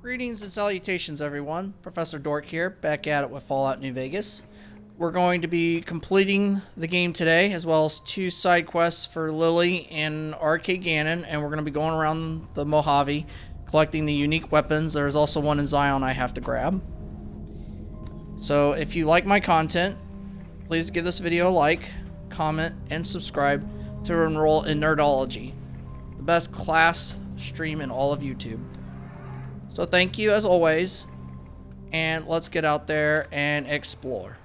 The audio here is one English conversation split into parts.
Greetings and salutations, everyone. Professor Dork here, back at it with Fallout New Vegas. We're going to be completing the game today, as well as 2 side quests for Lily and Arcade Gannon, and we're going to be going around the Mojave, collecting the unique weapons. There's also one in Zion I have to grab. So if you like my content, please give this video a like, comment, and subscribe to enroll in Nerdology, the best class stream in all of YouTube. So thank you as always, and let's get out there and explore.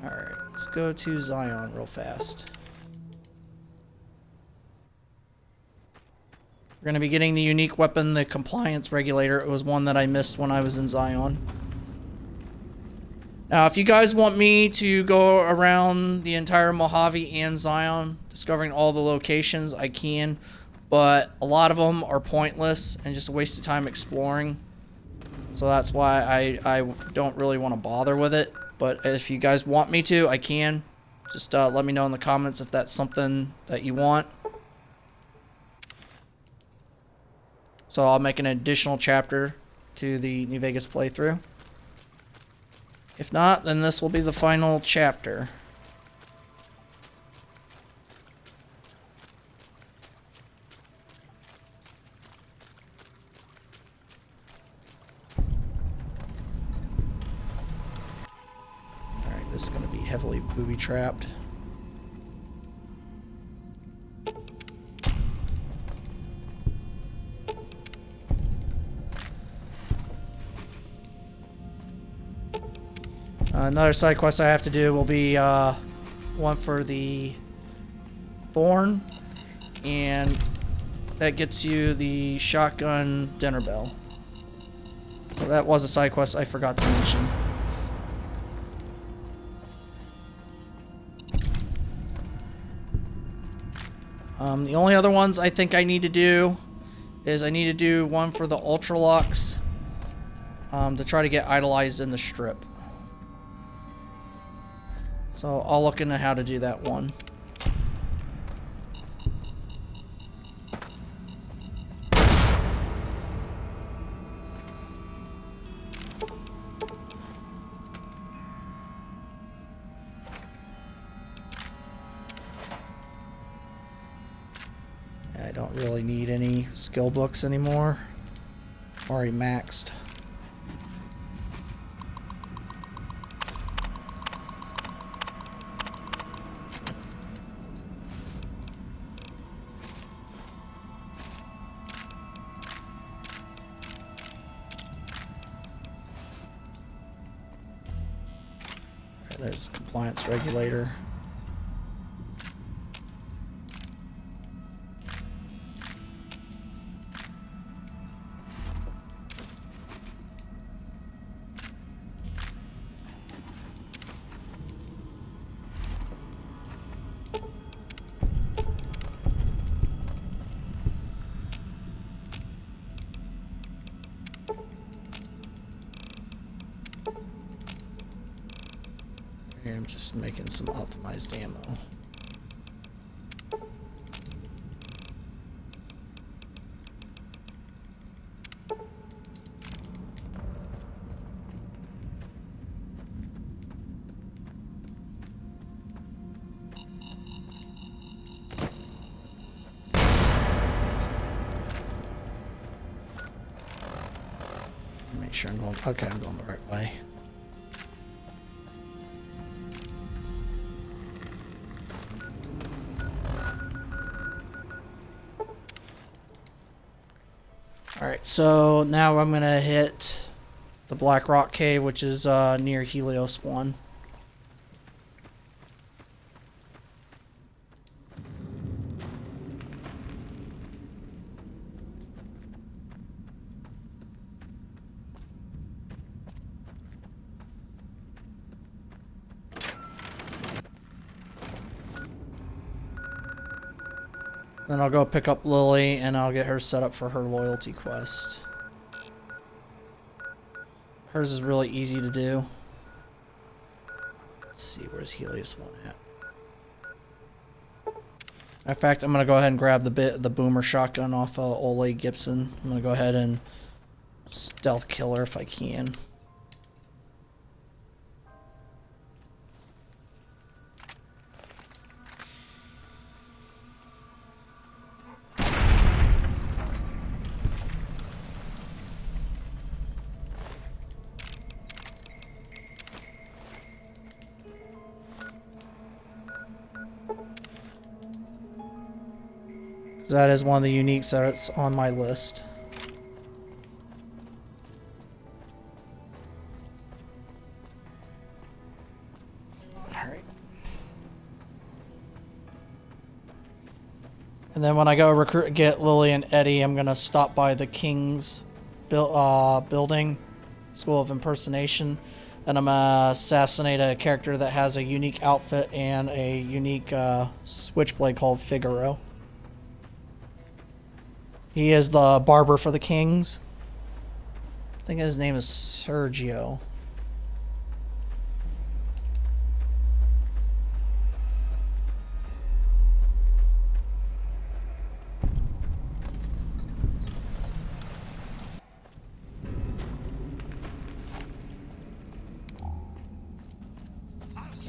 Alright, let's go to Zion real fast. We're going to be getting the unique weapon, the compliance regulator. It was one that I missed when I was in Zion. Now, if you guys want me to go around the entire Mojave and Zion, discovering all the locations, I can. But a lot of them are pointless and just a waste of time exploring. So that's why I don't really want to bother with it. But if you guys want me to, I can. Just let me know in the comments if that's something that you want. So I'll make an additional chapter to the New Vegas playthrough. If not, then this will be the final chapter. This is going to be heavily booby-trapped. Another side quest I have to do will be one for the Thorn, and that gets you the shotgun dinner bell. So that was a side quest I forgot to mention. The only other ones I think I need to do is I need to do one for the Ultralux to try to get idolized in the strip. So I'll look into how to do that one. I don't really need any skill books anymore. Already maxed. Right, there's compliance regulator. I'm just making some optimized ammo. Make sure I'm going. Okay, I'm going the right way. Alright, so now I'm going to hit the Black Rock Cave, which is near Helios 1. Then I'll go pick up Lily, and I'll get her set up for her loyalty quest. Hers is really easy to do. Let's see, where's Helios 1 at? In fact, I'm gonna go ahead and grab the boomer shotgun off Ole Gibson. I'm gonna go ahead and stealth kill her if I can. That is one of the uniques that's on my list. Alright. And then when I go get Lily and Eddie, I'm going to stop by the King's building, School of Impersonation, and I'm going to assassinate a character that has a unique outfit and a unique switchblade called Figaro. He is the barber for the Kings. I think his name is Sergio.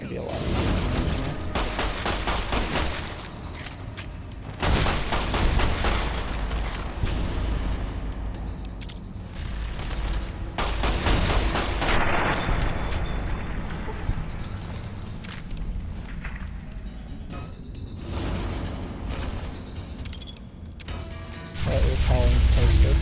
Maybe a lot. Collins toaster.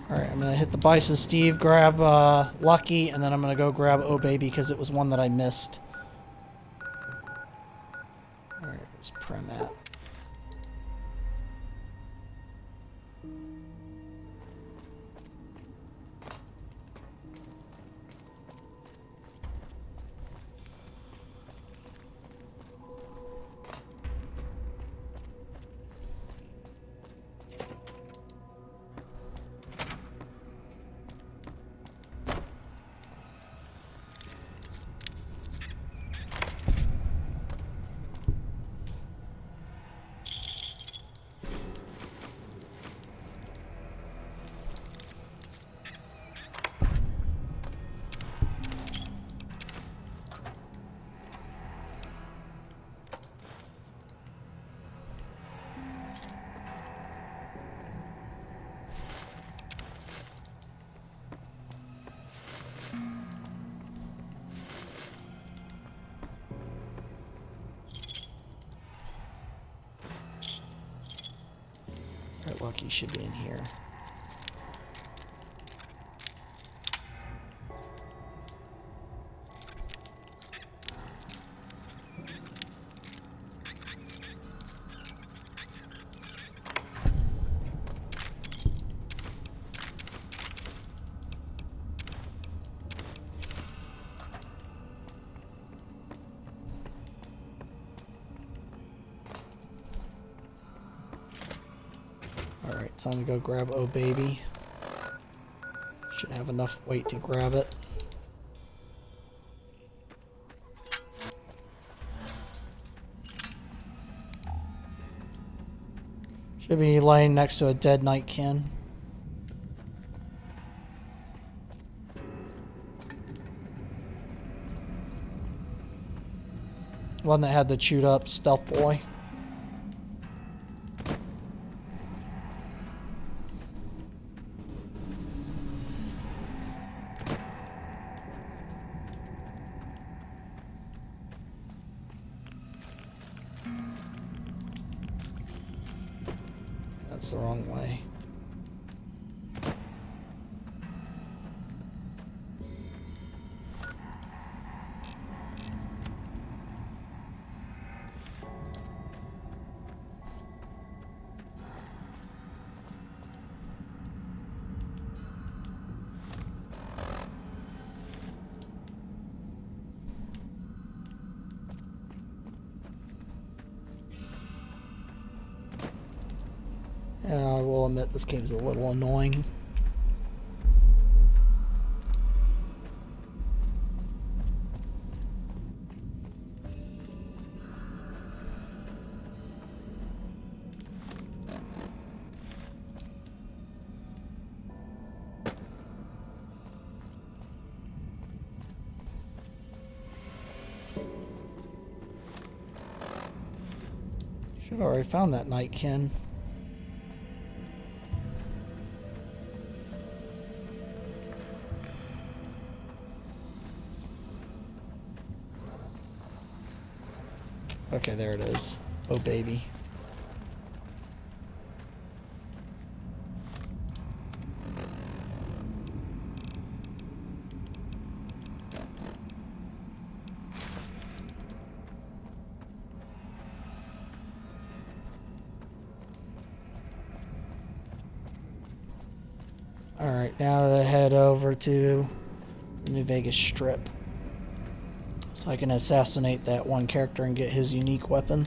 Alright, I'm gonna hit the Bison Steve, grab Lucky, and then I'm gonna go grab Oh Baby because it was one that I missed. Where's Prem at? Alright, Lucky should be in here. Alright, time to go grab Oh Baby. Should have enough weight to grab it. Should be laying next to a dead Nightkin. One that had the chewed up stealth boy. That's the wrong way. I will admit this game's a little annoying. Should have already found that nightkin. Okay, there it is. Oh, baby. Alright, now to head over to the New Vegas Strip. So I can assassinate that one character and get his unique weapon.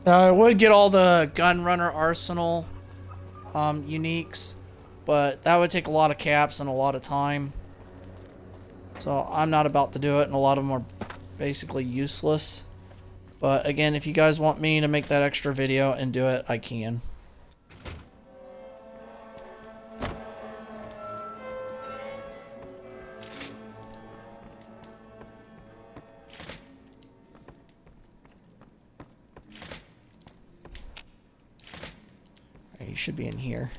I would get all the gun runner arsenal uniques, but that would take a lot of caps and a lot of time. So I'm not about to do it, and a lot of them are basically useless. But again, if you guys want me to make that extra video and do it, I can. You should be in here.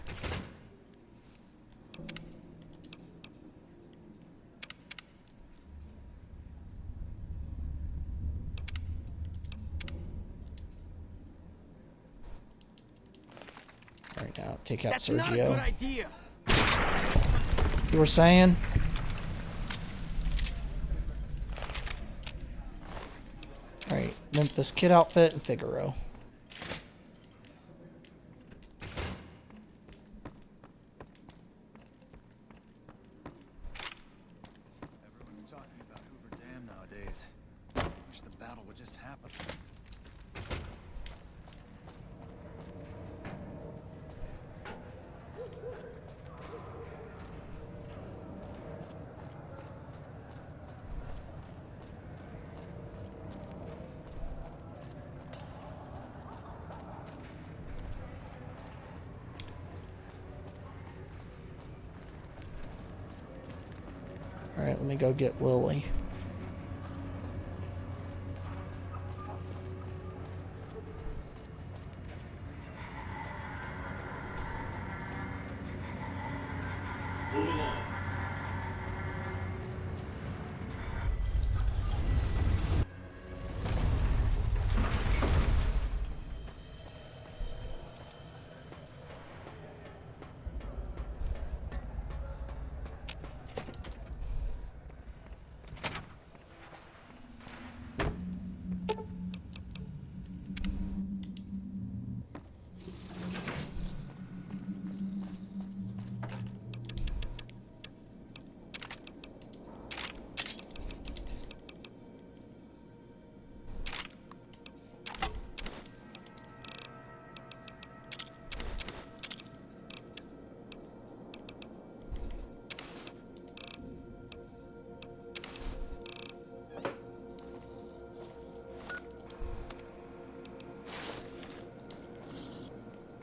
All right, now take out Sergio. That's not a good idea. You were saying? All right, Memphis Kid outfit and Figaro. Alright, let me go get Lily. Move along.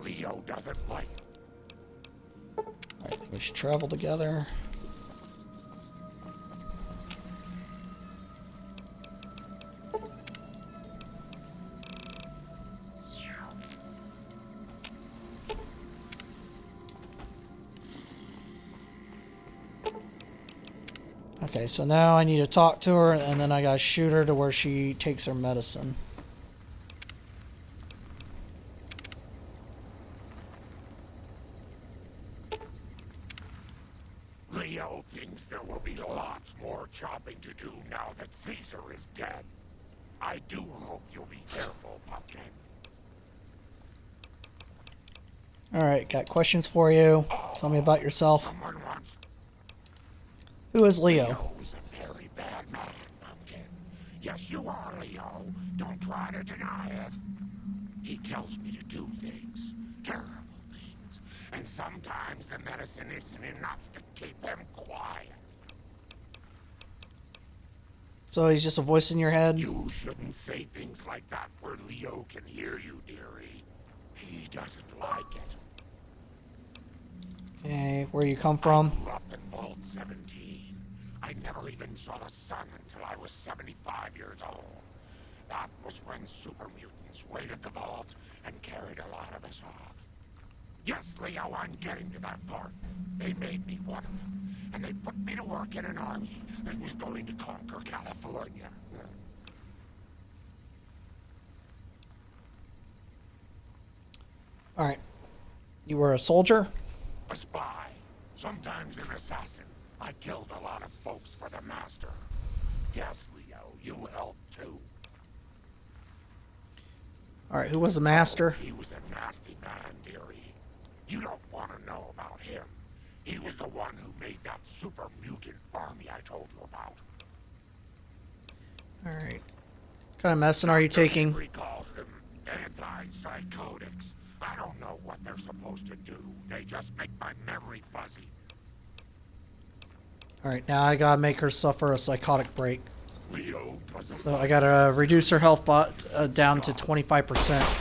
Leo doesn't like. I think we should travel together. Okay, so now I need to talk to her, and then I gotta shoot her to where she takes her medicine. Leo thinks there will be lots more chopping to do now that Caesar is dead. I do hope you'll be careful, Pumpkin. Alright, got questions for you. Tell me about yourself. Someone wants Who is Leo? Leo is a very bad man, Pumpkin. Yes, you are, Leo. Don't try to deny it. He tells me to do things, terrible things, and sometimes the medicine isn't enough to keep him quiet. So he's just a voice in your head? You shouldn't say things like that where Leo can hear you, dearie. He doesn't like it. Okay, where you come from? I grew up in Vault 17. I never even saw the sun until I was 75 years old. That was when super mutants raided the vault and carried a lot of us off. Yes, Leo, I'm getting to that part. They made me one of them, and they put me to work in an army that was going to conquer California. Alright. You were a soldier? A spy, sometimes an assassin. I killed a lot of folks for the Master. Yes, Leo, you helped too. Alright, who was the master? He was a nasty man, dearie. You don't want to know about him. He was the one who made that super mutant army I told you about. Alright. What kind of medicine are you taking? He calls them antipsychotics. I don't know what they're supposed to do. They just make my memory fuzzy. Alright, now I gotta make her suffer a psychotic break. Leo doesn't. So I gotta reduce her health down to 25%.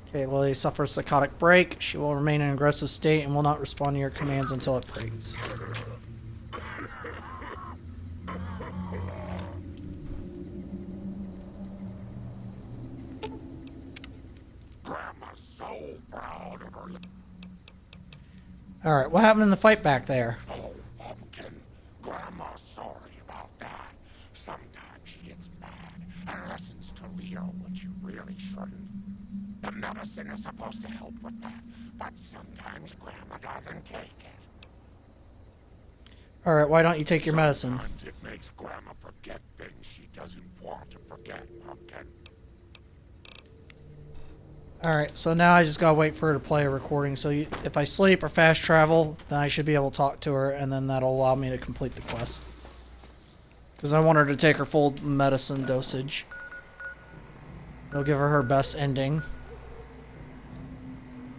Okay, Lily suffers psychotic break. She will remain in an aggressive state and will not respond to your commands until it breaks. Grandma's so proud of her. Alright, what happened in the fight back there? Oh, Pumpkin. Grandma's sorry about that. Sometimes she gets mad and listens to Leo when she really shouldn't. The medicine is supposed to help with that, but sometimes Grandma doesn't take it. Alright, why don't you take your medicine? Sometimes it makes Grandma forget things she doesn't want to forget, Pumpkin. Alright, so now I just gotta wait for her to play a recording. So if I sleep or fast travel, then I should be able to talk to her, and then that'll allow me to complete the quest. Because I want her to take her full medicine dosage. It'll give her her best ending.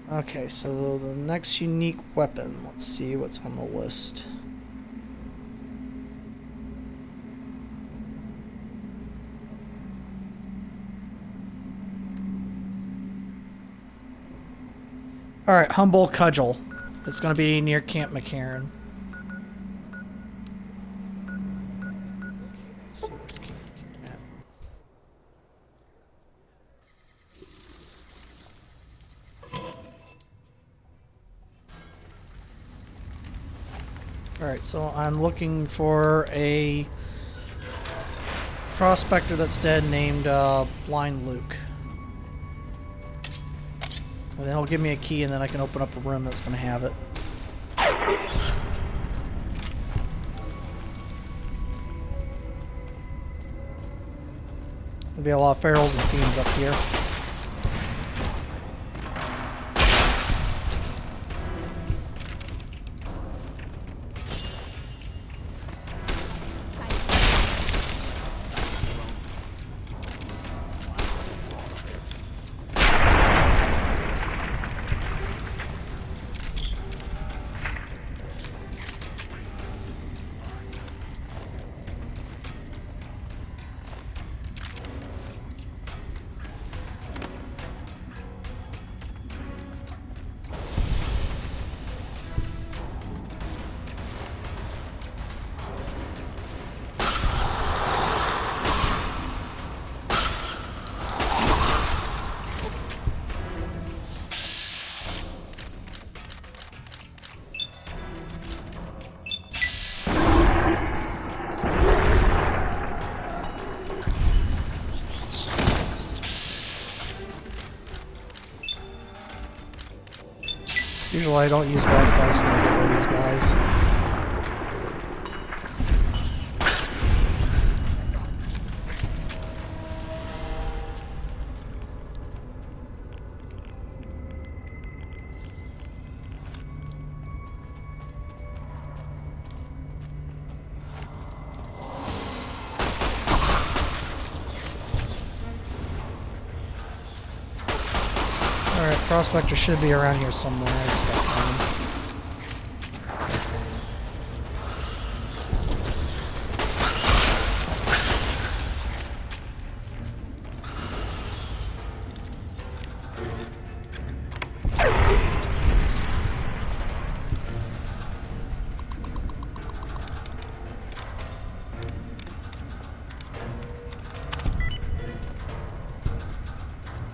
Okay, so the next unique weapon. Let's see what's on the list. Alright, Humble Cudgel. It's going to be near Camp McCarran. Okay, let's see where's Camp McCarran at. Alright, so I'm looking for a prospector that's dead named Blind Luke. And then he'll give me a key, and then I can open up a room that's going to have it. There'll be a lot of ferals and fiends up here. Usually I don't use bad spice when I get rid of these guys. Alright, Prospector should be around here somewhere. I just gotta find him.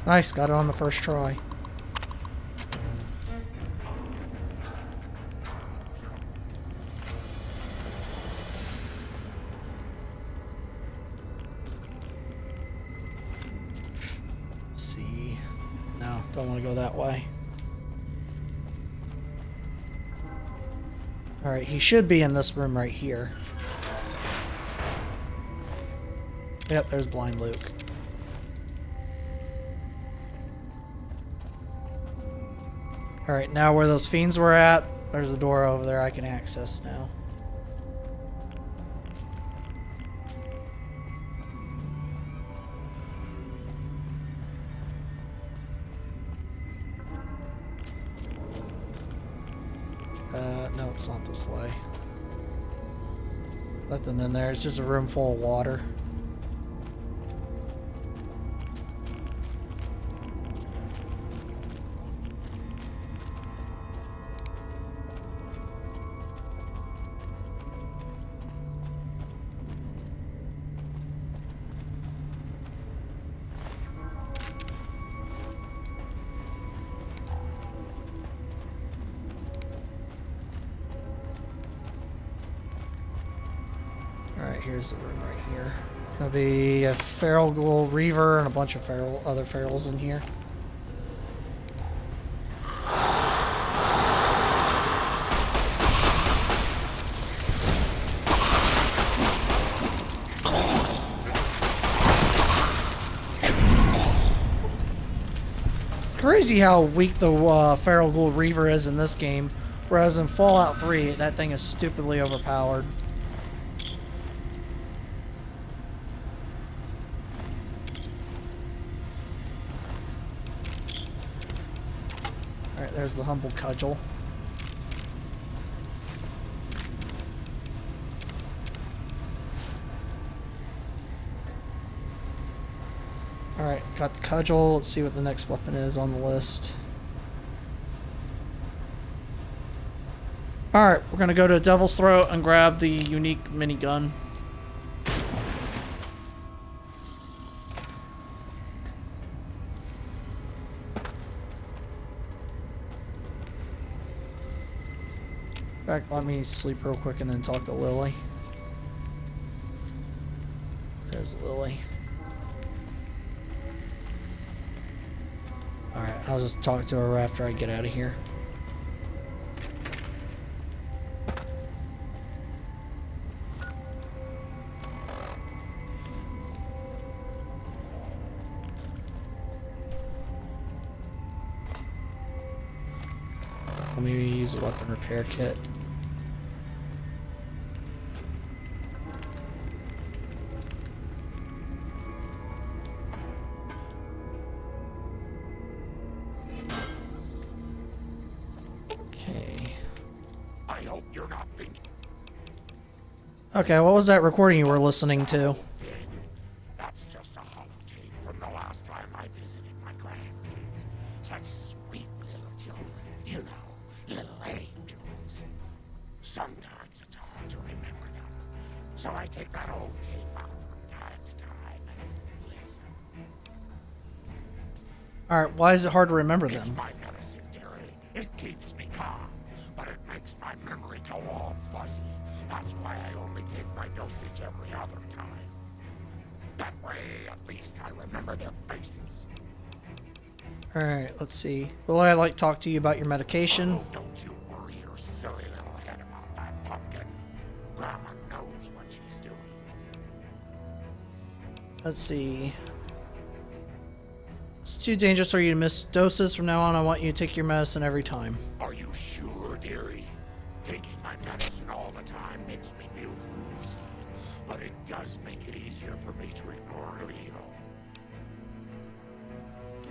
Nice, got it on the first try. See. No, don't want to go that way. Alright, he should be in this room right here. Yep, there's Blind Luke. Alright, now where those fiends were at, there's a door over there I can access now. No, it's not this way. Nothing in there, it's just a room full of water. Alright, here's the room right here. It's gonna be a feral ghoul reaver and a bunch of other ferals in here. It's crazy how weak the feral ghoul reaver is in this game, whereas in Fallout 3, that thing is stupidly overpowered. Alright, there's the humble cudgel. Alright, got the cudgel. Let's see what the next weapon is on the list. Alright, we're gonna go to Devil's Throat and grab the unique minigun. In fact, let me sleep real quick and then talk to Lily. There's Lily. Alright, I'll just talk to her after I get out of here. Let me use a weapon repair kit. I hope you're not thinking. Okay, what was that recording you were listening to? That's just a holotape from the last time I visited my grandkids. Such sweet little children, you know, little angels. Sometimes it's hard to remember them, so I take that old tape out from time to time and listen. Alright, why is it hard to remember It's them? my medicine, dearie. It keeps me calm, but it makes my memory go all fuzzy. That's why I only take my dosage every other time. That way, at least I remember their faces. Alright, let's see. Well, I'd like to talk to you about your medication. Oh, don't you worry your silly little head about that pumpkin. Grandma knows what she's doing. Let's see. It's too dangerous for you to miss doses. From now on, I want you to take your medicine every time. Are you sure, dearie? Taking my medicine all the time makes me feel woozy, but it does make it easier for me to ignore Leo.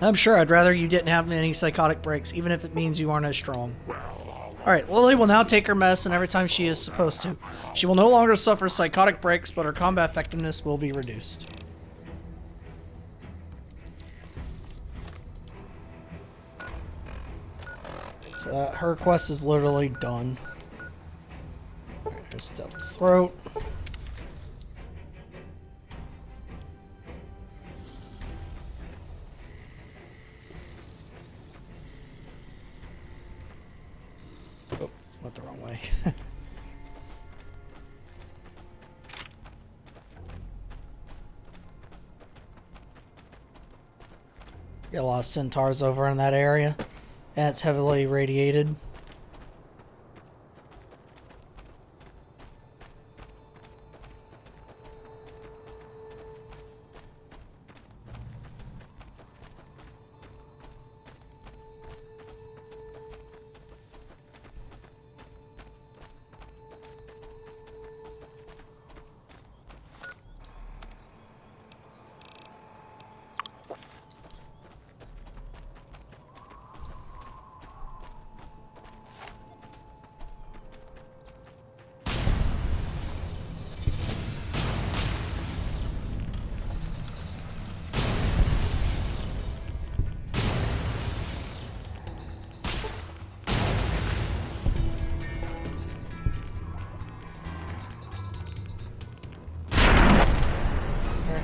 I'm sure I'd rather you didn't have any psychotic breaks, even if it means you aren't as strong. Well, all right. Alright, Lily will now take her medicine every time she is supposed to. She will no longer suffer psychotic breaks, but her combat effectiveness will be reduced. So her quest is literally done. Alright, just down his throat. Oh, went the wrong way. Got a lot of centaurs over in that area, and it's heavily radiated.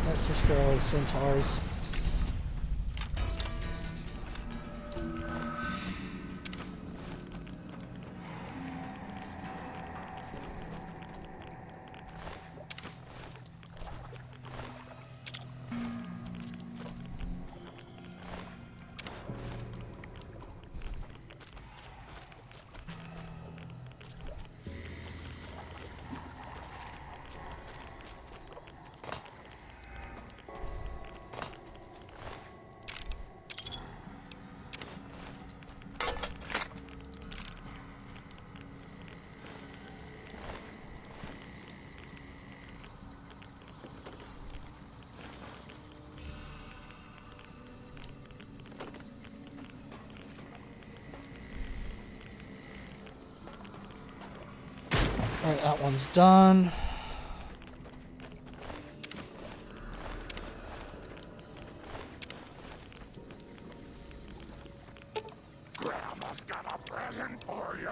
Let's just go with centaurs. Alright, that one's done. Grandma's got a present for you.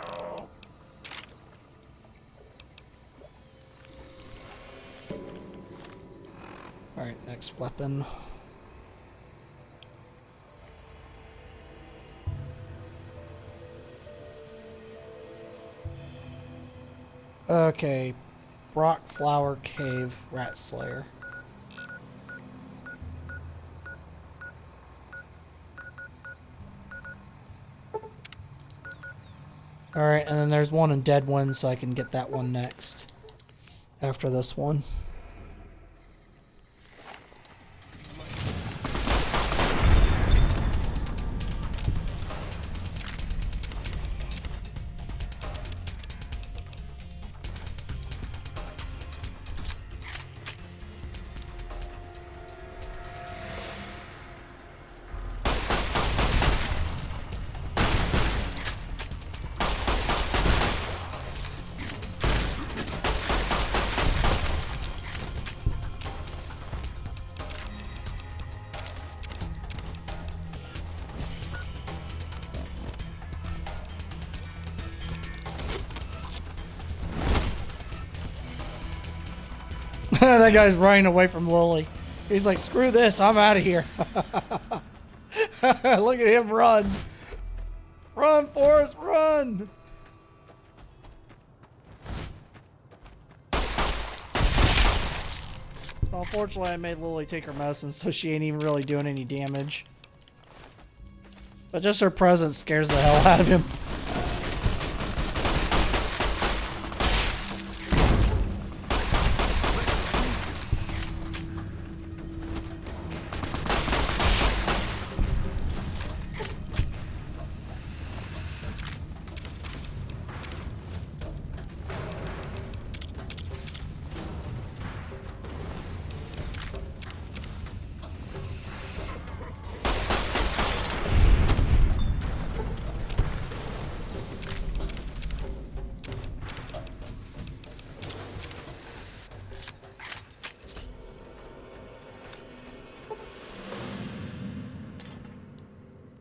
Alright, next weapon. Okay, Rock Flower Cave Rat Slayer. Alright, and then there's one in Deadwind, so I can get that one next. After this one. That guy's running away from Lily. He's like, screw this, I'm out of here. Look at him run. Run, Forrest, run. Unfortunately, I made Lily take her medicine, so she ain't even really doing any damage. But just her presence scares the hell out of him.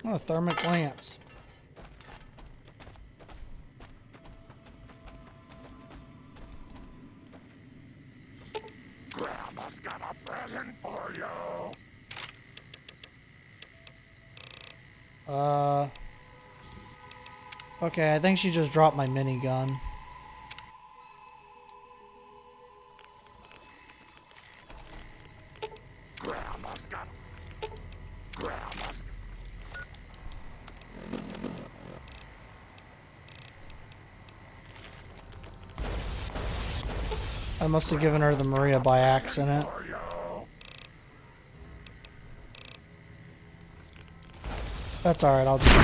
Oh, a thermic lance. Grandma's got a present for you. Okay, I think she just dropped my minigun. Grandma's got. Grandma's. I must have given her the Maria by accident. For you. That's alright, I'll just...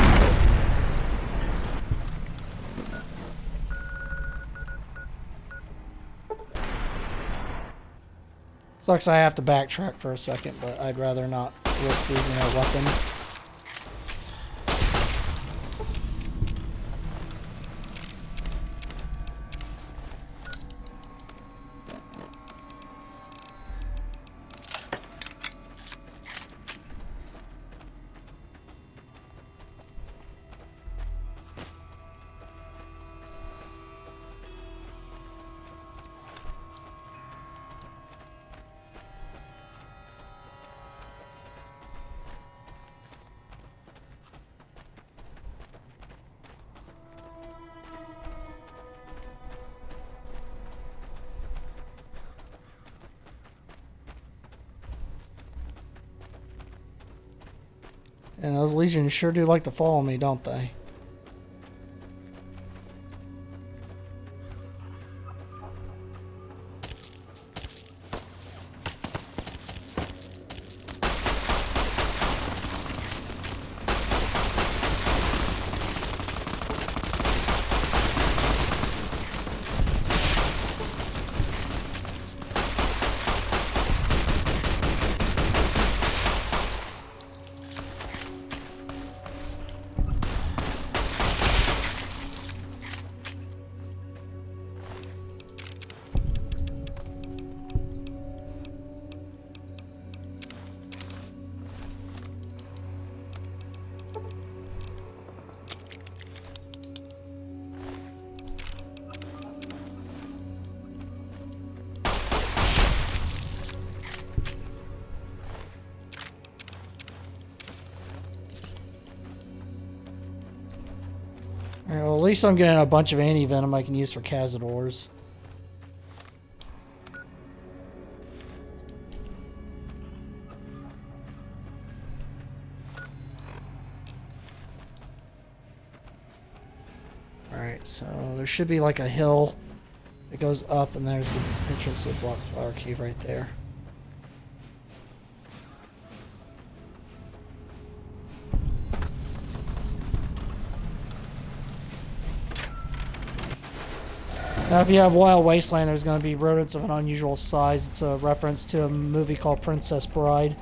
Sucks I have to backtrack for a second, but I'd rather not risk losing a weapon. And those legions sure do like to follow me, don't they? Alright, well, at least I'm getting a bunch of anti-venom I can use for Cazadors. Alright, so there should be like a hill that goes up, and there's the entrance to the Block Flower Cave right there. Now, if you have Wild Wasteland, there's going to be rodents of an unusual size. It's a reference to a movie called Princess Bride.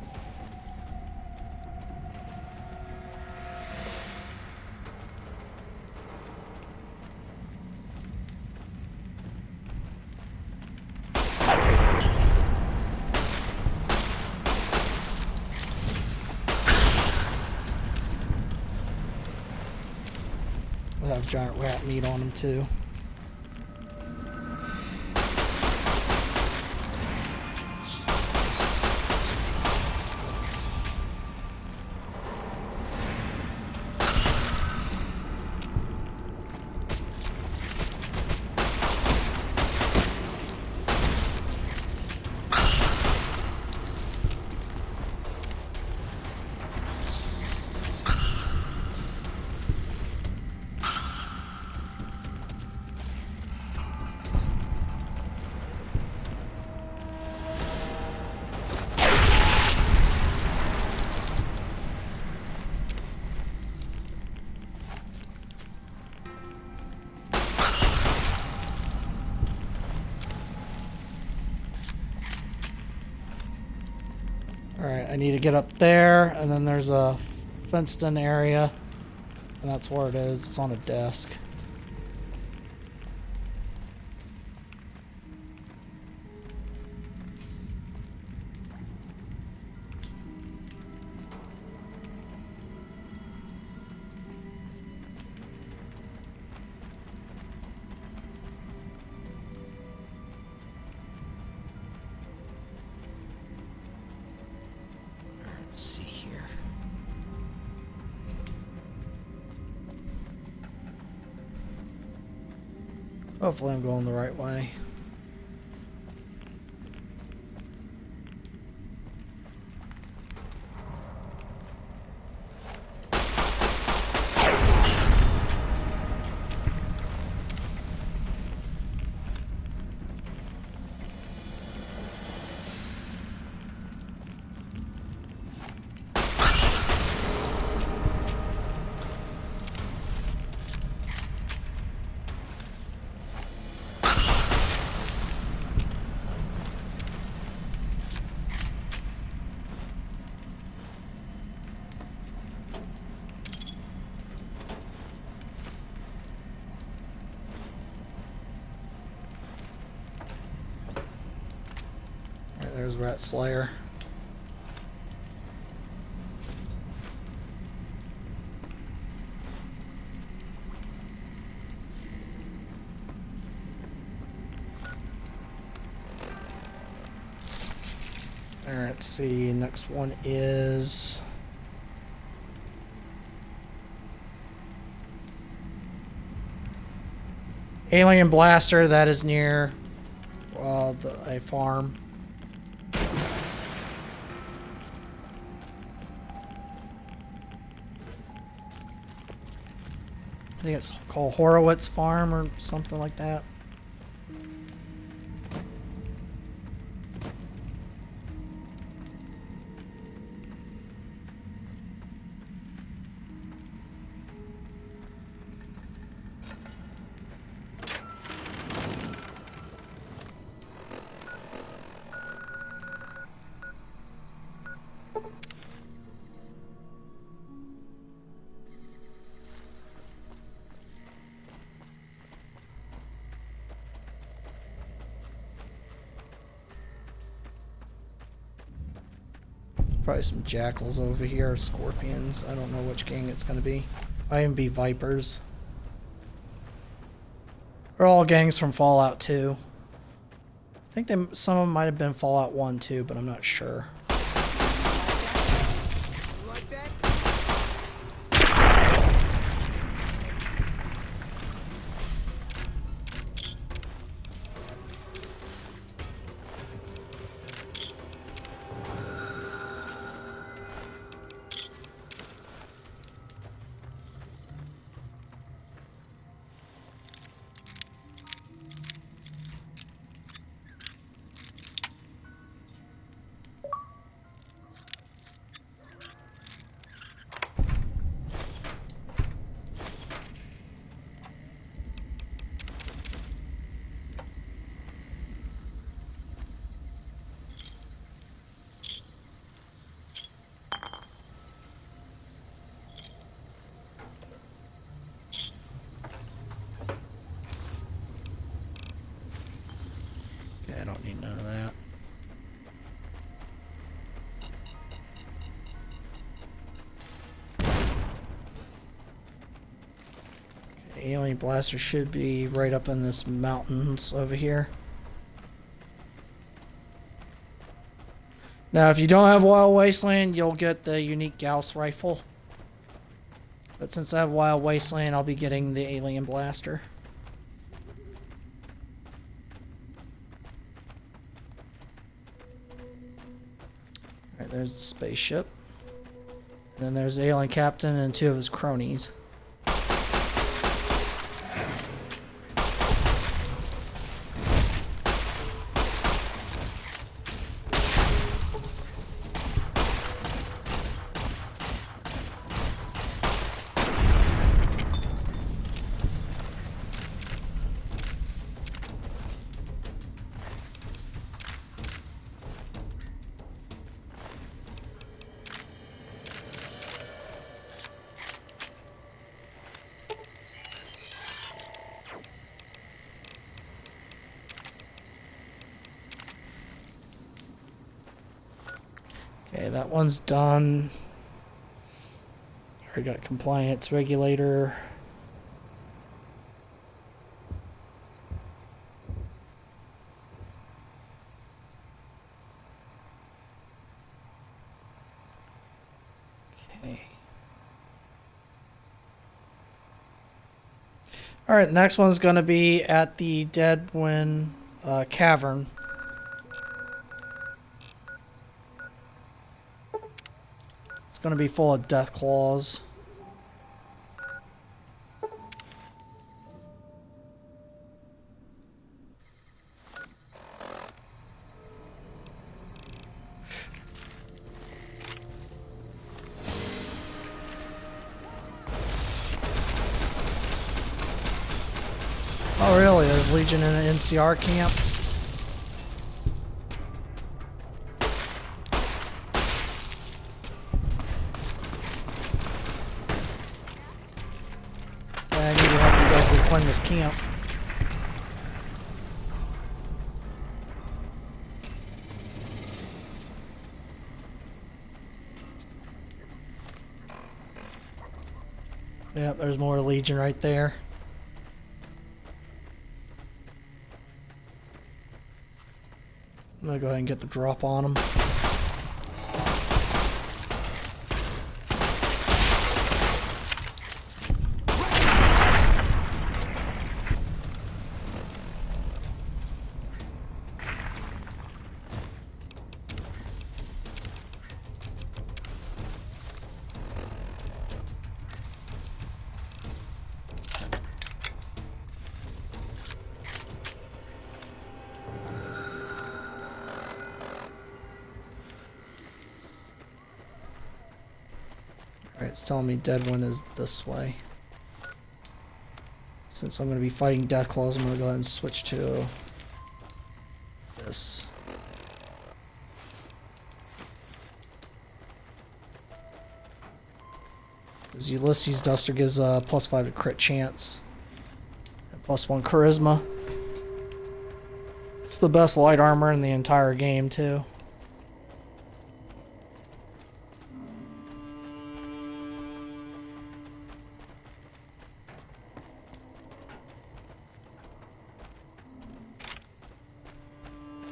We'll have giant rat meat on them, too. I need to get up there, and then there's a fenced-in area, and that's where it is. It's on a desk. Let's see here. Hopefully I'm going the right way. There's Rat Slayer. Alright, let's see. Next one is Alien Blaster. That is near a farm. I think it's called Horowitz Farm or something like that. Probably some jackals over here, scorpions. I don't know which gang it's going to be. Might be vipers. They're all gangs from Fallout 2. I think some of them might have been Fallout 1 too, but I'm not sure. I don't need none of that. Okay, Alien Blaster should be right up in this mountains over here. Now, if you don't have Wild Wasteland, you'll get the unique Gauss rifle. But since I have Wild Wasteland, I'll be getting the Alien Blaster. Alright, there's the spaceship. And then there's the alien captain and two of his cronies. Okay, that one's done. We got compliance regulator. Okay. All right, next one's going to be at the Deadwind Cavern. It's going to be full of death claws. Oh, really? There's Legion in an NCR camp? Yeah, I need to help you guys reclaim this camp. Yep, there's more Legion right there. I'm gonna go ahead and get the drop on them. Alright, it's telling me Deadwind is this way. Since I'm going to be fighting Deathclaws, I'm going to go ahead and switch to this. Because Ulysses Duster gives a +5 to crit chance. And +1 charisma. It's the best light armor in the entire game, too.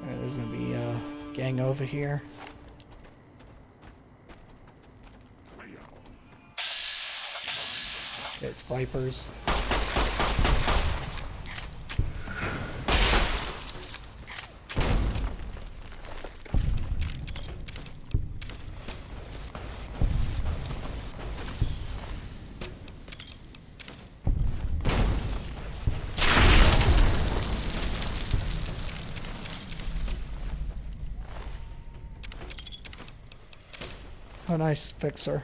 Alright, there's gonna be a gang over here. Okay, it's Vipers. Oh, nice fixer.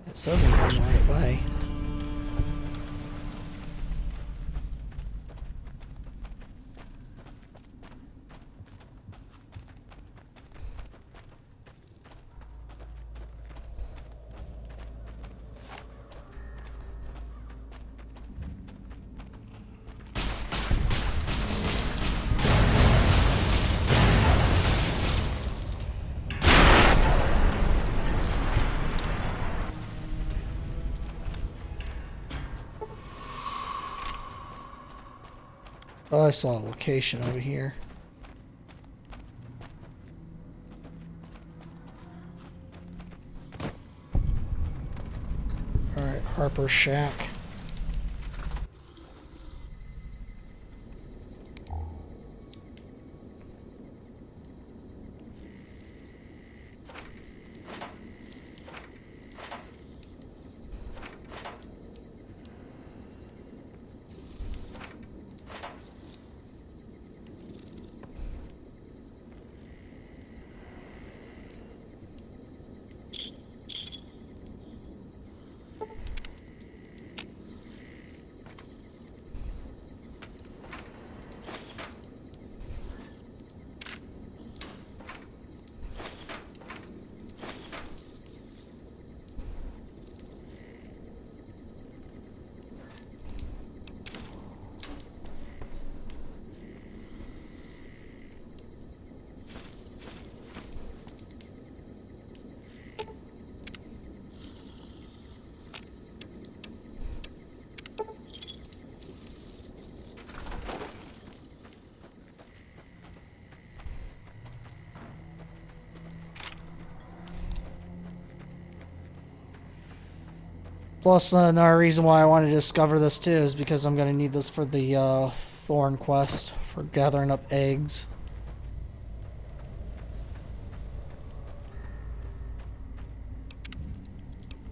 It says I'm going the right way. Oh, I saw a location over here. Alright, Harper's Shack. Plus, another reason why I want to discover this too is because I'm going to need this for the thorn quest for gathering up eggs.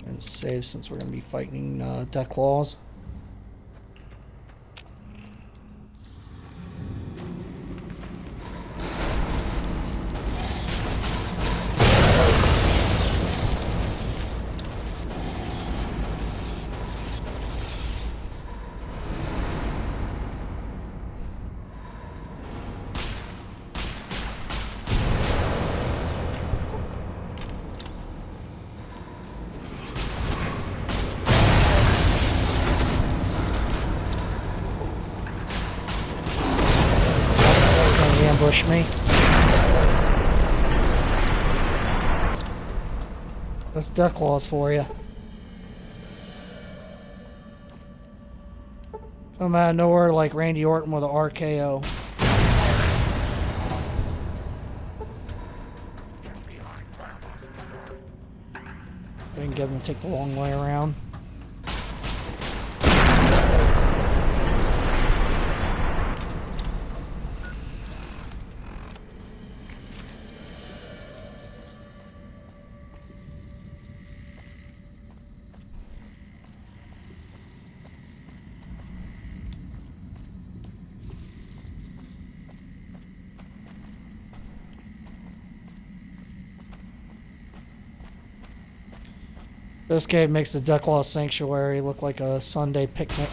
And save since we're going to be fighting death claws. Ambush me. That's death claws for you. Come out of nowhere like Randy Orton with an RKO. We can get him to take the long way around. This cave makes the Decklaw Sanctuary look like a Sunday picnic.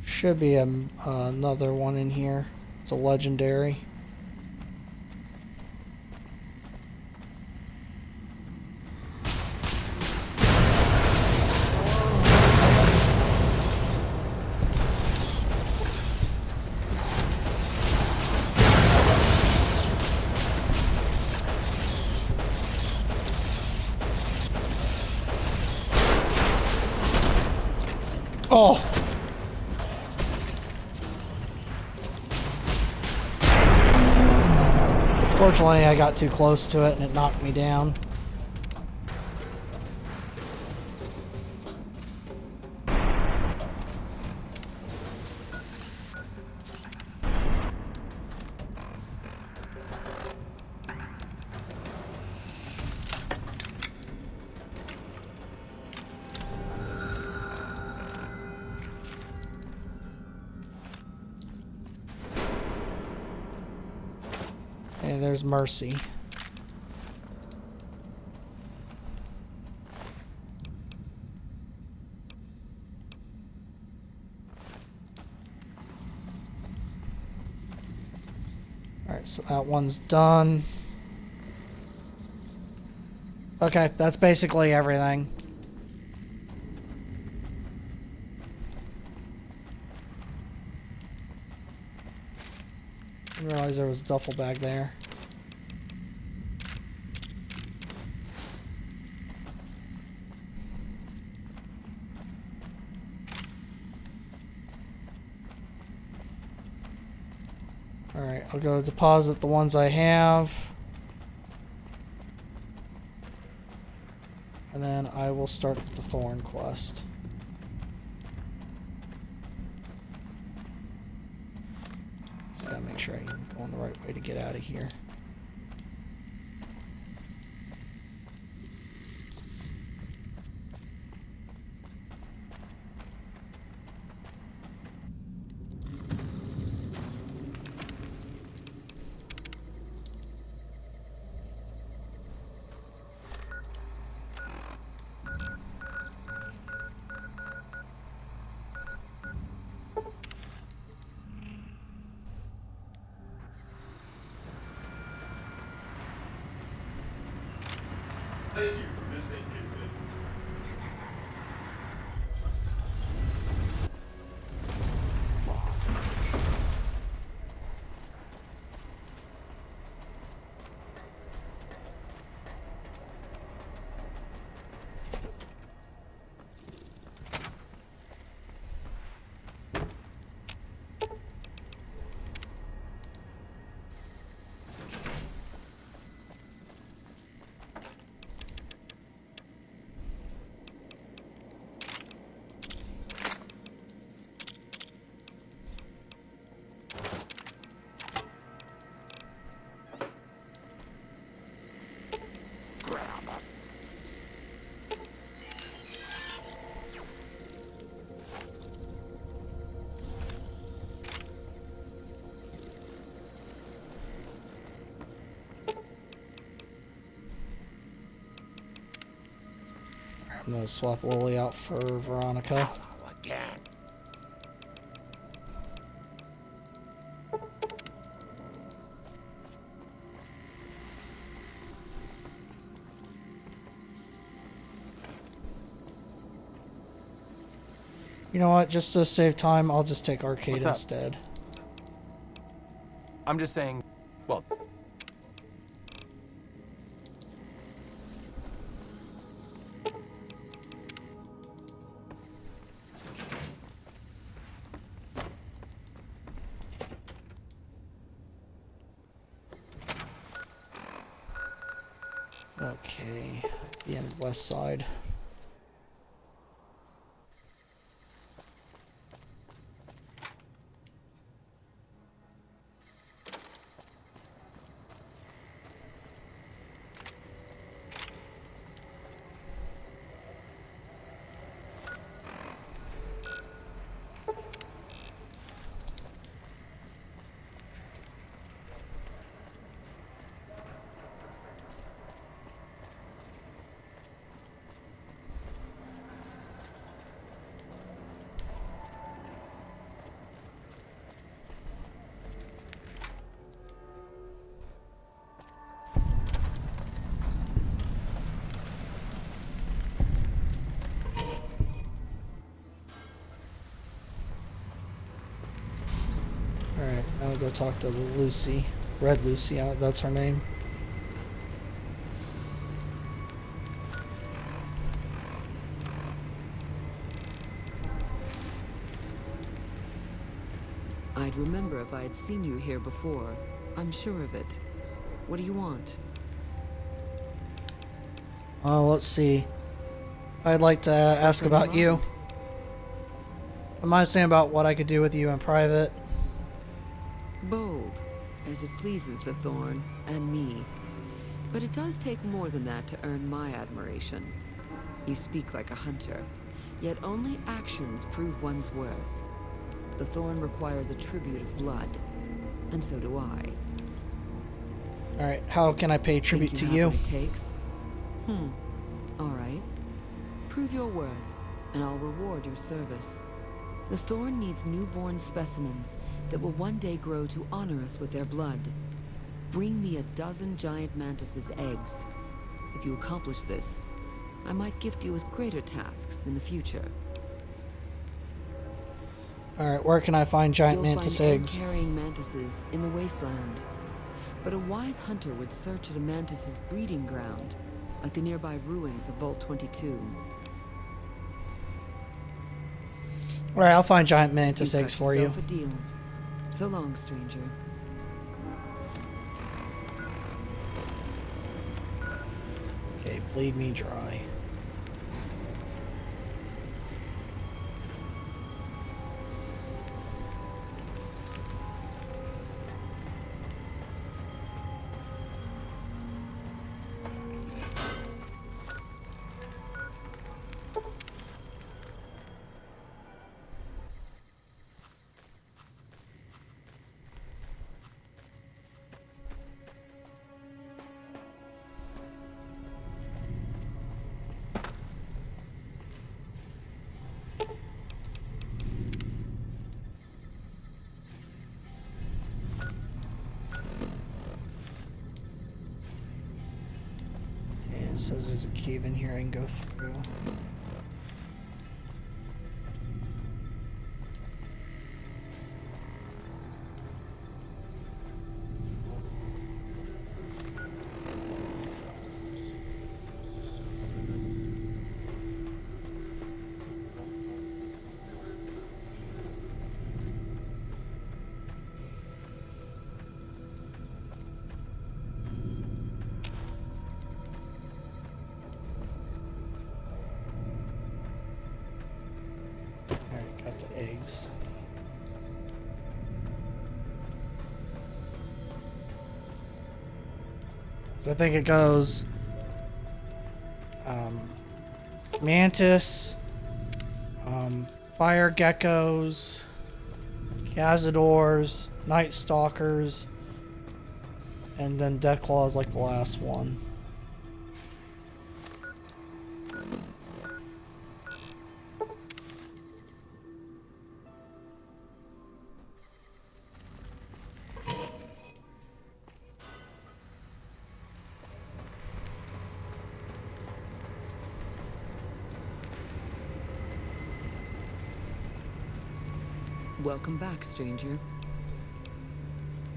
Should be another one in here. It's a legendary. Oh! Fortunately, I got too close to it and it knocked me down. Okay, there's Mercy. Alright, so that one's done. Okay, that's basically everything. Didn't realize there was a duffel bag there. Alright, I'll go deposit the ones I have. And then I will start the Thorn quest. Just gotta make sure I'm going the right way to get out of here. I'm gonna swap Lily out for Veronica. Again. You know what? Just to save time, I'll just take Arcade What's up? instead. I'm just saying, well, Okay, the end west side. Alright, now I'll go talk to Lucy. Red Lucy, that's her name. I'd remember if I had seen you here before. I'm sure of it. What do you want? Let's see. I'd like to ask about you. Am I saying about what I could do with you in private? Bold, as it pleases the Thorn and me. But it does take more than that to earn my admiration. You speak like a hunter, yet only actions prove one's worth. The Thorn requires a tribute of blood, and so do I. Alright, how can I pay tribute to Think you? have what it takes? All right. Prove your worth, and I'll reward your service. The Thorn needs newborn specimens that will one day grow to honor us with their blood. Bring me a dozen giant mantis's eggs. If you accomplish this, I might gift you with greater tasks in the future. Alright, where can I find giant You'll mantis find eggs? egg-carrying mantises in the wasteland. But a wise hunter would search at a mantis's breeding ground, like the nearby ruins of Vault 22. Alright, I'll find giant mantis You've eggs got for you. yourself a deal. So long, stranger. Okay, bleed me dry. It says there's a cave in here I can go through. Alright, got the eggs. So I think it goes mantis, fire geckos, cazadors, night stalkers, and then deathclaw is like the last one. Welcome back, stranger.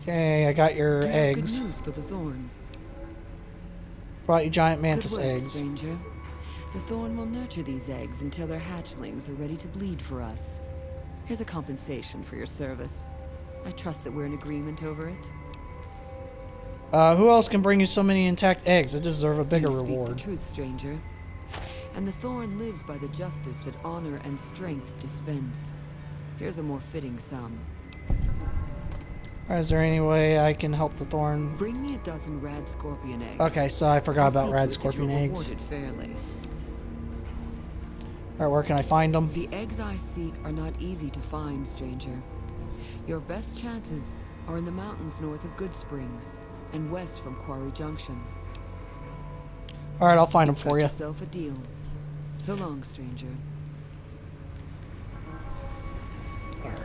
Okay, I got your Do you have eggs. good news for the Thorn? Brought you giant Good mantis work, eggs. stranger. The Thorn will nurture these eggs until their hatchlings are ready to bleed for us. Here's a compensation for your service. I trust that we're in agreement over it. Who else can bring you so many intact eggs? I deserve a bigger You speak reward. the truth, stranger. And the Thorn lives by the justice that honor and strength dispense. Here's a more fitting sum. Alright, is there any way I can help the Thorn? Bring me a dozen rad scorpion eggs. Okay, so I forgot I'll about see rad to it that scorpion you're eggs. rewarded fairly. Alright, where can I find them? The eggs I seek are not easy to find, stranger. Your best chances are in the mountains north of Good Springs and west from Quarry Junction. Alright, I'll find them Cut for you. yourself a deal. So long, stranger. Alright.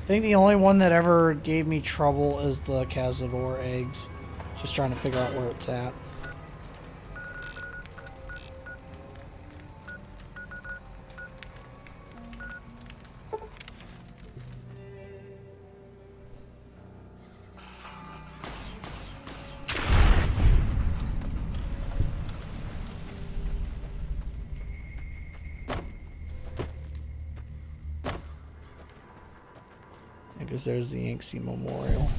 I think the only one that ever gave me trouble is the Cazador eggs. Just trying to figure out where it's at. Because there's the Yangtze Memorial.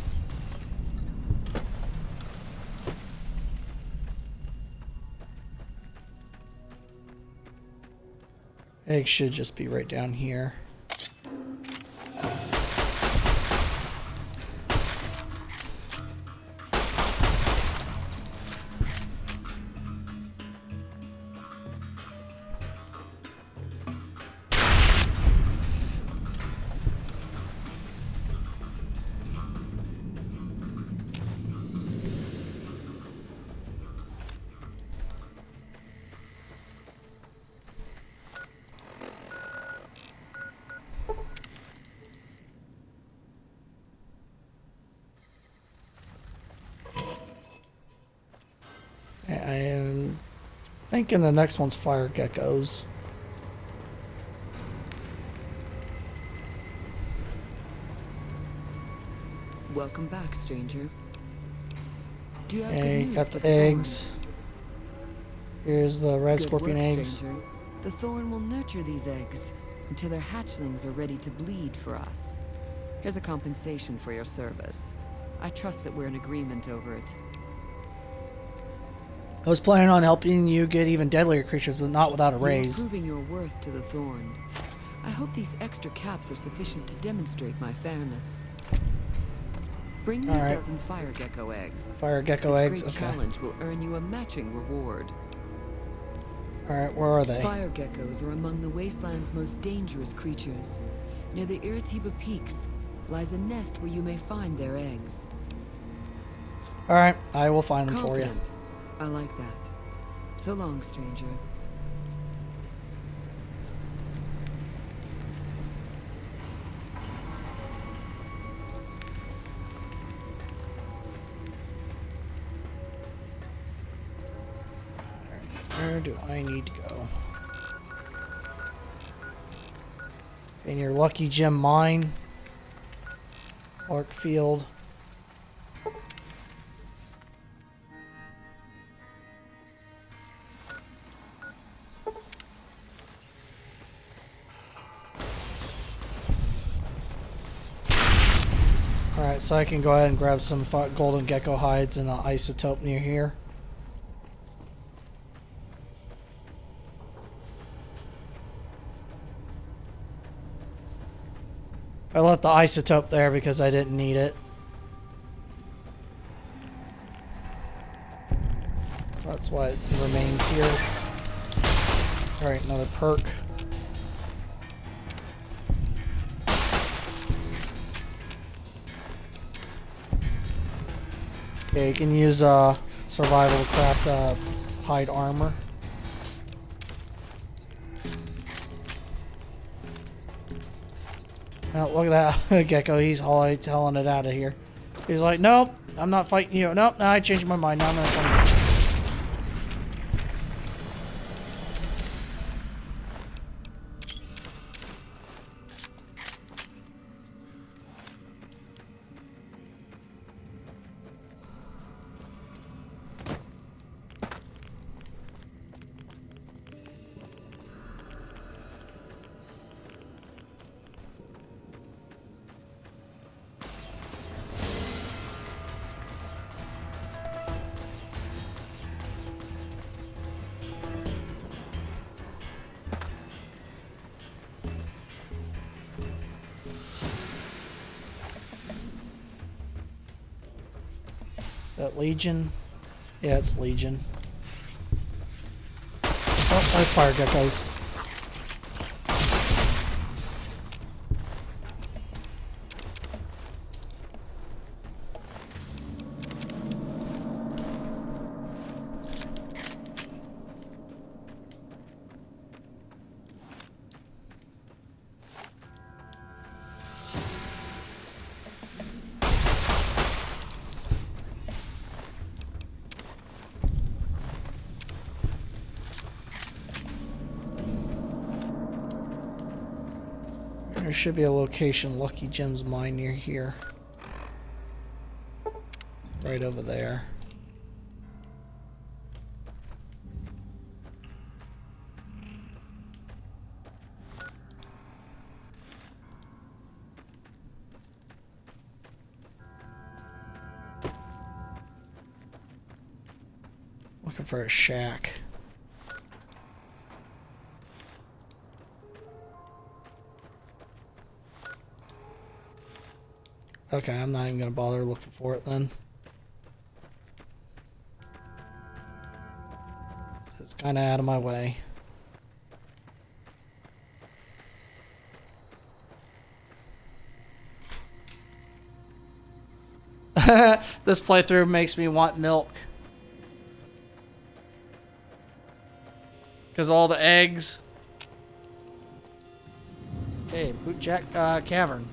Egg should just be right down here. I am thinking the next one's fire geckos. Welcome back, stranger. Do you have Hey, good news got for the Thorn? eggs. Here's the red Good scorpion work, eggs. stranger. The Thorn will nurture these eggs until their hatchlings are ready to bleed for us. Here's a compensation for your service. I trust that we're in agreement over it. I was planning on helping you get even deadlier creatures, but not without a raise. You're proving your worth to the Thorn. I hope these extra caps are sufficient to demonstrate my fairness. Bring me All a right. dozen fire gecko eggs. Fire gecko This eggs. great Okay. challenge will earn you a matching reward. All right, where are they? Fire geckos are among the wasteland's most dangerous creatures. Near the Iritiba Peaks lies a nest where you may find their eggs. All right, I will find them for you. Confident. I like that. So long, stranger. Where do I need to go? In your Lucky Gem mine. Clark Field. Alright, so I can go ahead and grab some golden gecko hides and an isotope near here. I left the isotope there because I didn't need it. So that's why it remains here. Alright, another perk. Okay, you can use survival to craft hide armor. Oh, look at that gecko. He's hauling it out of here. He's like, nope, I'm not fighting you. Nope, no, I changed my mind. Now I'm going to come. That Legion? Yeah, it's Legion. Oh, nice fire geckos. There should be a location Lucky Gem's mine near here. Right over there. Looking for a shack. Okay, I'm not even gonna bother looking for it then. It's kind of out of my way. This playthrough makes me want milk. Because all the eggs. Hey, Bootjack Cavern.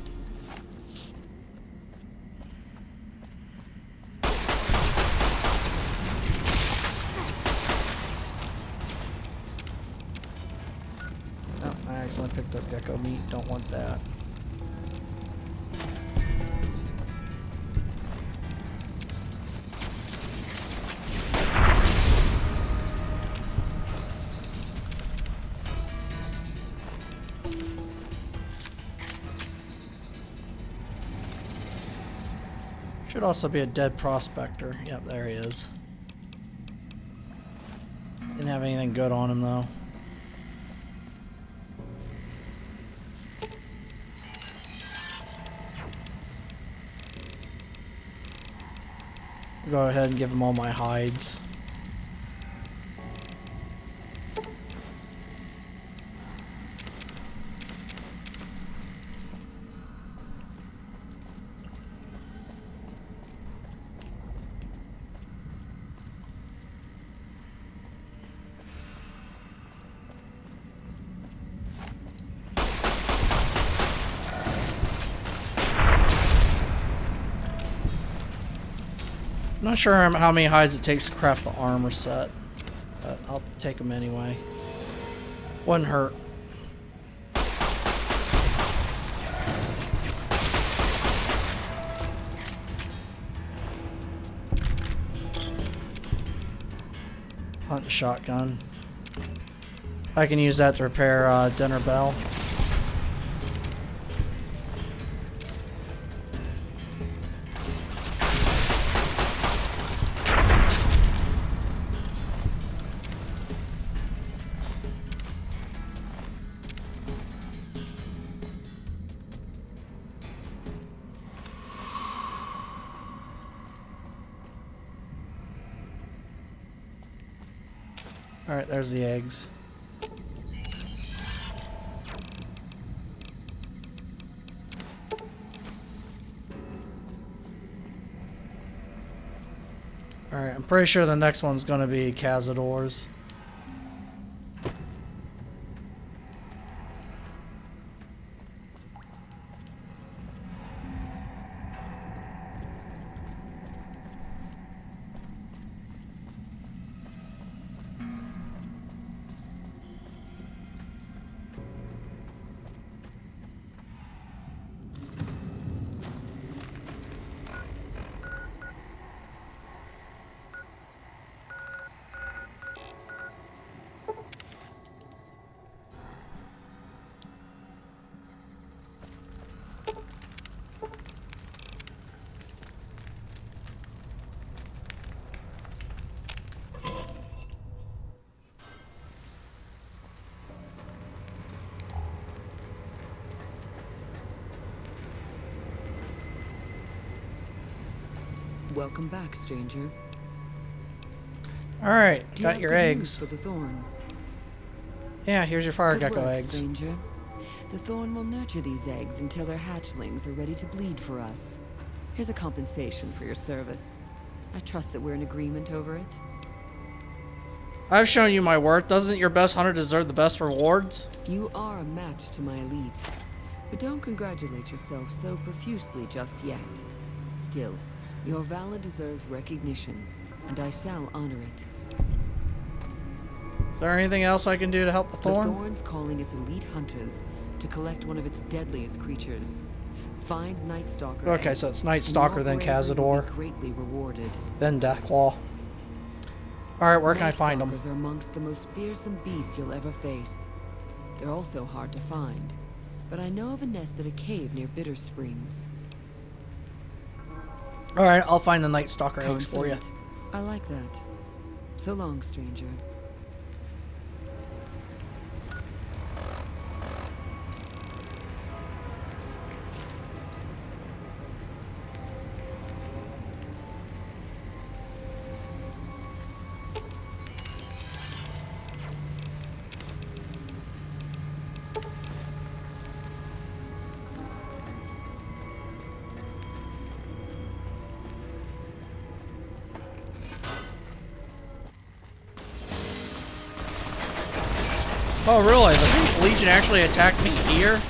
Oh, I accidentally picked up gecko meat. Don't want that. Should also be a dead prospector. Yep, there he is. Didn't have anything good on him though. I'll go ahead and give him all my hides. I'm not sure how many hides it takes to craft the armor set, but I'll take them anyway. Wouldn't hurt. Hunting shotgun. I can use that to repair dinner bell. Alright, there's the eggs. Alright, I'm pretty sure the next one's gonna be Cazadors. Welcome back, stranger. Alright, Do you got have your good news eggs. for the thorn? Yeah, here's your fire Good gecko work, eggs. stranger. The thorn will nurture these eggs until their hatchlings are ready to bleed for us. Here's a compensation for your service. I trust that we're in agreement over it. I've shown you my worth. Doesn't your best hunter deserve the best rewards? You are a match to my elite, but don't congratulate yourself so profusely just yet. Still, your valor deserves recognition, and I shall honor it. Is there anything else I can do to help the The thorn? Thorn's calling its elite hunters to collect one of its deadliest creatures. Find Night Stalker. Okay, eggs, so it's Night and Stalker, your then bravery will Cazador, be greatly rewarded. then Deathclaw. Alright, where can I Night find them? Stalkers are amongst the most fearsome beasts you'll ever face. They're also hard to find, but I know of a nest at a cave near Bitter Springs. Alright, I'll find the Night Stalker eggs for you. Confident. I like that. So long, stranger. Oh, really? The Legion actually attacked me here?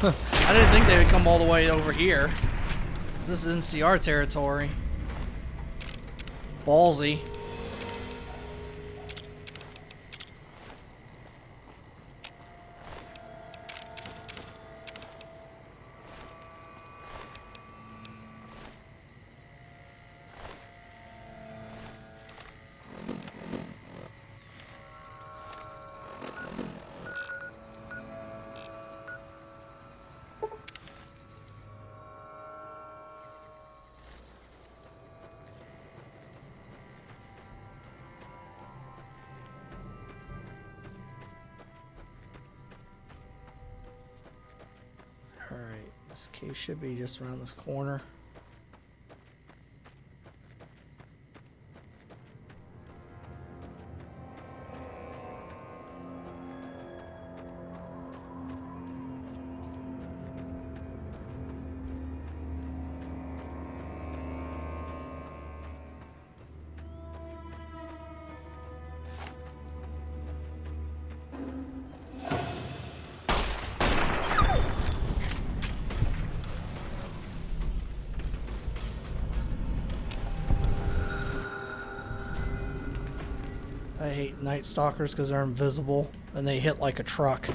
I didn't think they would come all the way over here. This is NCR territory. It's ballsy. Alright, this cave should be just around this corner. I hate Night Stalkers because they're invisible and they hit like a truck.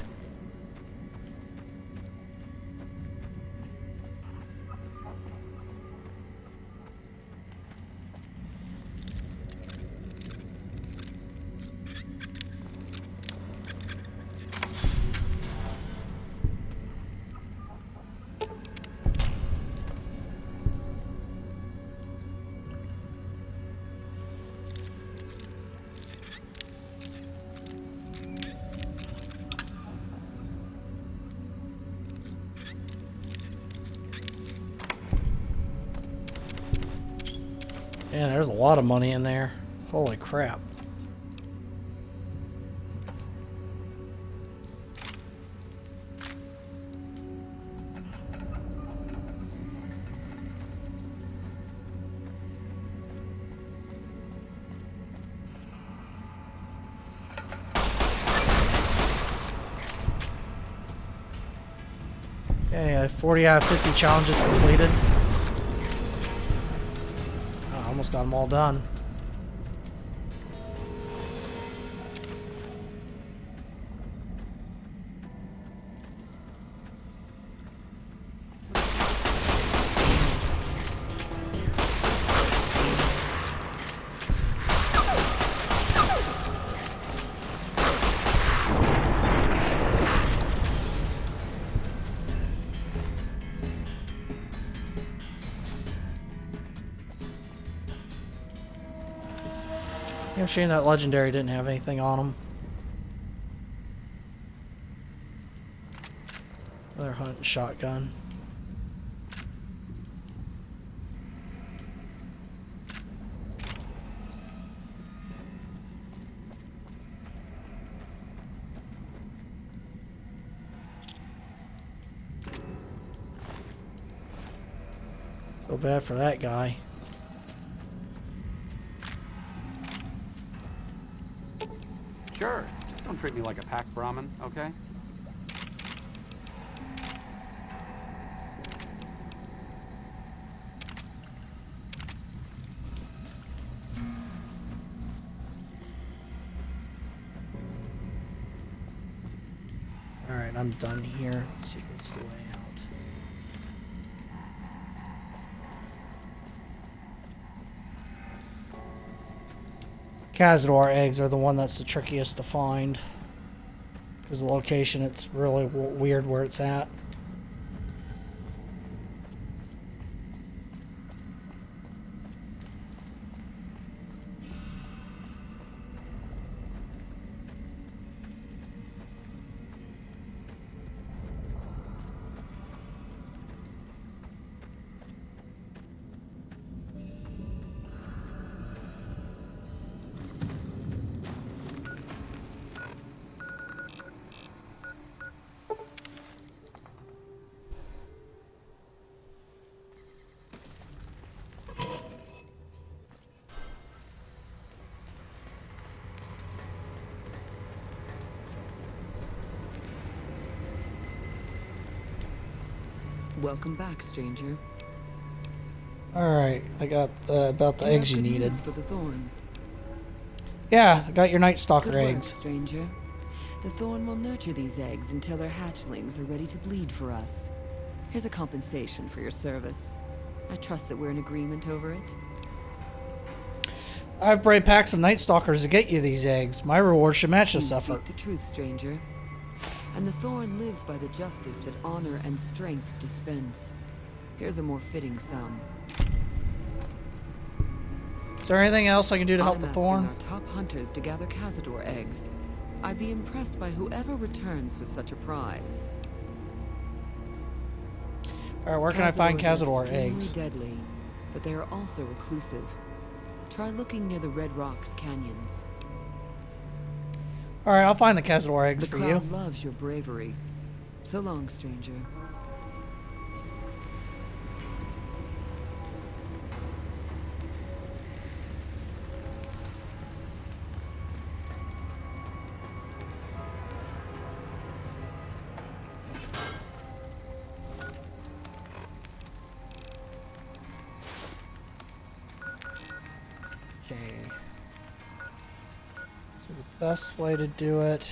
Man, there's a lot of money in there. Holy crap. Okay, 40 out of 50 challenges completed. I almost got them all done. I'm shame that legendary didn't have anything on him. Another hunting shotgun. bad for that guy. Sure. Don't treat me like a pack Brahmin, okay? Alright, I'm done here. Let's see what's the way out. Cazador eggs are the one that's the trickiest to find. Because the location, it's really weird where it's at. Welcome back, stranger. Alright, I got about the eggs you needed. For the thorn. Yeah, I got your Night Stalker Good work, eggs. stranger. The thorn will nurture these eggs until their hatchlings are ready to bleed for us. Here's a compensation for your service. I trust that we're in agreement over it. I've braved packs of Night Stalkers to get you these eggs. My reward should match this You effort. speak the truth, stranger. And the thorn lives by the justice that honor and strength dispense. Here's a more fitting sum. Is there anything else I can do to help I'm the asking thorn? our top hunters to gather Cazador eggs. I'd be impressed by whoever returns with such a prize. Alright, where can I find Cazadors are Cazador eggs? extremely deadly, but they are also reclusive. Try looking near the Red Rocks canyons. Alright, I'll find the Cazador eggs The for you. crowd loves your bravery. So long, stranger. Okay. So the best way to do it.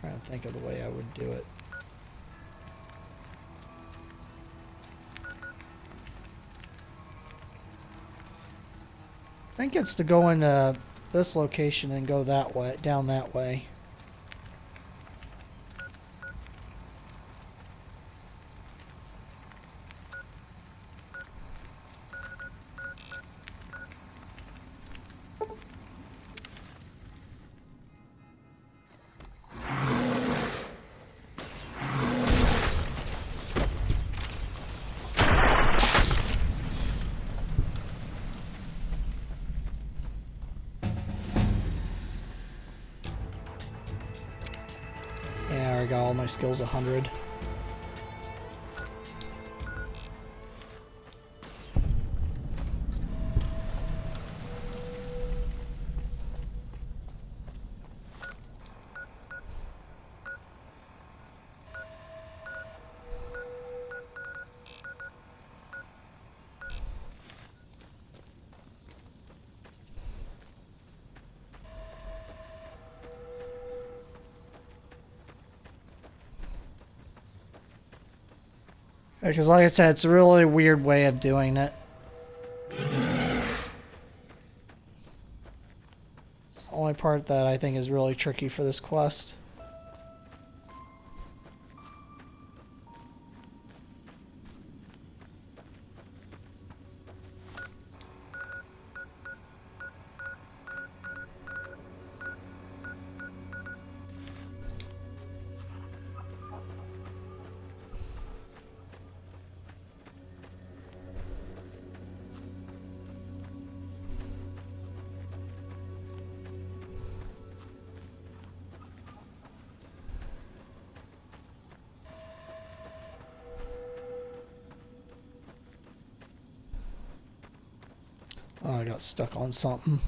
Trying to think of the way I would do it. I think it's to go into this location and go that way, down that way. Yeah, I got all my skills 100. Because like I said, it's a really weird way of doing it. It's the only part that I think is really tricky for this quest. Oh, I got stuck on something.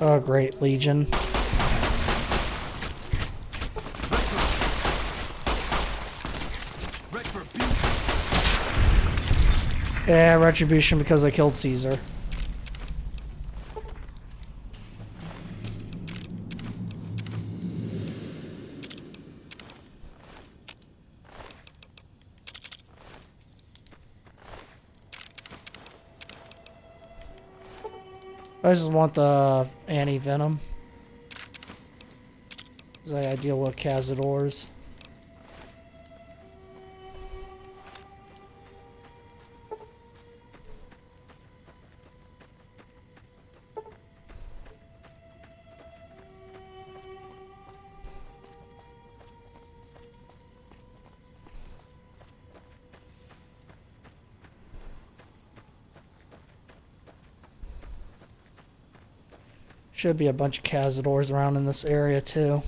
Oh, great, Legion. Yeah, retribution because I killed Caesar. I just want the anti-venom. Because I deal with Cazadors. Should be a bunch of Cazadors around in this area too.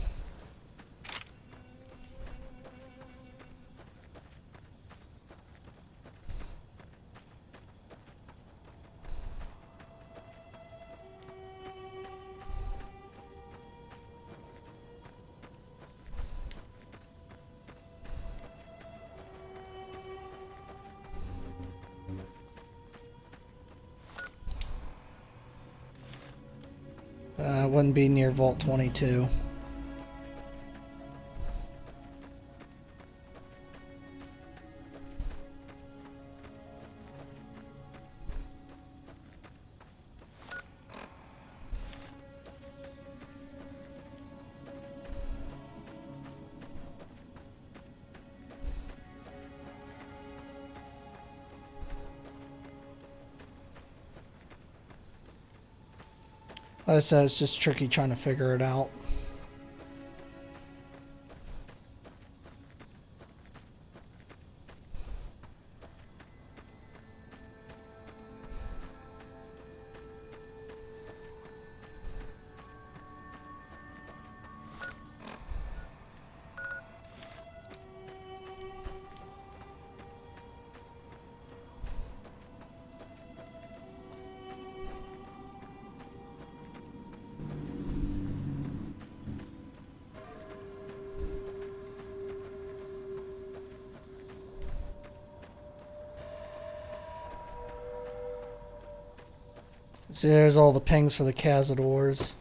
Wouldn't be near Vault 22. Like I said, it's just tricky trying to figure it out. See, there's all the pings for the Cazadors.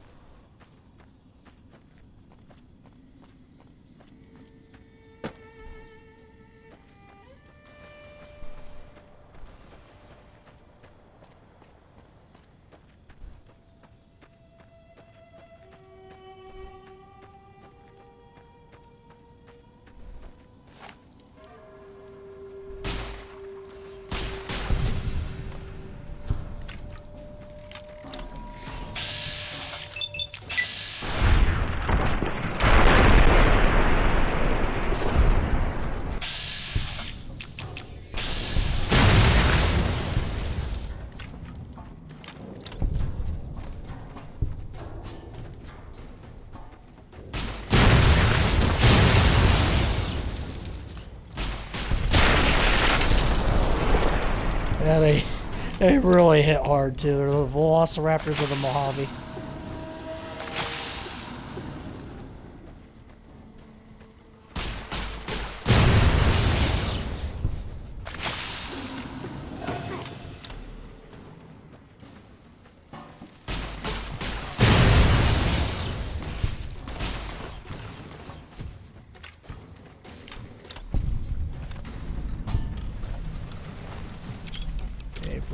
Yeah, they really hit hard too. They're the Velociraptors of the Mojave.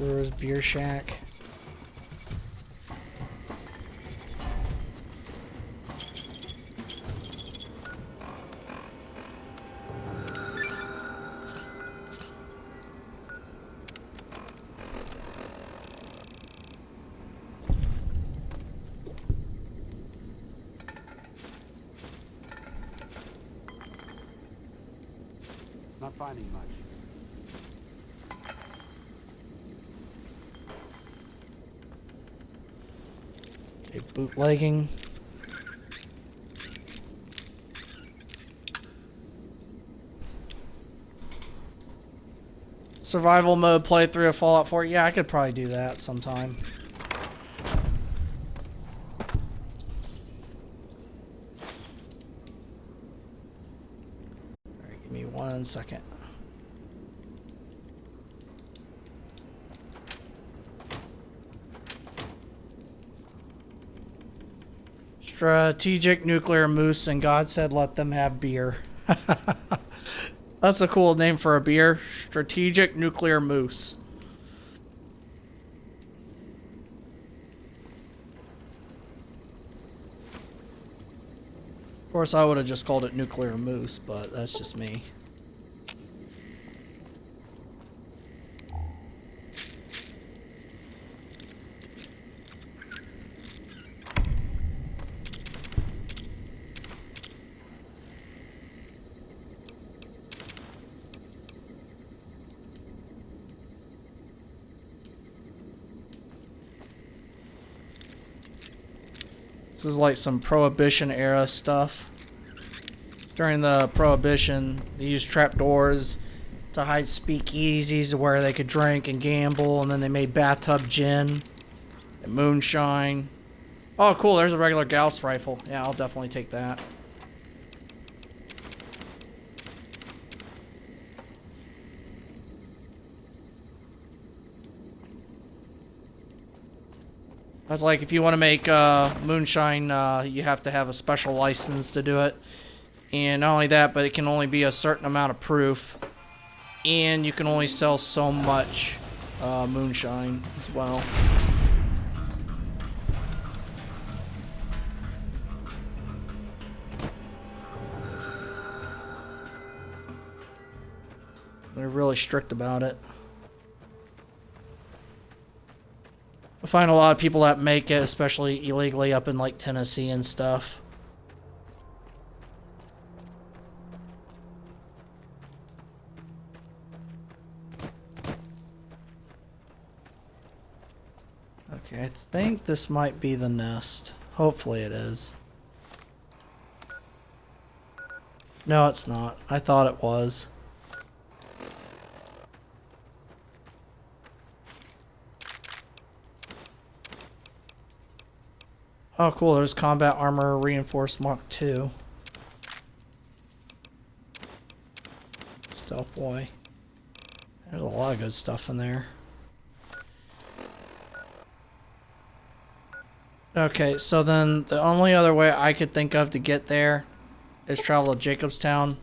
Brewer's Beer Shack. Not finding much. Okay, bootlegging. Survival mode playthrough of Fallout 4. Yeah, I could probably do that sometime. Alright, give me 1 second. Strategic nuclear moose, and God said let them have beer. That's a cool name for a beer. Strategic nuclear moose. Of course, I would have just called it nuclear moose, but that's just me. This is like some Prohibition era stuff. During the Prohibition, they used trapdoors to hide speakeasies where they could drink and gamble, and then they made bathtub gin and moonshine. Oh, cool, there's a regular Gauss rifle. Yeah, I'll definitely take that. That's like if you want to make moonshine, you have to have a special license to do it. And not only that, but it can only be a certain amount of proof. And you can only sell so much moonshine as well. They're really strict about it. I find a lot of people that make it, especially illegally up in like Tennessee and stuff. Okay, I think this might be the nest. Hopefully it is. No, it's not. I thought it was. Oh, cool. There's combat armor reinforced Mark II. Stealth boy. There's a lot of good stuff in there. Okay, so then the only other way I could think of to get there is travel to Jacobstown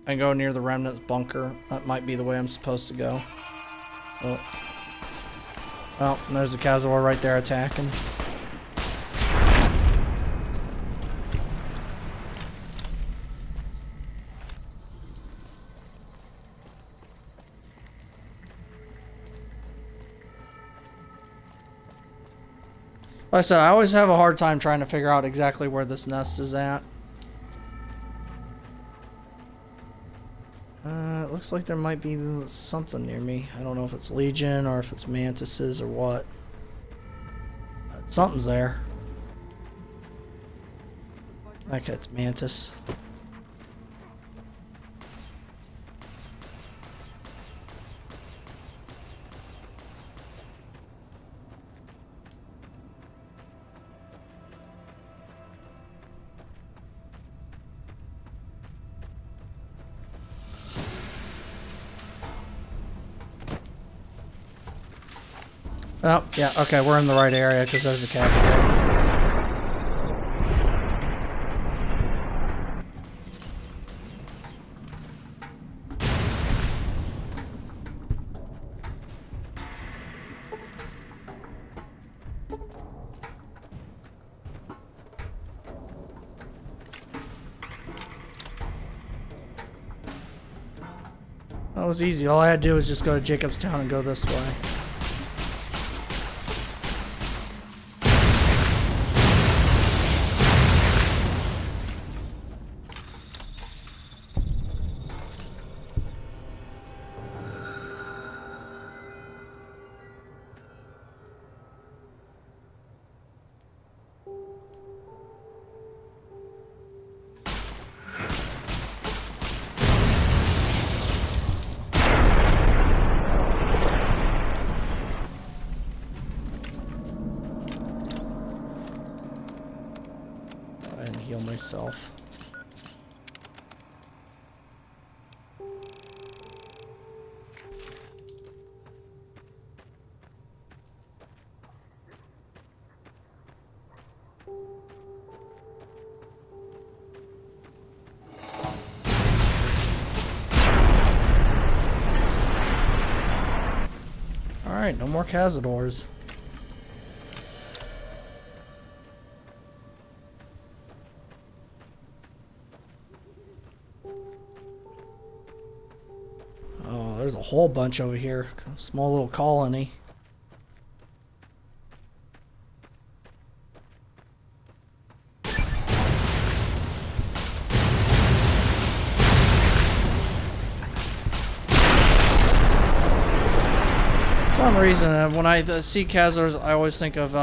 and go near the Remnant's bunker. That might be the way I'm supposed to go. So, well, there's a Khazar right there attacking. Like I said, I always have a hard time trying to figure out exactly where this nest is at. It looks like there might be something near me. I don't know if it's Legion or if it's mantises or what. But something's there. Okay, it's mantis. Oh, yeah, okay, we're in the right area because there's a chasm there. That was easy. All I had to do was just go to Jacobstown and go this way. heal myself. Alright, no more Cazadors. Oh, there's a whole bunch over here. Small little colony. For some reason, when I see Cazadors, I always think of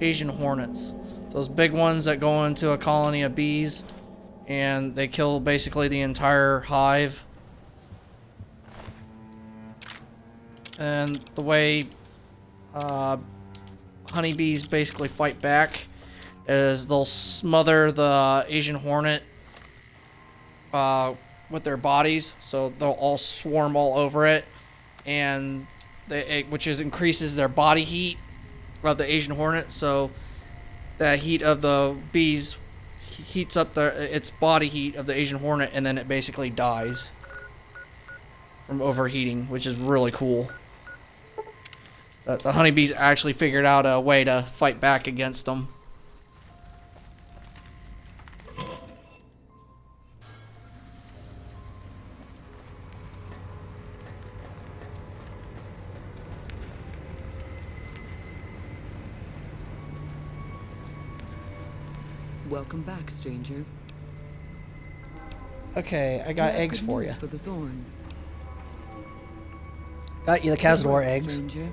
Asian hornets. Those big ones that go into a colony of bees and they kill basically the entire hive. And the way honeybees basically fight back is they'll smother the Asian hornet with their bodies, so they'll all swarm all over it, and increases their body heat of the Asian hornet. So the heat of the bees heats up its body heat of the Asian hornet, and then it basically dies from overheating, which is really cool. The honeybees actually figured out a way to fight back against them. Welcome back, stranger. Okay, I got eggs for you. For the thorn. Got you the Cazador eggs. Stranger.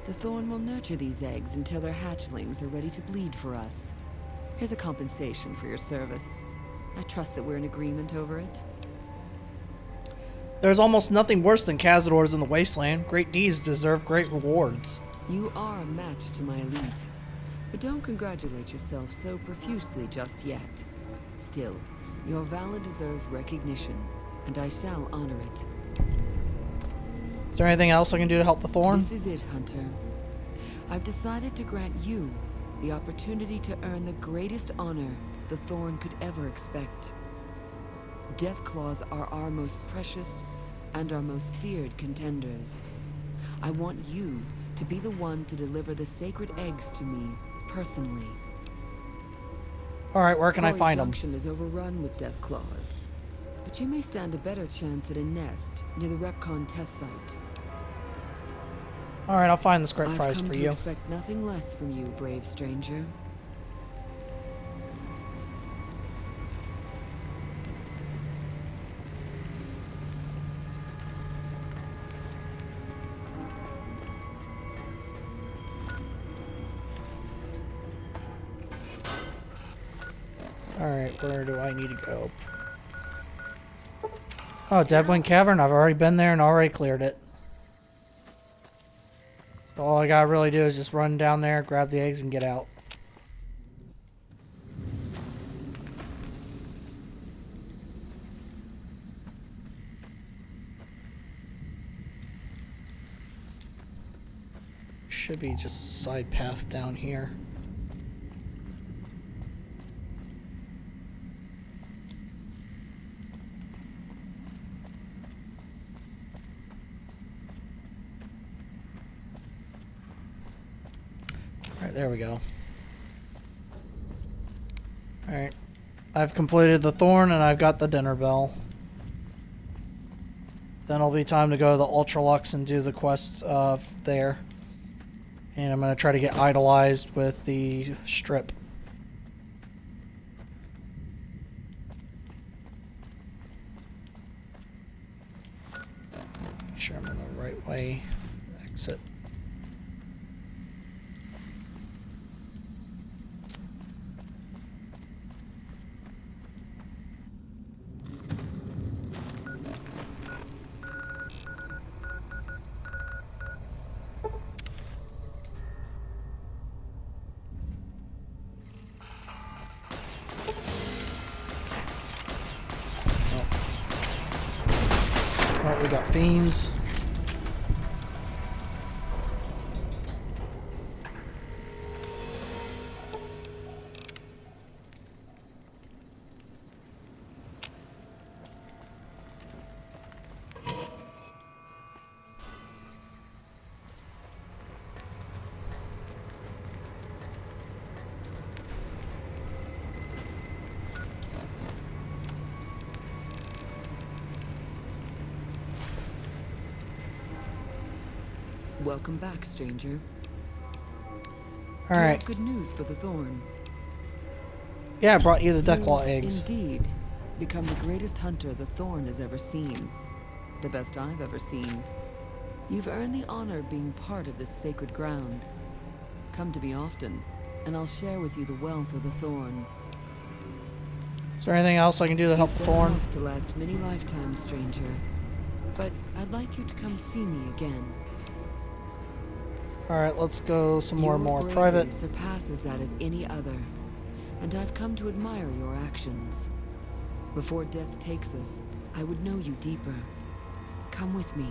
The thorn will nurture these eggs until their hatchlings are ready to bleed for us. Here's a compensation for your service. I trust that we're in agreement over it. There's almost nothing worse than Cazadors in the wasteland. Great deeds deserve great rewards. You are a match to my elite. But don't congratulate yourself so profusely just yet. Still, your valor deserves recognition, and I shall honor it. Is there anything else I can do to help the thorn? This is it, Hunter. I've decided to grant you the opportunity to earn the greatest honor the thorn could ever expect. Death claws are our most precious and our most feared contenders. I want you to be the one to deliver the sacred eggs to me personally. Alright, where can I find them? Junction is overrun with death claws, but you may stand a better chance at a nest near the Repcon test site. Alright, I'll find the script prize for you. I've come to expect nothing less from you, brave stranger. Alright, where do I need to go? Oh, Deadwind Cavern. I've already been there and already cleared it. So all I gotta really do is just run down there, grab the eggs, and get out. Should be just a side path down here. Alright, there we go. Alright. I've completed the thorn and I've got the dinner bell. Then it'll be time to go to the Ultralux and do the quests there. And I'm going to try to get idolized with the strip. Make sure I'm in the right way. Exit. we got fiends. Welcome back, stranger. All You right. have good news for the Thorn. Yeah, I brought you the You've Declaw eggs. indeed become the greatest hunter the Thorn has ever seen. The best I've ever seen. You've earned the honor of being part of this sacred ground. Come to me often, and I'll share with you the wealth of the Thorn. Is there anything else I can do to help the You've done Thorn? enough to last many lifetimes, stranger. But I'd like you to come see me again. All right, let's go some more and Your more bravery private. surpasses that of any other, and I've come to admire your actions. Before death takes us, I would know you deeper. Come with me,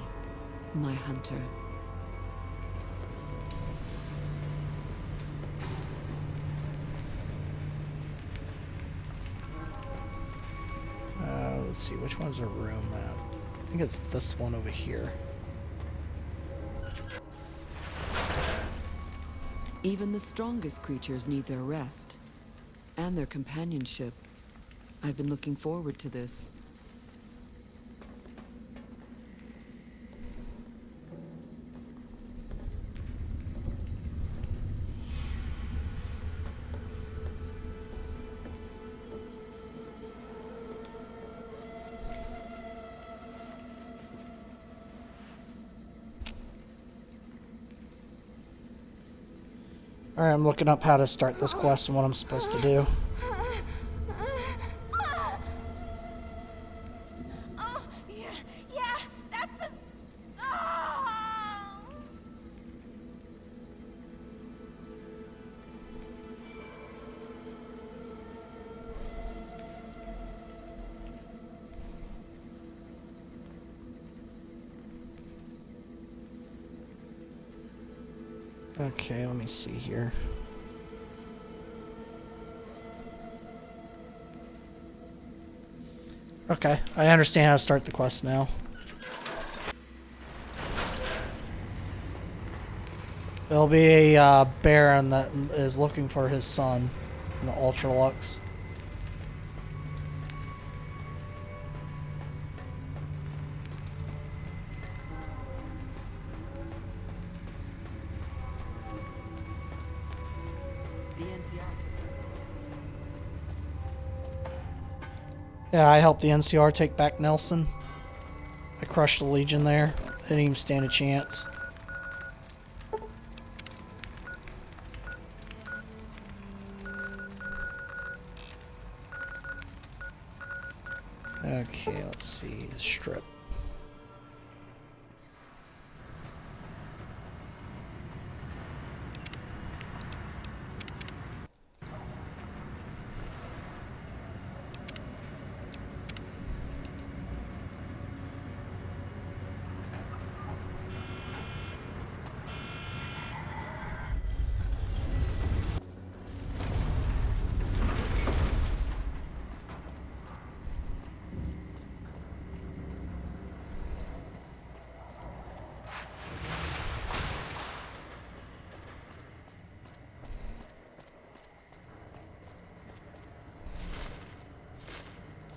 my hunter. Let's see, which one's a room at? I think it's this one over here. Even the strongest creatures need their rest, and their companionship. I've been looking forward to this. Alright, I'm looking up how to start this quest and what I'm supposed to do. Oh, yeah, that's the... Oh! Okay, let me see here. Okay, I understand how to start the quest now. There'll be a Baron that is looking for his son in the Ultralux. The NCR. Yeah, I helped the NCR take back Nelson. I crushed the Legion there. Didn't even stand a chance. Okay, let's see. The strip.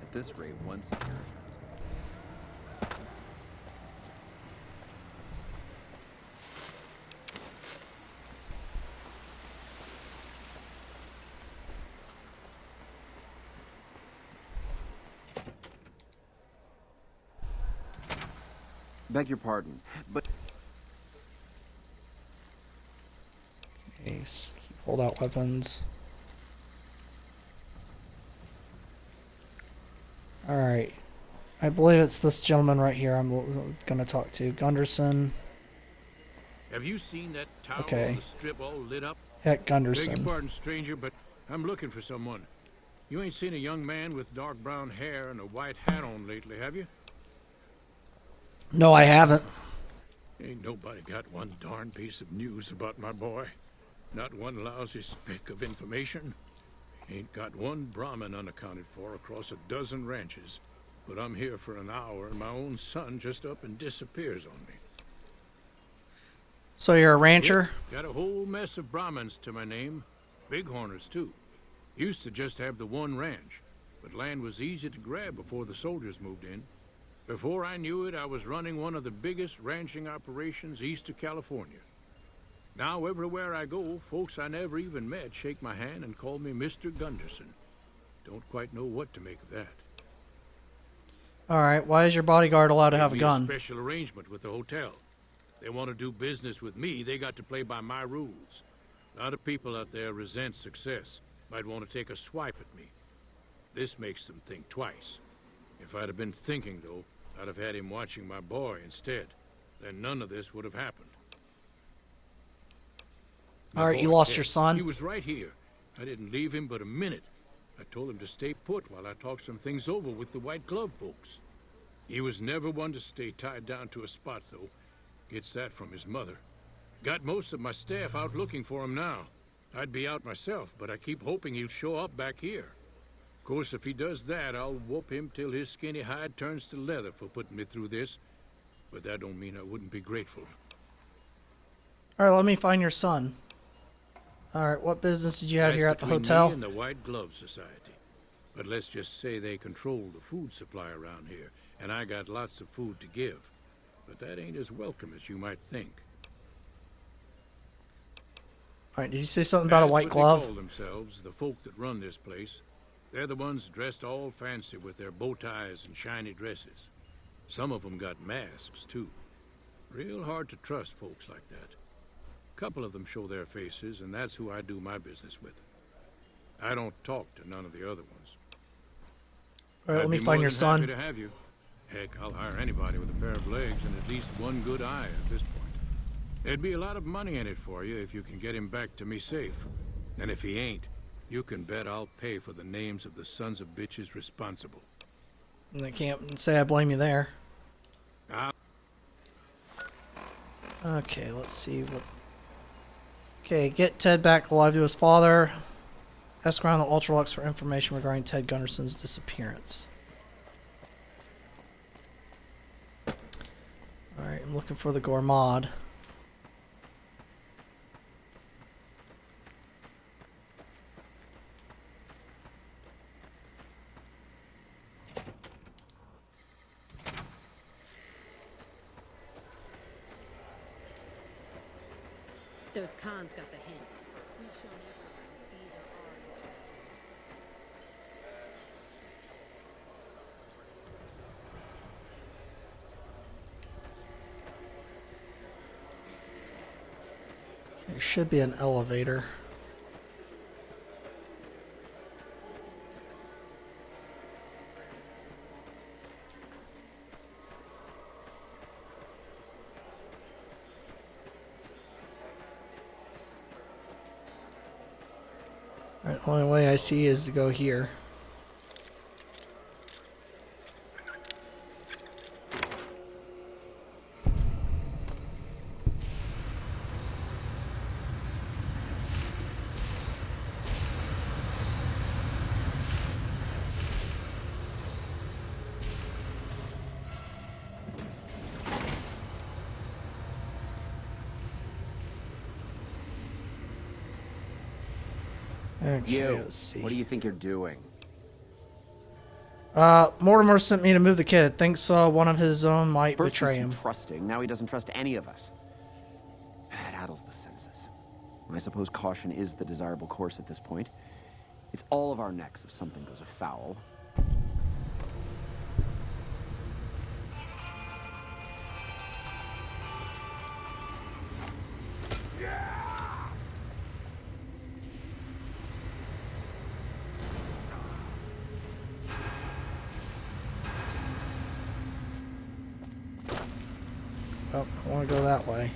At this rate, one secure. Beg your pardon, but Case. Keep hold out weapons. Alright. I believe it's this gentleman right here I'm going to talk to. Gunderson. Have you seen that tower Okay. on the strip all lit up? Heck, Beg your Gunderson. pardon, stranger, but I'm looking for someone. You ain't seen a young man with dark brown hair and a white hat on lately, have you? No, I haven't. Ain't nobody got one darn piece of news about my boy. Not one lousy speck of information. Ain't got one Brahmin unaccounted for across a dozen ranches. But I'm here for an hour and my own son just up and disappears on me. So you're a rancher? Got a whole mess of Brahmins to my name. Bighorners, too. Used to just have the one ranch, but land was easy to grab before the soldiers moved in. Before I knew it, I was running one of the biggest ranching operations east of California. Now, everywhere I go, folks I never even met shake my hand and call me Mr. Gunderson. Don't quite know what to make of that. Alright, why is your bodyguard allowed to have a Made me gun? Special arrangement with the hotel. They want to do business with me, they got to play by my rules. A lot of people out there resent success. Might want to take a swipe at me. This makes them think twice. If I'd have been thinking, though, I'd have had him watching my boy instead. Then none of this would have happened. Alright, you boy, lost Ted, your son? He was right here. I didn't leave him but a minute. I told him to stay put while I talked some things over with the White Glove folks. He was never one to stay tied down to a spot, though. Gets that from his mother. Got most of my staff out looking for him now. I'd be out myself, but I keep hoping he'll show up back here. Of course, if he does that, I'll whoop him till his skinny hide turns to leather for putting me through this. But that don't mean I wouldn't be grateful. Alright, let me find your son. Alright, what business did you have That's here at the between hotel? me and the White Glove Society. But let's just say they control the food supply around here, and I got lots of food to give. But that ain't as welcome as you might think. Alright, did you say something about a That's white what glove? They call themselves, the folk that run this place. They're the ones dressed all fancy with their bow ties and shiny dresses. Some of them got masks, too. Real hard to trust folks like that. Couple of them show their faces, and that's who I do my business with. I don't talk to none of the other ones. Alright, I'd let me be find more your than son. happy to have you. Heck, I'll hire anybody with a pair of legs and at least one good eye at this point. There'd be a lot of money in it for you if you can get him back to me safe. And if he ain't, you can bet I'll pay for the names of the sons of bitches responsible. And I can't say I blame you there. I'll Okay, let's see what... Okay, get Ted back alive to his father. Ask around the Ultralux for information regarding Ted Gunderson's disappearance. Alright, I'm looking for the Gourmand. Those cons got the hint. There should be an elevator. Alright, the only way I see is to go here. Okay, let's see. What do you think you're doing? Mortimer sent me to move the kid. Thinks one of his own might First betray he's him. too trusting, now he doesn't trust any of us. It addles the senses. I suppose caution is the desirable course at this point. It's all of our necks if something goes afoul. Oh, I want to go that way.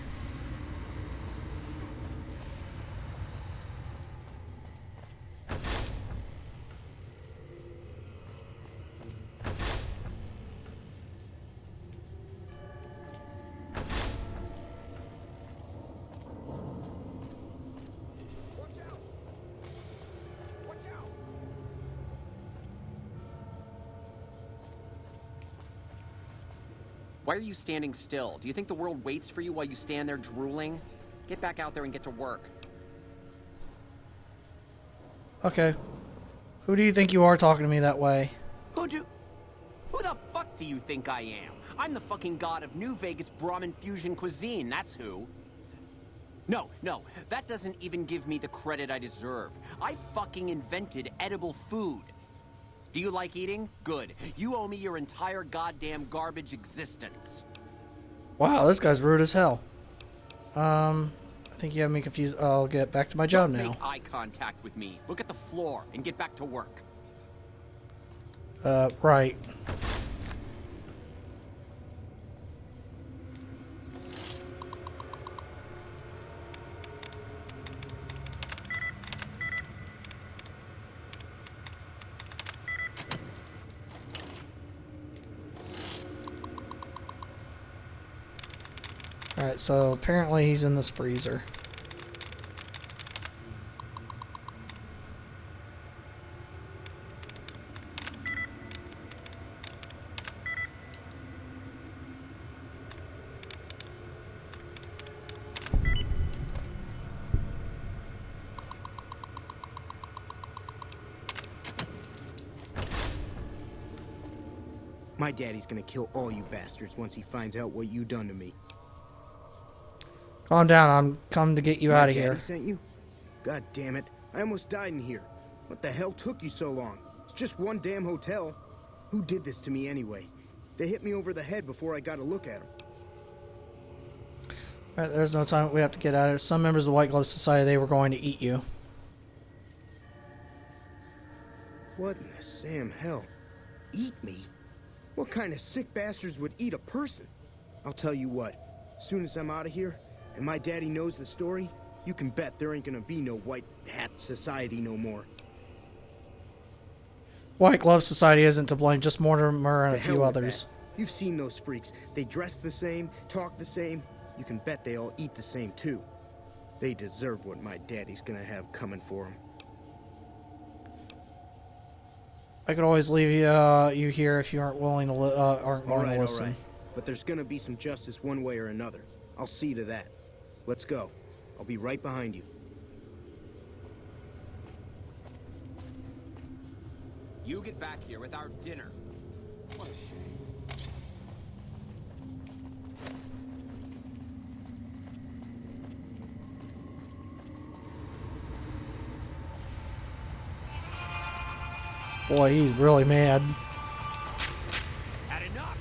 Why are you standing still? Do you think the world waits for you while you stand there drooling? Get back out there and get to work. Okay. Who do you think you are talking to me that way? Who the fuck do you think I am? I'm the fucking god of New Vegas Brahmin fusion cuisine, that's who. No, that doesn't even give me the credit I deserve. I fucking invented edible food. Do you like eating? Good. You owe me your entire goddamn garbage existence. Wow, this guy's rude as hell. I think you have me confused. I'll get back to my job Don't now. make eye contact with me. Look at the floor and get back to work. Right. Alright, so apparently he's in this freezer. My daddy's gonna kill all you bastards once he finds out what you done to me. Calm down, I'm coming to get you out of here. Daddy sent you? God damn it. I almost died in here. What the hell took you so long? It's just one damn hotel. Who did this to me anyway? They hit me over the head before I got a look at them. Alright, there's no time. We have to get out of here. Some members of the White Glove Society, they were going to eat you. What in the Sam hell? Eat me? What kind of sick bastards would eat a person? I'll tell you what. As soon as I'm out of here, and my daddy knows the story, you can bet there ain't gonna be no White Hat Society no more. White Glove Society isn't to blame, just Mortimer and To a hell few with others. that. You've seen those freaks. They dress the same, talk the same. You can bet they all eat the same too. They deserve what my daddy's gonna have coming for them. I could always leave you here if you aren't willing to aren't going to listen. All right. But there's gonna be some justice one way or another. I'll see to that. Let's go. I'll be right behind you. You get back here with our dinner. Boy, he's really mad. Had enough.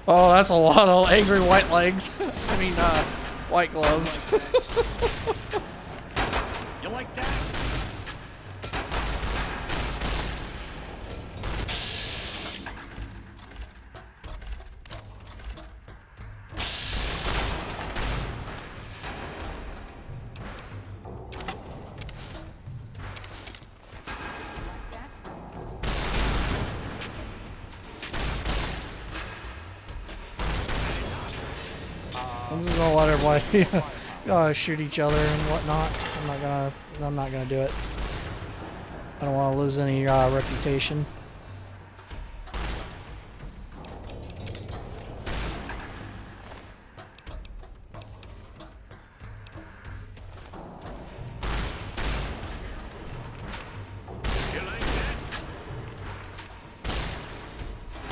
Oh, that's a lot of angry white legs. I mean, white gloves. You like that? I'm just gonna let everybody shoot each other and whatnot. I'm not gonna do it. I don't want to lose any reputation. You like that?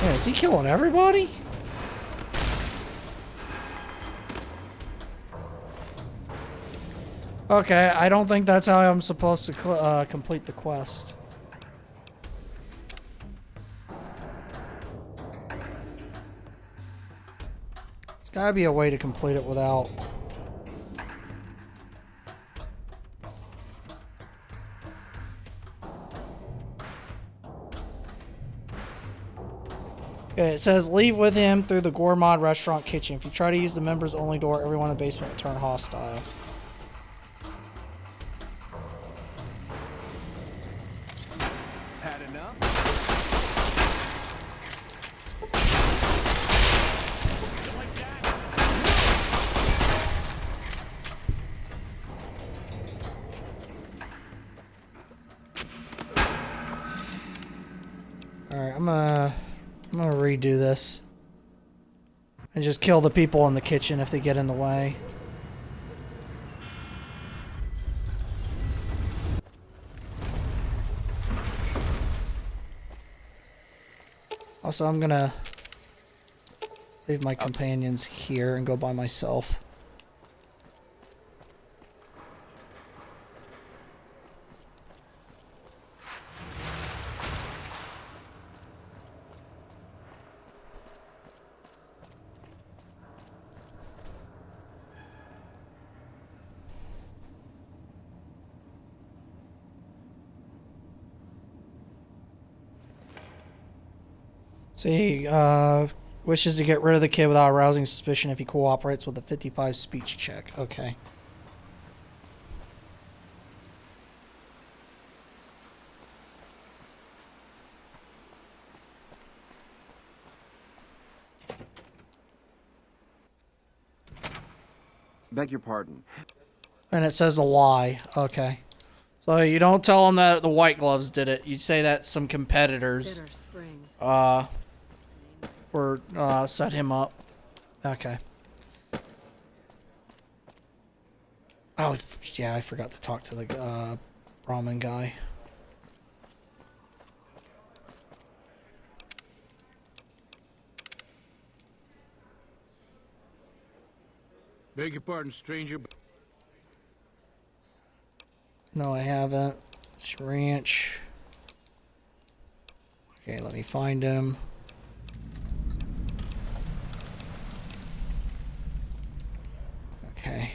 Man, is he killing everybody? Okay, I don't think that's how I'm supposed to complete the quest. Gotta be a way to complete it without... Okay, it says leave with him through the Gourmand restaurant kitchen. If you try to use the members only door, everyone in the basement will turn hostile. Had enough? Alright, I'm gonna redo this. And just kill the people in the kitchen if they get in the way. Also, I'm gonna leave my companions here and go by myself. See, wishes to get rid of the kid without arousing suspicion if he cooperates with a 55 speech check. Okay. Beg your pardon. And it says a lie. Okay. So you don't tell them that the White Gloves did it. You say that some competitors Bitter Springs. were set him up. Okay. Oh, yeah, I forgot to talk to the Brahmin guy. Beg your pardon, stranger. No, I haven't. It's ranch. Okay, let me find him. Okay.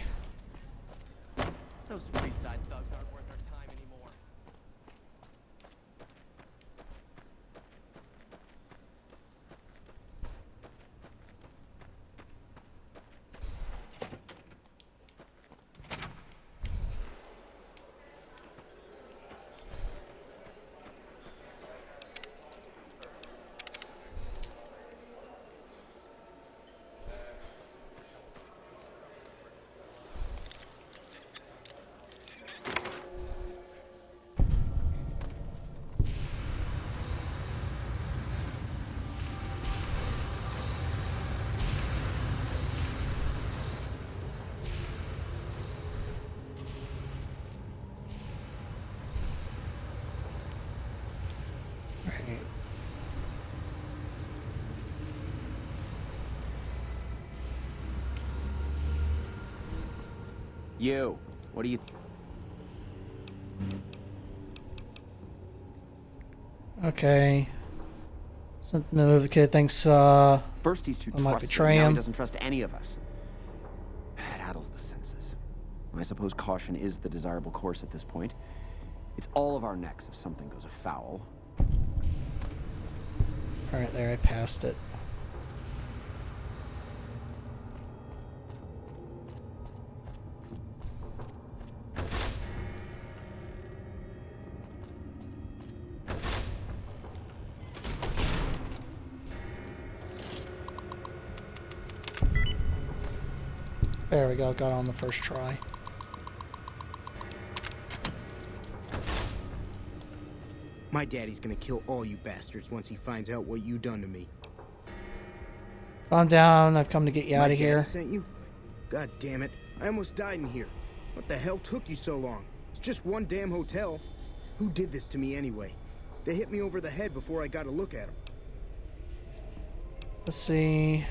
Those Freeside thugs aren't worth our time anymore. Right. You. What do you... Okay. Something to move the kid thinks First he's too I might trusting, betray now him. he doesn't trust any of us. It addles the senses. I suppose caution is the desirable course at this point. It's all of our necks if something goes afoul. Alright, there, I passed it. There we go, got on the first try. My daddy's gonna kill all you bastards once he finds out what you done to me. Calm down, I've come to get you out of My here. daddy sent you? God damn it. I almost died in here. What the hell took you so long? It's just one damn hotel. Who did this to me anyway? They hit me over the head before I got a look at them. Let's see.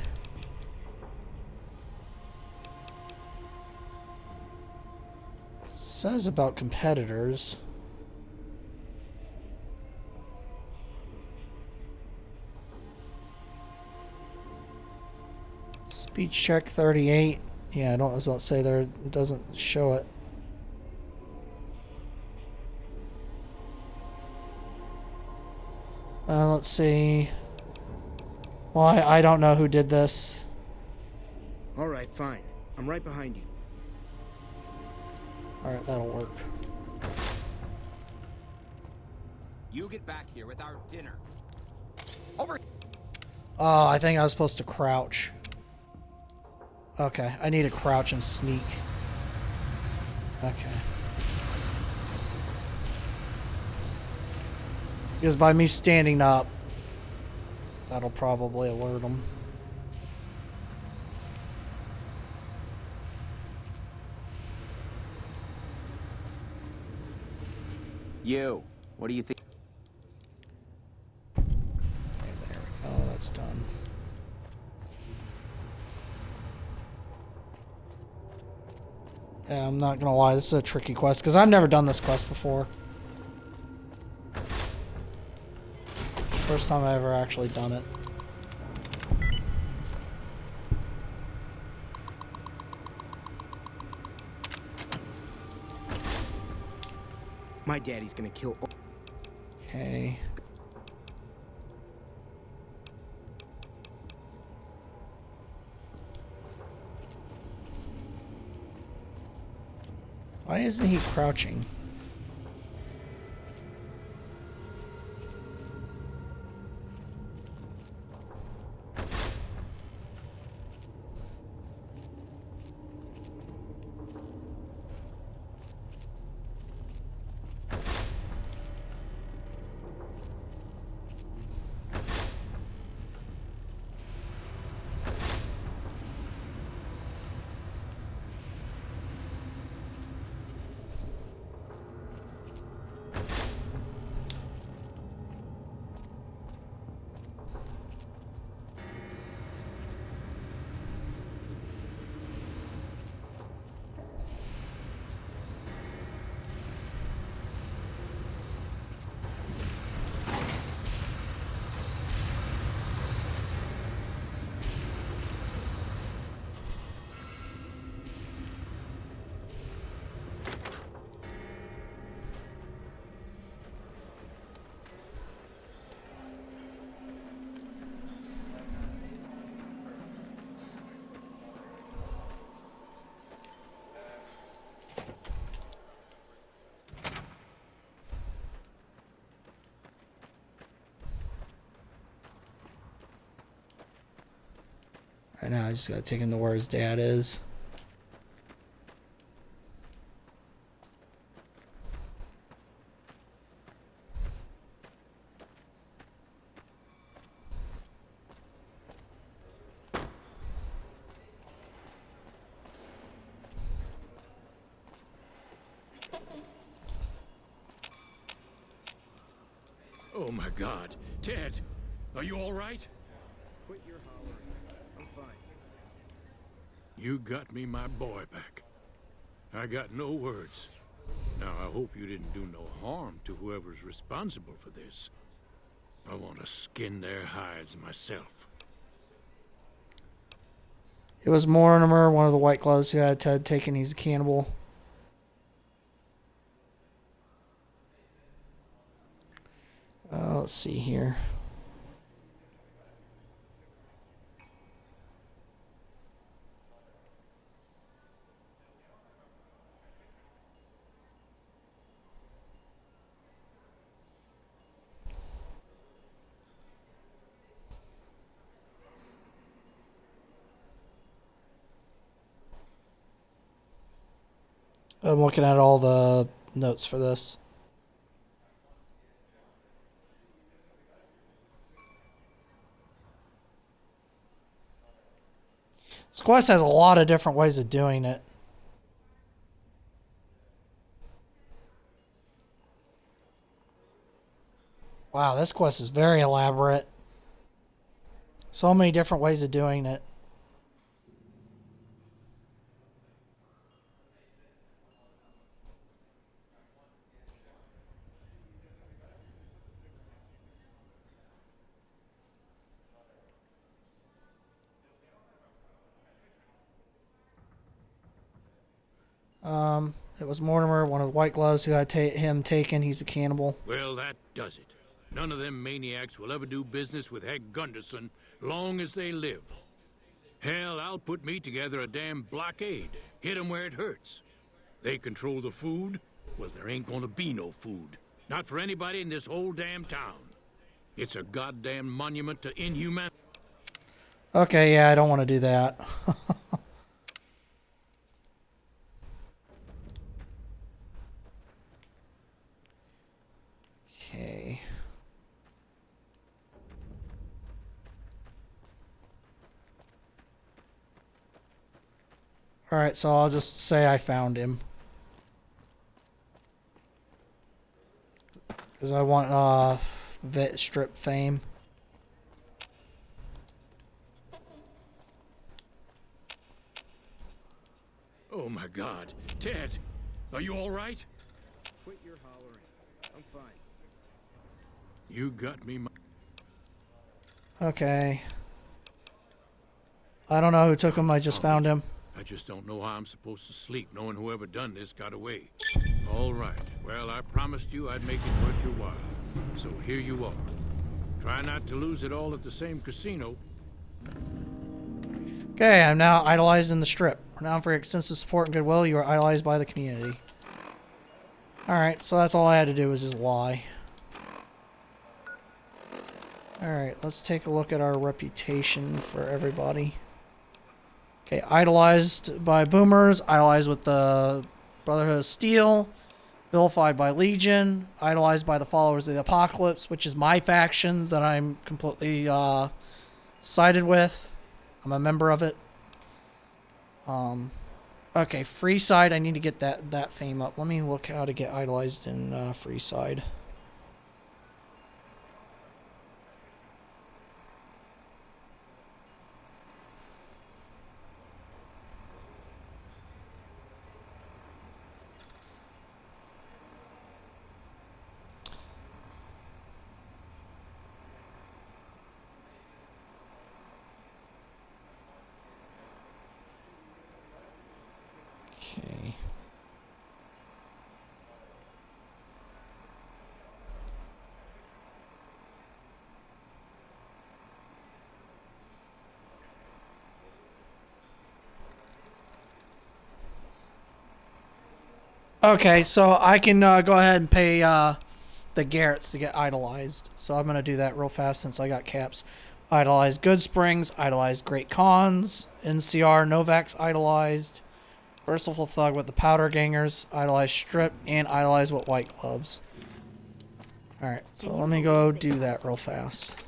Says about competitors. Speech check 38. Yeah, I was about to say there, it doesn't show it. Let's see. Well, I don't know who did this. All right, fine. I'm right behind you. Alright, that'll work. You get back here with our dinner. Over. Oh, I think I was supposed to crouch. Okay, I need to crouch and sneak. Okay. Because by me standing up, that'll probably alert them. You, what do you think? Okay, there we go. That's done. Yeah, I'm not gonna lie, this is a tricky quest because I've never done this quest before. First time I ever actually done it. My daddy's gonna kill. Okay. Why isn't he crouching? Right now, I just gotta take him to where his dad is. Oh my God. Ted, are you all right? Quit your hollering. I'm fine. You got me my boy back. I got no words. Now, I hope you didn't do no harm to whoever's responsible for this. I want to skin their hides myself. It was Mortimer, one of the White Gloves, who had Ted taken. He's a cannibal. Let's see here. I'm looking at all the notes for this. This quest has a lot of different ways of doing it. Wow, this quest is very elaborate. So many different ways of doing it. It was Mortimer, one of the White Gloves, who had him taken. He's a cannibal. Well, that does it. None of them maniacs will ever do business with Heck Gunderson long as they live. Hell, I'll put me together a damn blockade. Hit 'em where it hurts. They control the food. Well, there ain't gonna be no food. Not for anybody in this whole damn town. It's a goddamn monument to inhumanity. Okay, yeah, I don't want to do that. Okay. Alright, so I'll just say I found him. Because I want vet strip fame. Oh my God. Ted, are you all right? Quit your hollering. I'm fine. You got me. Okay. I don't know who took him, I just found him. I just don't know how I'm supposed to sleep knowing whoever done this got away. All right. Well, I promised you I'd make it worth your while. So here you are. Try not to lose it all at the same casino. Okay, I'm now idolized in the strip. Renowned for your extensive support and goodwill, you are idolized by the community. Alright, so that's all I had to do was just lie. Alright, let's take a look at our reputation for everybody. Okay, idolized by boomers, idolized with the Brotherhood of Steel, vilified by Legion, idolized by the followers of the Apocalypse, which is my faction that I'm completely sided with. I'm a member of it. Okay, Free Side, I need to get that fame up. Let me look how to get idolized in Free Side. Okay. Okay, so I can go ahead and pay the Garretts to get idolized. So I'm going to do that real fast since I got caps. Idolized Good Springs, idolized Great Khans, NCR Novak's idolized, Merciful Thug with the Powder Gangers, idolized Strip, and idolized with White Gloves. Alright, so let me go do that real fast.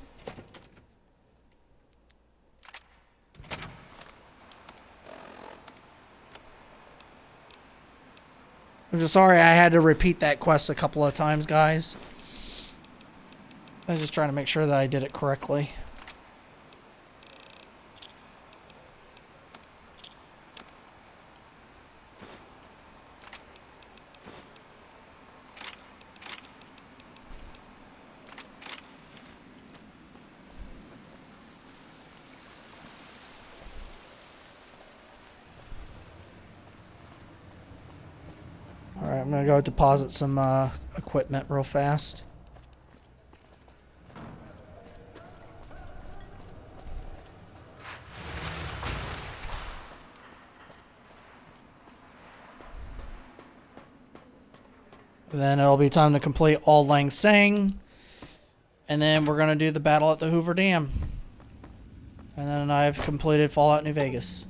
I'm just sorry I had to repeat that quest a couple of times, guys. I was just trying to make sure that I did it correctly. Alright, I'm going to go deposit some equipment real fast. Then it'll be time to complete Auld Lang Syne. And then we're going to do the battle at the Hoover Dam. And then I've completed Fallout New Vegas.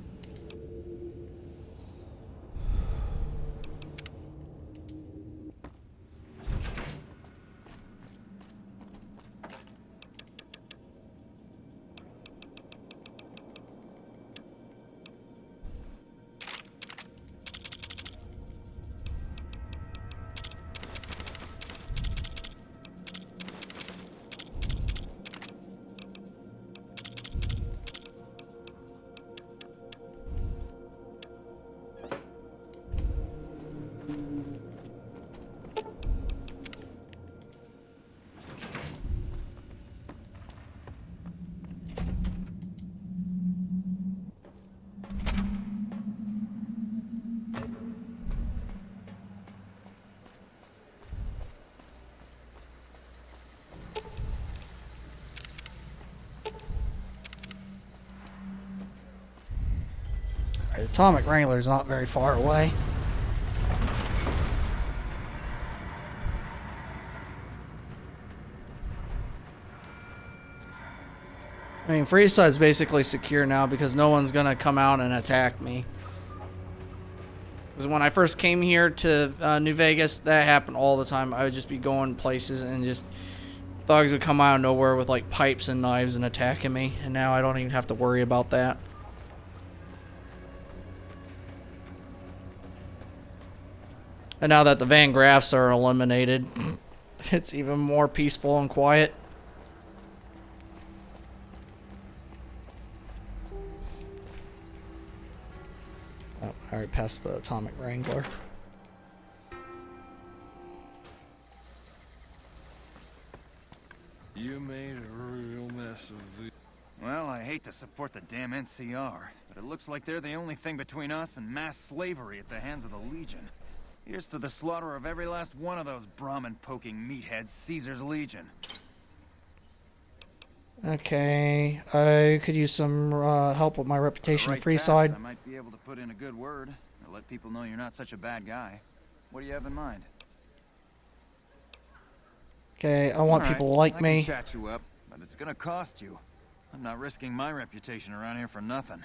Atomic Wrangler's not very far away. I mean, Freeside's basically secure now because no one's gonna come out and attack me. Because when I first came here to New Vegas, that happened all the time. I would just be going places and just thugs would come out of nowhere with like pipes and knives and attacking me. And now I don't even have to worry about that. And now that the Van Graffs are eliminated, it's even more peaceful and quiet. Oh, I already passed the Atomic Wrangler. You made a real mess of it. Well, I hate to support the damn NCR, but it looks like they're the only thing between us and mass slavery at the hands of the Legion. Here's to the slaughter of every last one of those Brahmin-poking meatheads, Caesar's Legion. Okay, I could use some help with my reputation at Freeside. I might be able to put in a good word, or let people know you're not such a bad guy. What do you have in mind? Okay, I want people to like me. I can chat you up, but it's gonna cost you. I'm not risking my reputation around here for nothing.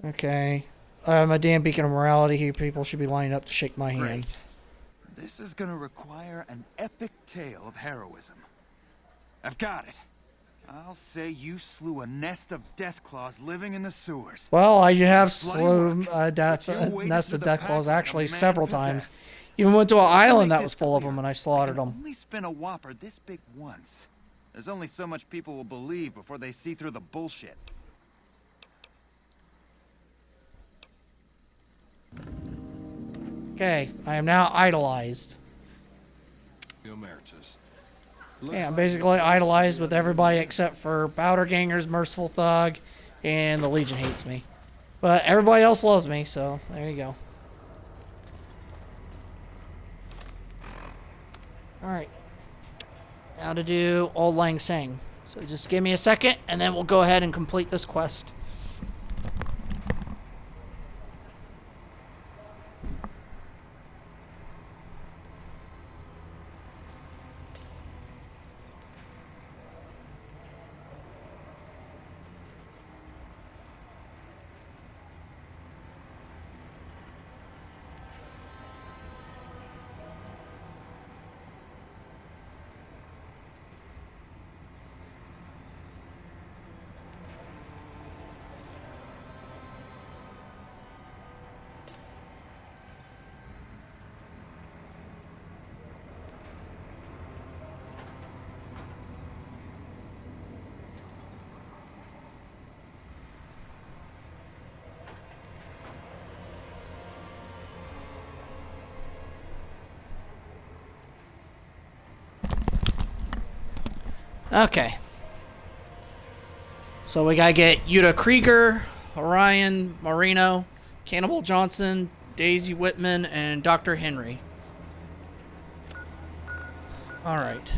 Okay. I'm a damn beacon of morality here. People should be lining up to shake my hand. Great. This is gonna require an epic tale of heroism. I've got it. I'll say you slew a nest of Deathclaws living in the sewers. Well, I have slew a nest of Deathclaws actually several times. Even went to an island that was full of them and I slaughtered them. Only spin a whopper this big once. There's only so much people will believe before they see through the bullshit. Okay, I am now idolized. Emeritus. Yeah, I'm basically idolized with everybody except for Powder Gangers, Merciful Thug, and the Legion hates me. But everybody else loves me, so there you go. Alright. Now to do Old Lang Syne. So just give me a second, and then we'll go ahead and complete this quest. Okay. So we gotta get Yuta Krieger, Orion Marino, Cannibal Johnson, Daisy Whitman, and Dr. Henry. Alright.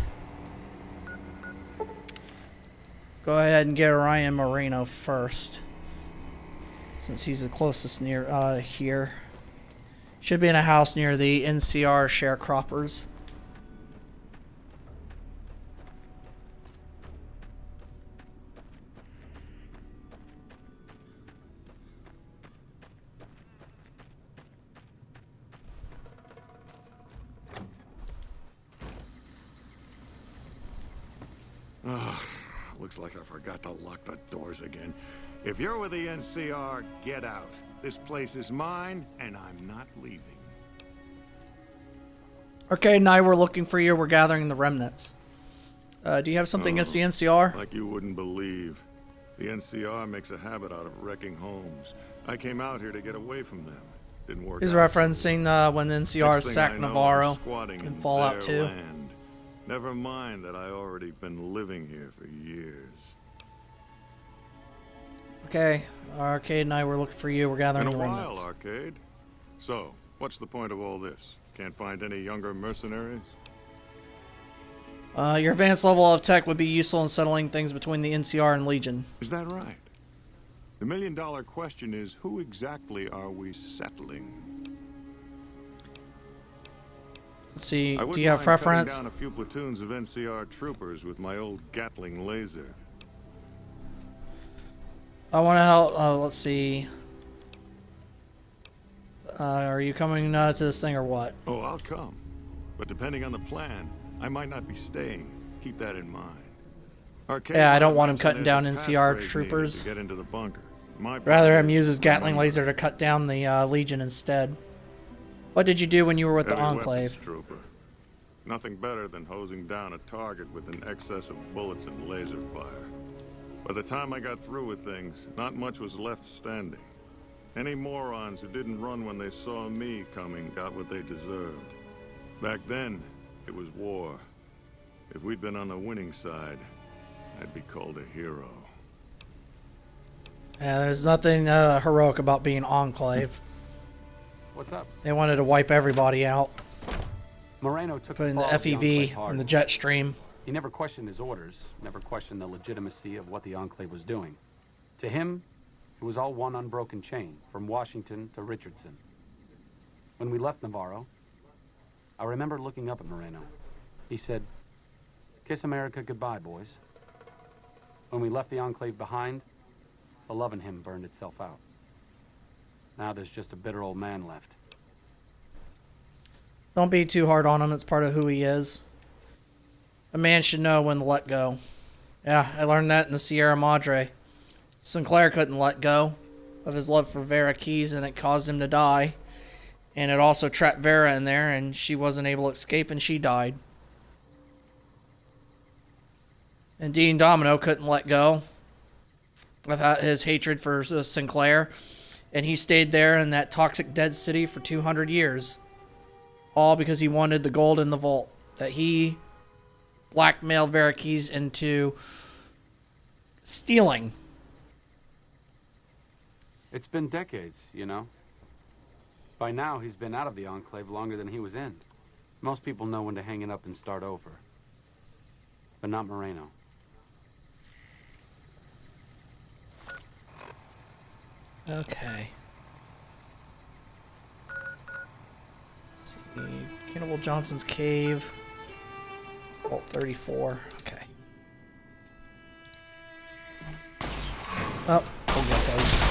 Go ahead and get Orion Marino first. Since he's the closest near here. Should be in a house near the NCR sharecroppers. Looks like I forgot to lock the doors again. If you're with the NCR, get out. This place is mine, and I'm not leaving. Okay, now we're looking for you. We're gathering the remnants. Do you have something against the NCR? Like you wouldn't believe. The NCR makes a habit out of wrecking homes. I came out here to get away from them. Didn't work. He's out. referencing when the NCR sacked Navarro in Fallout 2. Land. Never mind that I already been living here for years. Okay, Arcade and I were looking for you. We're gathering the remnants. remnants. In a while, Arcade. So, what's the point of all this? Can't find any younger mercenaries? Your advanced level of tech would be useful in settling things between the NCR and Legion. Is that right? The million-dollar question is, who exactly are we settling? Let's see, I do you have preference? down a few platoons of NCR troopers with my old Gatling laser. I want to help. Let's see. Are you coming to this thing or what? Oh, I'll come. But depending on the plan, I might not be staying. Keep that in mind. Yeah, I don't want him cutting down NCR troopers. To get into the bunker. Rather him use his Gatling laser to cut down the Legion instead. What did you do when you were with the Enclave? Trooper. Nothing better than hosing down a target with an excess of bullets and laser fire. By the time I got through with things, not much was left standing. Any morons who didn't run when they saw me coming got what they deserved. Back then, it was war. If we'd been on the winning side, I'd be called a hero. Yeah, there's nothing heroic about being Enclave. What's up? They wanted to wipe everybody out. Moreno took Put in the FEV and the jet stream. He never questioned his orders, never questioned the legitimacy of what the Enclave was doing. To him, it was all one unbroken chain, from Washington to Richardson. When we left Navarro, I remember looking up at Moreno. He said, "Kiss America goodbye, boys." When we left the Enclave behind, the love in him burned itself out. Now there's just a bitter old man left. Don't be too hard on him. It's part of who he is. A man should know when to let go. Yeah, I learned that in the Sierra Madre. Sinclair couldn't let go of his love for Vera Keyes, and it caused him to die. And it also trapped Vera in there, and she wasn't able to escape, and she died. And Dean Domino couldn't let go of his hatred for Sinclair, and he stayed there in that toxic dead city for 200 years. All because he wanted the gold in the vault that he blackmailed Vera Keyes into stealing. It's been decades, you know. By now, he's been out of the Enclave longer than he was in. Most people know when to hang it up and start over. But not Moreno. Okay. Let's see. Cannibal Johnson's Cave. Vault 34. Okay. Oh, we'll get those.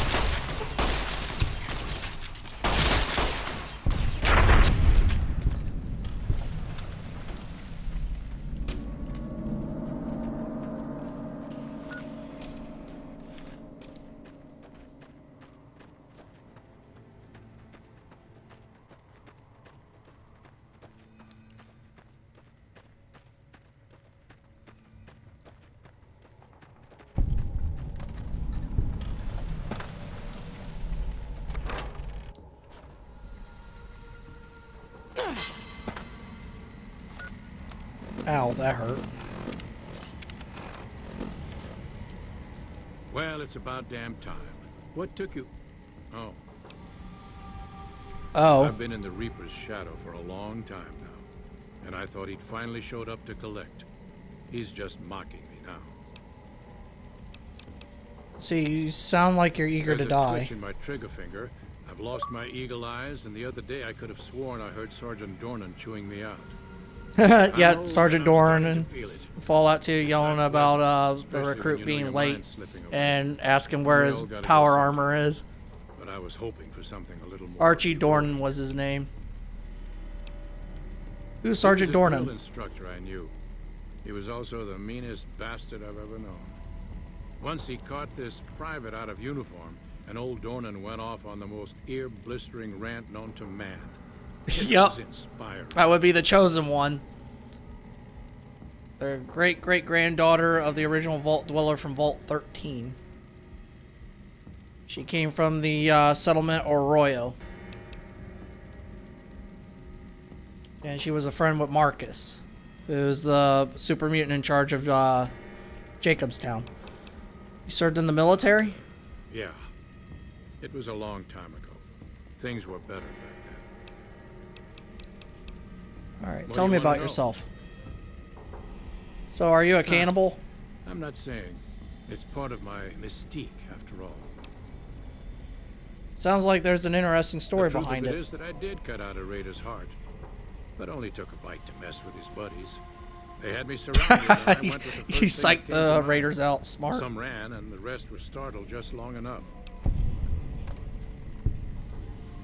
Ow, that hurt. Well, it's about damn time. What took you? Oh. Oh. I've been in the Reaper's shadow for a long time now, and I thought he'd finally showed up to collect. He's just mocking me now. See, you sound like you're eager There's to a die. twitch in my trigger finger. I've lost my eagle eyes, and the other day I could have sworn I heard Sergeant Dornan chewing me out. Yeah, Sergeant Dorn and Fallout 2 yelling about the recruit being late and asking where his power armor is. But I was hoping for something a little more. Archie Dornan was his name. Who's Sergeant He was a Dornan? drill instructor I knew. He was also the meanest bastard I've ever known. Once he caught this private out of uniform, and old Dornan went off on the most ear-blistering rant known to man. Yup. Was inspiring. That would be the chosen one. The great-great-granddaughter of the original Vault Dweller from Vault 13. She came from the settlement Arroyo. And she was a friend with Marcus, who's the super mutant in charge of Jacobstown. You served in the military? Yeah. It was a long time ago. Things were better back then. Alright, What tell do me you wanna about know? yourself. So, are you a cannibal? I'm not saying. It's part of my mystique, after all. Sounds like there's an interesting story the behind truth of it. it is that I did cut out a raider's heart, but only took a bite to mess with his buddies. They had me surrounded, and I went with the first He thing that psyched came to the mind. raiders out. Smart. Some ran, and the rest were startled just long enough.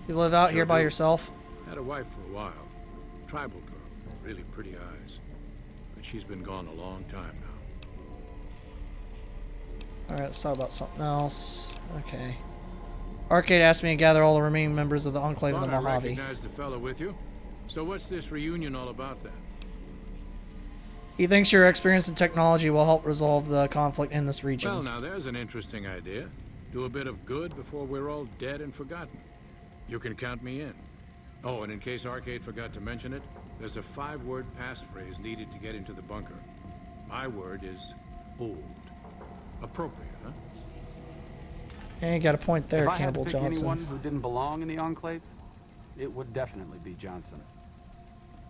You live out Sure here by do. yourself? Had a wife for a while. Tribal girl, really pretty eyes. But she's been gone a long time now. Alright, let's talk about something else. Okay. Arcade asked me to gather all the remaining members of the Enclave in the Thought I Mojave. recognized the fellow with you. So what's this reunion all about then? He thinks your experience in technology will help resolve the conflict in this region. Well, now there's an interesting idea. Do a bit of good before we're all dead and forgotten. You can count me in. Oh, and in case Arcade forgot to mention it, there's a 5-word passphrase needed to get into the bunker. My word is old. Appropriate, huh? And you got a point there, If I had to Cannibal pick Johnson. anyone who didn't belong in the Enclave, it would definitely be Johnson.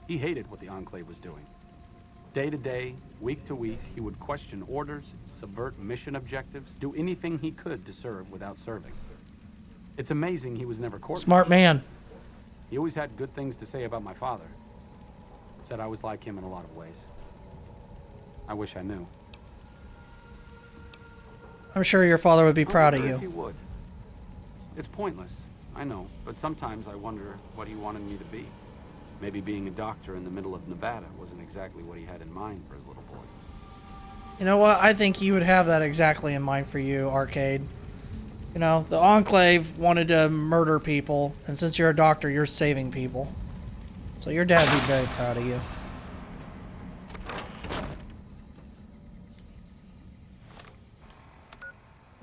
He hated what the Enclave was doing. Day to day, week to week, he would question orders, subvert mission objectives, do anything he could to serve without serving. It's amazing he was never court. Smart man. He always had good things to say about my father. Said I was like him in a lot of ways. I wish I knew. I'm sure your father would be proud of I wonder if you. He would. It's pointless, I know, but sometimes I wonder what he wanted me to be. Maybe being a doctor in the middle of Nevada wasn't exactly what he had in mind for his little boy. You know what? I think he would have that exactly in mind for you, Arcade. You know, the Enclave wanted to murder people, and since you're a doctor, you're saving people. So your dad would be very proud of you.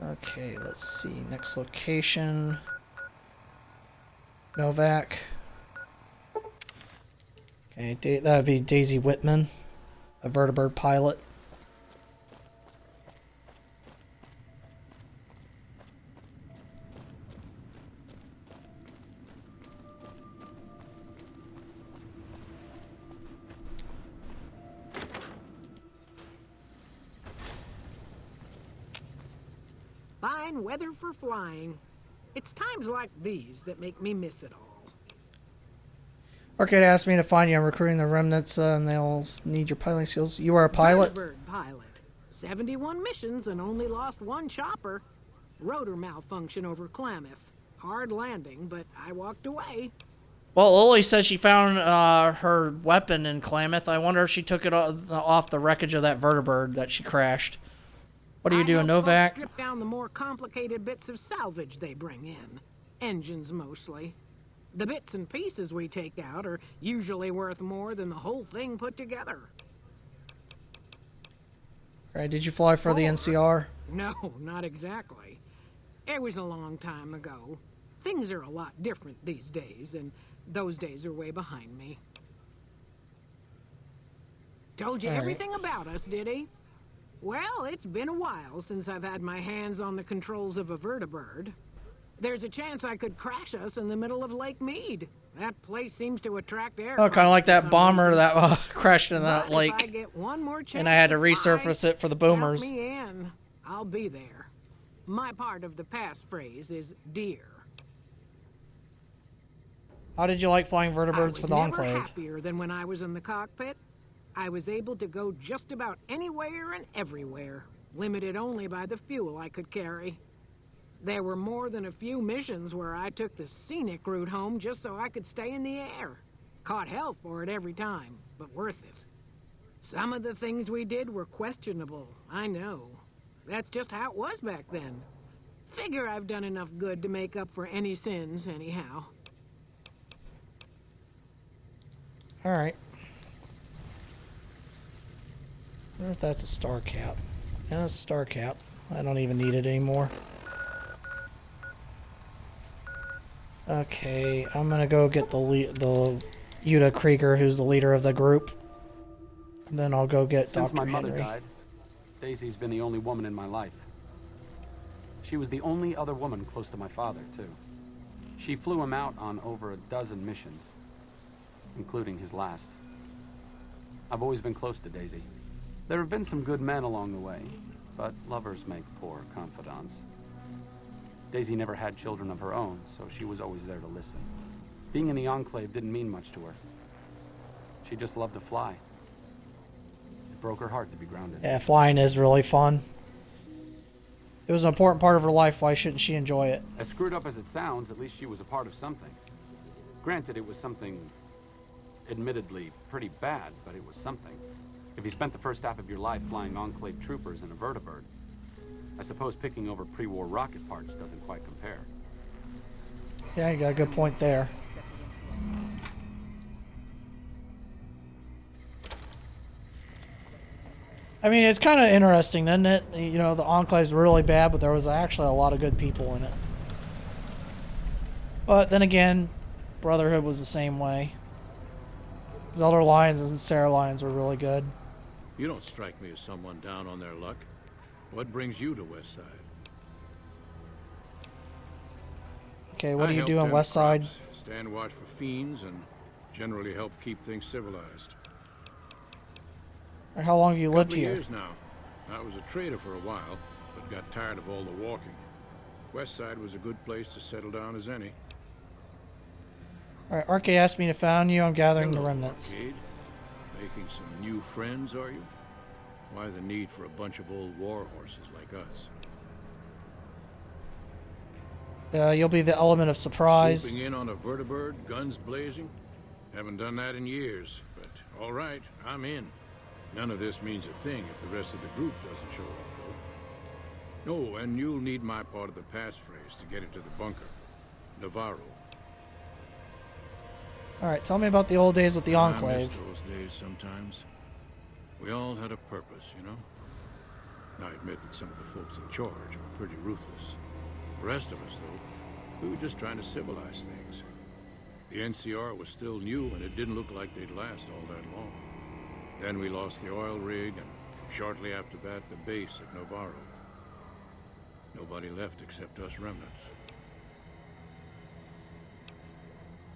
Okay, let's see. Next location. Novak. Okay, that would be Daisy Whitman, a vertibird pilot. Fine weather for flying. It's times like these that make me miss it all. Arcade asked me to find you. I'm recruiting the remnants, and they'll need your piloting skills. You are a pilot? Bird pilot. 71 missions and only lost 1 chopper. Rotor malfunction over Klamath. Hard landing, but I walked away. Well, Lily said she found her weapon in Klamath. I wonder if she took it off the wreckage of that vertibird that she crashed. What are you doing, Novak? Strip down the more complicated bits of salvage they bring in. Engines mostly. The bits and pieces we take out are usually worth more than the whole thing put together. Right, did you fly for the NCR? No, not exactly. It was a long time ago. Things are a lot different these days, and those days are way behind me. Told you All right. everything about us, did he? Well, it's been a while since I've had my hands on the controls of a vertibird. There's a chance I could crash us in the middle of Lake Mead. That place seems to attract air. Oh, kind of like that bomber that crashed in that But if I lake. get one more chance And I had to fly, resurface it for the boomers. count me in. I'll be there. My part of the passphrase is dear. How did you like flying vertibirds for the never Enclave? happier than when I was in the cockpit. I was able to go just about anywhere and everywhere, limited only by the fuel I could carry. There were more than a few missions where I took the scenic route home just so I could stay in the air. Caught hell for it every time, but worth it. Some of the things we did were questionable, I know. That's just how it was back then. Figure I've done enough good to make up for any sins, anyhow. All right. I wonder if that's a star cap. Yeah, it's a star cap. I don't even need it anymore. Okay, I'm gonna go get the Yuta Krieger, who's the leader of the group. And then I'll go get Since Dr. my mother Henry. died, Daisy's been the only woman in my life. She was the only other woman close to my father, too. She flew him out on over a dozen missions, including his last. I've always been close to Daisy. There have been some good men along the way, but lovers make poor confidants. Daisy never had children of her own, so she was always there to listen. Being in the Enclave didn't mean much to her. She just loved to fly. It broke her heart to be grounded. Yeah, flying is really fun. It was an important part of her life. Why shouldn't she enjoy it? As screwed up as it sounds, at least she was a part of something. Granted, it was something admittedly pretty bad, but it was something. If you spent the first half of your life flying Enclave troopers in a vertibird, I suppose picking over pre-war rocket parts doesn't quite compare. Yeah, you got a good point there. I mean, it's kind of interesting, isn't it? You know, the Enclave's really bad, but there was actually a lot of good people in it. But then again, Brotherhood was the same way. Zelda Lions and Sarah Lions were really good. You don't strike me as someone down on their luck. What brings you to Westside? Okay, what do you I do help on tend Westside? crops, stand watch for fiends, and generally help keep things civilized. Or how long have you lived Couple of here? years now. I was a trader for a while, but got tired of all the walking. Westside was a good place to settle down as any. Alright, Arcade asked me to find you. I'm gathering the Hello, remnants. Arcade. Making some new friends, are you? Why the need for a bunch of old war horses like us? You'll be the element of surprise. Swooping in on a vertibird, guns blazing? Haven't done that in years, but all right, I'm in. None of this means a thing if the rest of the group doesn't show up, though. Oh, and you'll need my part of the passphrase to get into the bunker. Navarro. Alright, tell me about the old days with the I miss Enclave. those days sometimes. We all had a purpose, you know? I admit that some of the folks in charge were pretty ruthless. The rest of us, though, we were just trying to civilize things. The NCR was still new, and it didn't look like they'd last all that long. Then we lost the oil rig, and shortly after that, the base at Navarro. Nobody left except us remnants.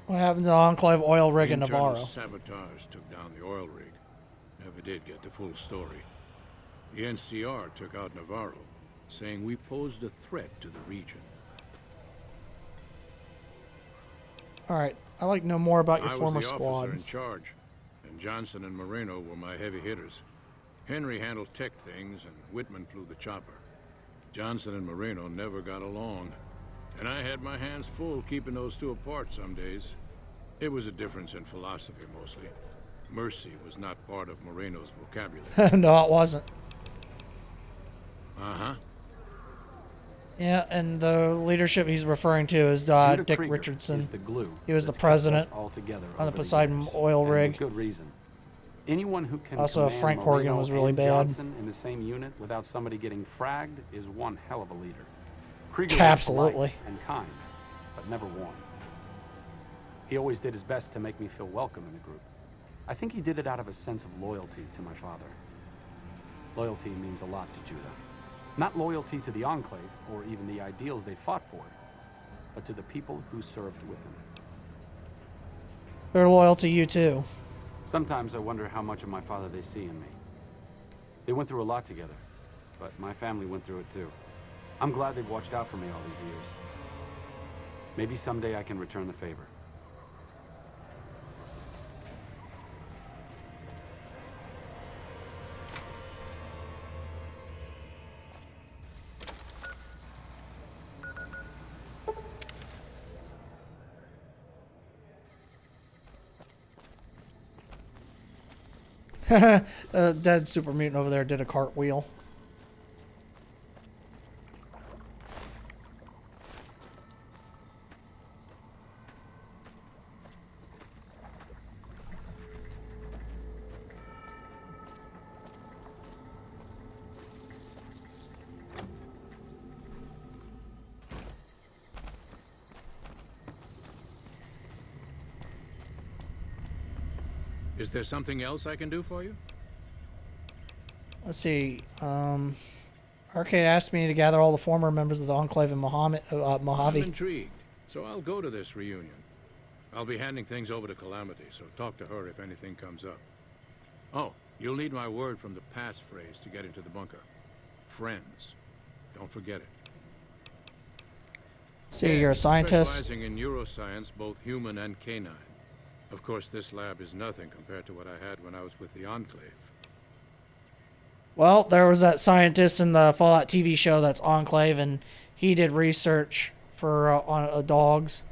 What happened to the Enclave oil rig in Internal Navarro? sabotage took down the oil rig. Never did get the full story. The NCR took out Navarro, saying we posed a threat to the region. Alright, I'd like to know more about your I former was the squad. officer in charge, and Johnson and Moreno were my heavy hitters. Henry handled tech things, and Whitman flew the chopper. Johnson and Moreno never got along, and I had my hands full keeping those two apart some days. It was a difference in philosophy, mostly. Mercy was not part of Moreno's vocabulary. No, it wasn't. Uh-huh. Yeah, and the leadership he's referring to is Judah Dick Krieger Richardson. is the glue He was the that's kept us president all together on the over the Poseidon years, oil and rig. with good reason. Anyone who can Also, command Frank Corrigan Moreno was really and bad. Johnson in the same unit without somebody getting fragged is one hell of a leader. Krieger was Absolutely. polite and kind, but never warm. He always did his best to make me feel welcome in the group. I think he did it out of a sense of loyalty to my father. Loyalty means a lot to Judah. Not loyalty to the Enclave, or even the ideals they fought for, but to the people who served with him. They're loyal to you, too. Sometimes I wonder how much of my father they see in me. They went through a lot together, but my family went through it too. I'm glad they've watched out for me all these years. Maybe someday I can return the favor. Dead super mutant over there did a cartwheel. Is there something else I can do for you? Let's see. Arcade asked me to gather all the former members of the Enclave in I'm Mojave. intrigued, so I'll go to this reunion. I'll be handing things over to Calamity, so talk to her if anything comes up. Oh, you'll need my word from the passphrase to get into the bunker. Friends. Don't forget it. See, you're a scientist. Specializing in neuroscience, both human and canine. Of course, this lab is nothing compared to what I had when I was with the Enclave. Well, there was that scientist in the Fallout TV show that's Enclave, and he did research for on dogs.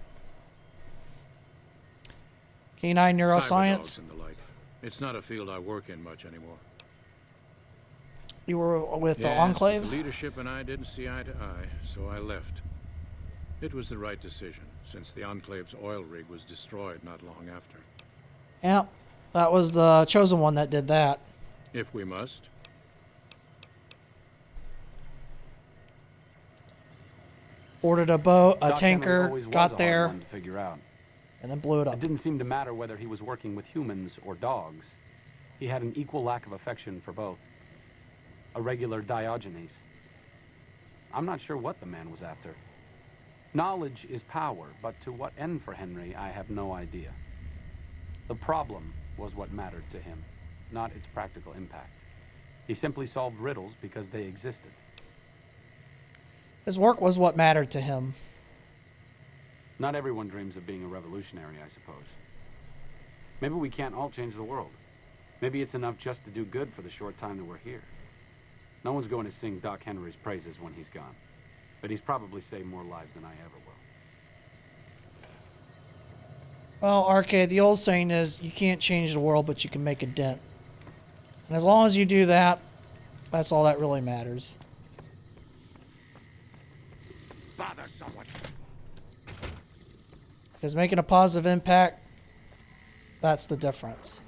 Canine neuroscience. Cyberdogs and the like. It's not a field I work in much anymore. You were with the Yes, Enclave? The leadership and I didn't see eye to eye, so I left. It was the right decision, since the Enclave's oil rig was destroyed not long after. Yeah, that was the Chosen One that did that. If we must. Ordered a boat, a Doc Henry tanker, always was a got hard there, one to figure out. and then blew it up. It didn't seem to matter whether he was working with humans or dogs. He had an equal lack of affection for both. A regular Diogenes. I'm not sure what the man was after. Knowledge is power, but to what end for Henry, I have no idea. The problem was what mattered to him, not its practical impact. He simply solved riddles because they existed. His work was what mattered to him. Not everyone dreams of being a revolutionary, I suppose. Maybe we can't all change the world. Maybe it's enough just to do good for the short time that we're here. No one's going to sing Doc Henry's praises when he's gone. But he's probably saved more lives than I ever will. Well, Arcade, the old saying is, you can't change the world, but you can make a dent. And as long as you do that, that's all that really matters. Bother someone. Because making a positive impact, that's the difference.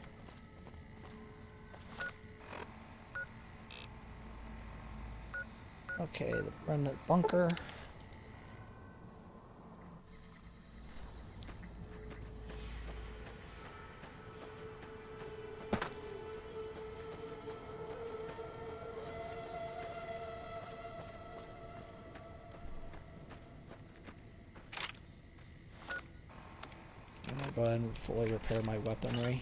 Okay, the remnant bunker. I'm gonna go ahead and fully repair my weaponry.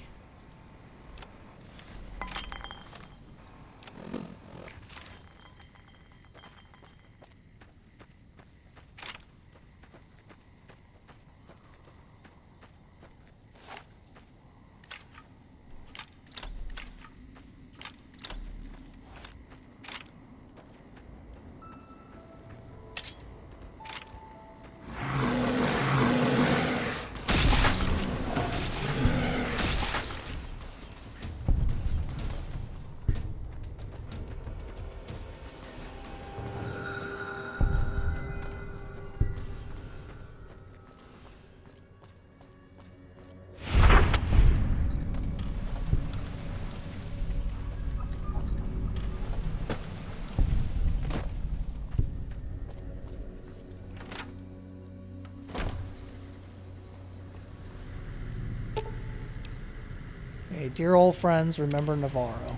Okay, dear old friends, remember Navarro.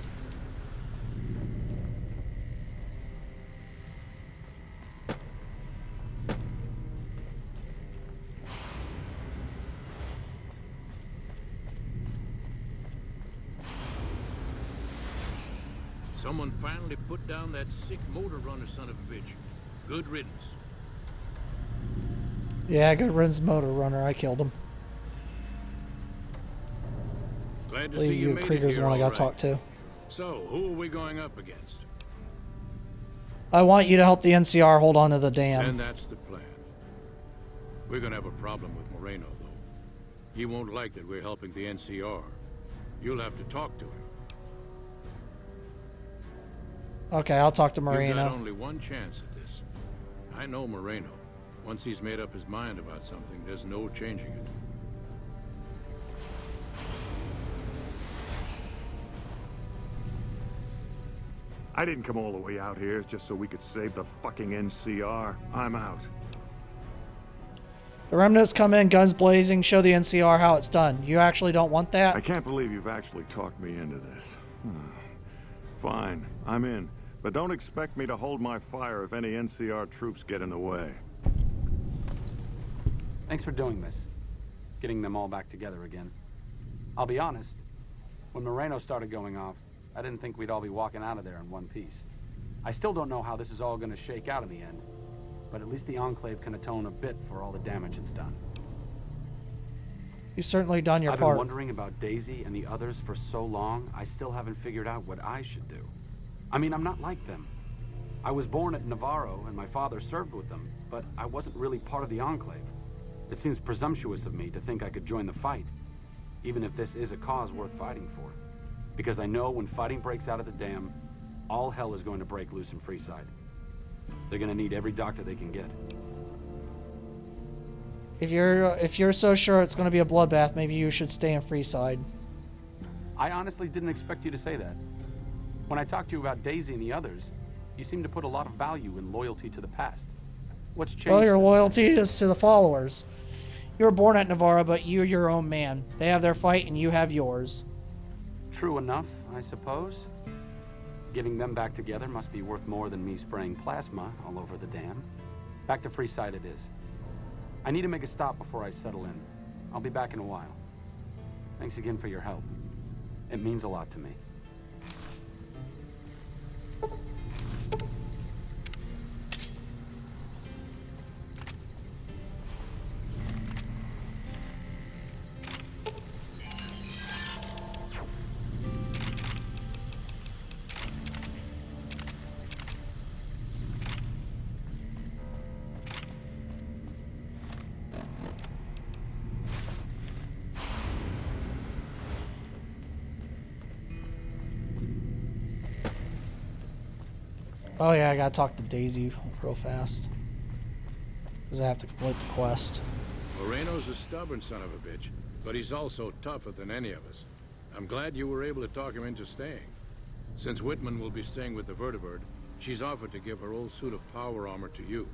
Someone finally put down that sick motor runner son of a bitch. Good riddance. Yeah, good riddance, motor runner. I killed him. Glad to I believe see you you made Krieger's it the here, one I got all to talk to. So, who are we going up against? I want you to help the NCR hold on to the dam. And that's the plan. We're gonna have a problem with Moreno, though. He won't like that we're helping the NCR. You'll have to talk to him. Okay, I'll talk to You've Moreno. got only one chance at this. I know Moreno. Once he's made up his mind about something, there's no changing it. I didn't come all the way out here just so we could save the fucking NCR. I'm out. The remnants come in, guns blazing, show the NCR how it's done. You actually don't want that? I can't believe you've actually talked me into this. Fine, I'm in. But don't expect me to hold my fire if any NCR troops get in the way. Thanks for doing this. Getting them all back together again. I'll be honest, when Moreno started going off, I didn't think we'd all be walking out of there in one piece. I still don't know how this is all gonna shake out in the end. but at least the Enclave can atone a bit for all the damage it's done. You've certainly done your I've part. been wondering about Daisy and the others for so long, I still haven't figured out what I should do. I mean, I'm not like them. I was born at Navarro, and my father served with them, but I wasn't really part of the Enclave. It seems presumptuous of me to think I could join the fight, even if this is a cause worth fighting for. Because I know when fighting breaks out at the dam, all hell is going to break loose in Freeside. They're gonna need every doctor they can get. If you're so sure it's going to be a bloodbath, maybe you should stay in Freeside. I honestly didn't expect you to say that. When I talked to you about Daisy and the others, you seem to put a lot of value in loyalty to the past. What's changed? Well, your loyalty is to the followers. You were born at Navarro, but you're your own man. They have their fight, and you have yours. True enough, I suppose. Getting them back together must be worth more than me spraying plasma all over the dam. Back to Freeside it is. I need to make a stop before I settle in. I'll be back in a while. Thanks again for your help. It means a lot to me. Oh yeah, I gotta talk to Daisy real fast. Because I have to complete the quest. Moreno's a stubborn son of a bitch, but he's also tougher than any of us. I'm glad you were able to talk him into staying. Since Whitman will be staying with the Vertibird, she's offered to give her old suit of power armor to you.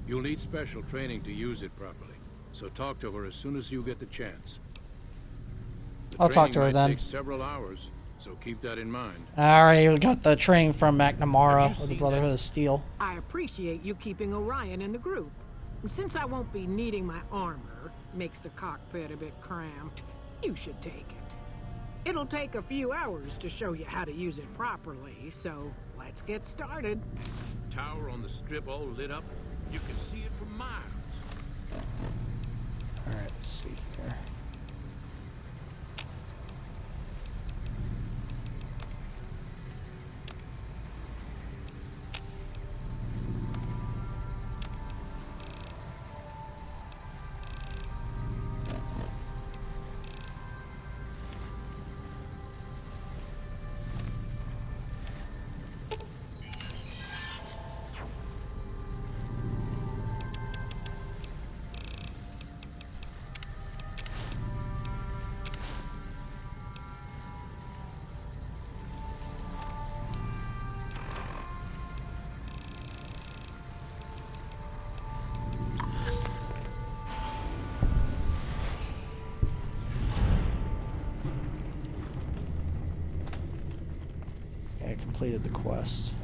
You'll need special training to use it properly, so talk to her as soon as you get the chance. I'll talk to her then. It takes several hours, so keep that in mind. I already got the training from McNamara with the Brotherhood of Steel. I appreciate you keeping Orion in the group. And since I won't be needing my armor, makes the cockpit a bit cramped, you should take it. It'll take a few hours to show you how to use it properly, so let's get started. Tower on the strip all lit up. You can see it from miles. Alright, let's see here. I completed the quest.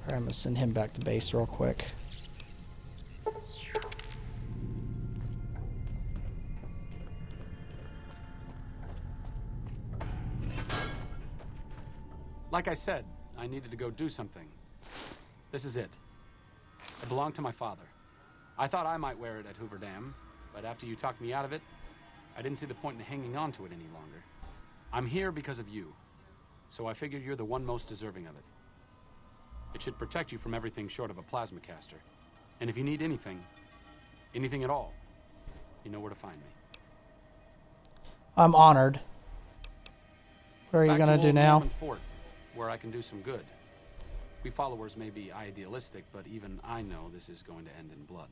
Alright, I'm gonna send him back to base real quick. Like I said, I needed to go do something. This is it. It belonged to my father. I thought I might wear it at Hoover Dam, but after you talked me out of it, I didn't see the point in hanging on to it any longer. I'm here because of you, so I figured you're the one most deserving of it. It should protect you from everything short of a plasma caster. And if you need anything, anything at all, you know where to find me. I'm honored. What are you Back gonna to do old now? Norman Fort, where I can do some good. We followers may be idealistic, but even I know this is going to end in blood.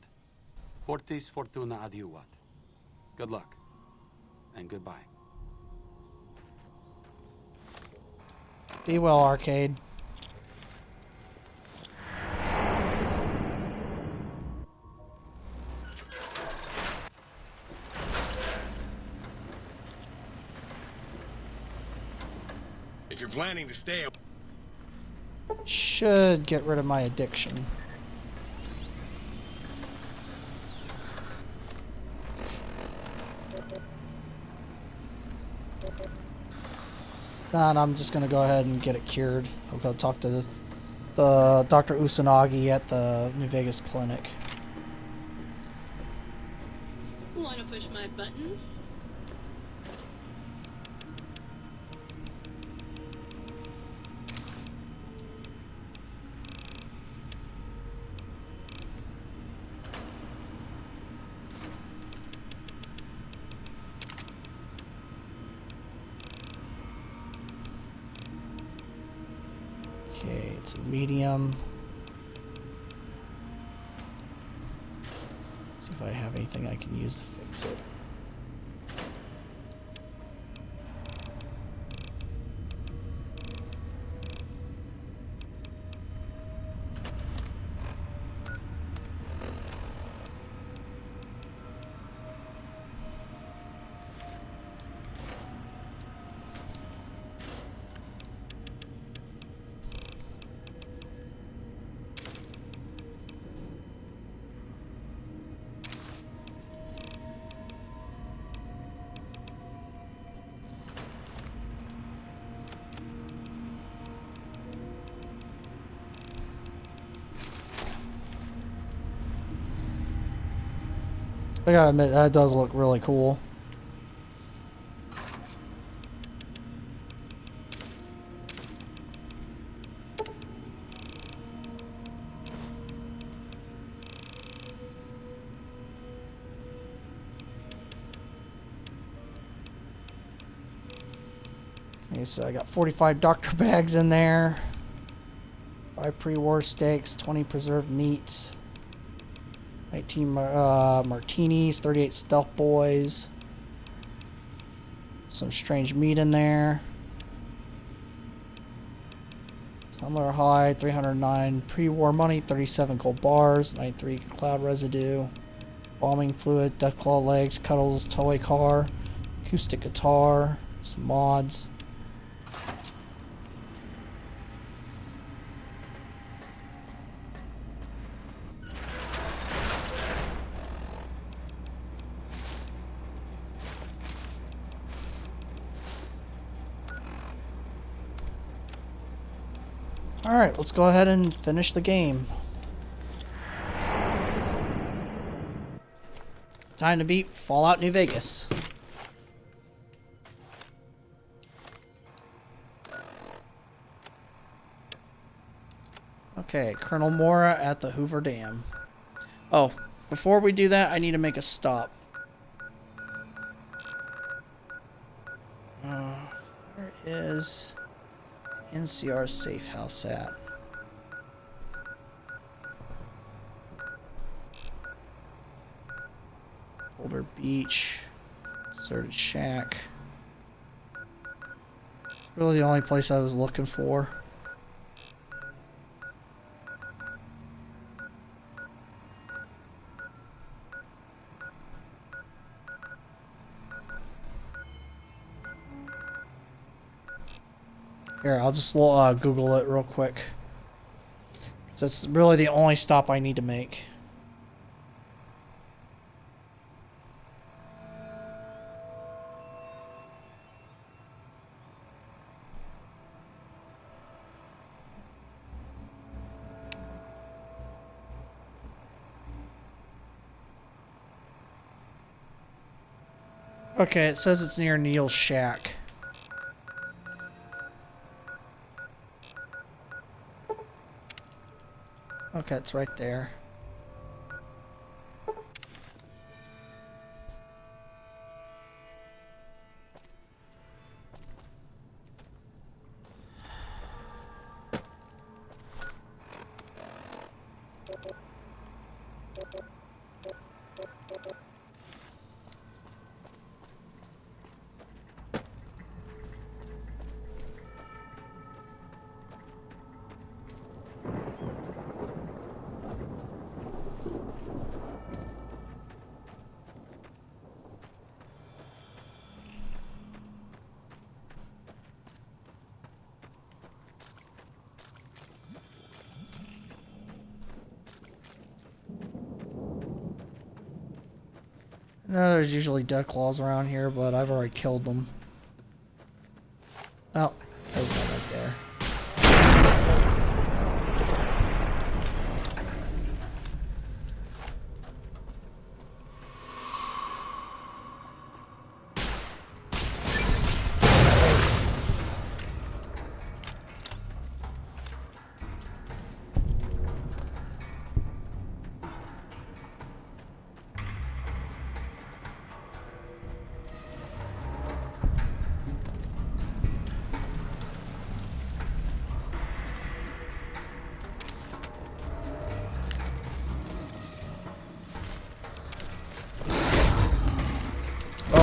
Fortis fortuna adiuvat. Good luck, and goodbye. Be well, Arcade. If you're planning to stay... Should get rid of my addiction. Nah, I'm just gonna go ahead and get it cured. I'll go talk to the Dr. Usanagi at the New Vegas clinic. Wanna push my buttons? Okay, it's a medium. See if I have anything I can use to fix it. I gotta admit, that does look really cool. Okay, so I got 45 doctor bags in there. 5 pre-war steaks, 20 preserved meats. 19 martinis, 38 stealth boys. Some strange meat in there. Tumbler high, 309 pre-war money, 37 gold bars, 93 cloud residue. Bombing fluid, deathclaw legs, cuddles, toy car, acoustic guitar, some mods. Alright, let's go ahead and finish the game. Time to beat Fallout New Vegas. Okay, Colonel Mora at the Hoover Dam. Oh, before we do that, I need to make a stop. Where is NCR safe house at? Boulder Beach, deserted shack. It's really the only place I was looking for. Here, I'll just Google it real quick. So it's really the only stop I need to make. Okay, it says it's near Neil's shack. Okay, it's right there. No, there's usually death claws around here, but I've already killed them. Oh,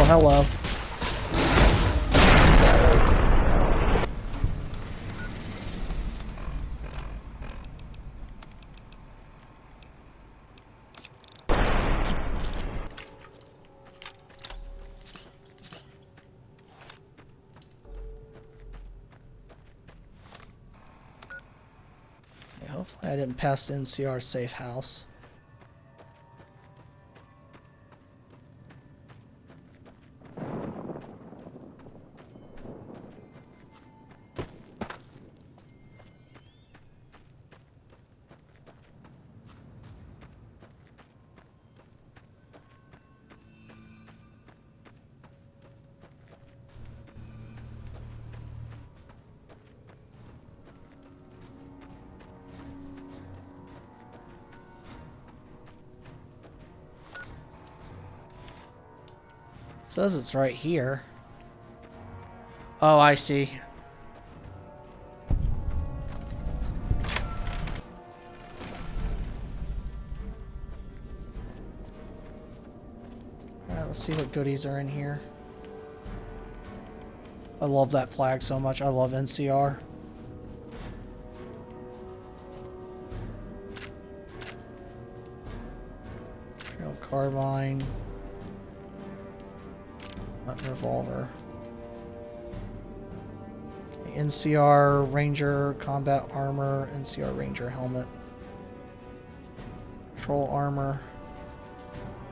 hello. Okay, hopefully I didn't pass the NCR safe house. Says it's right here. Oh, I see. Alright, let's see what goodies are in here. I love that flag so much. I love NCR. Trail carbine. Revolver. Okay, NCR Ranger combat armor, NCR Ranger helmet, patrol armor,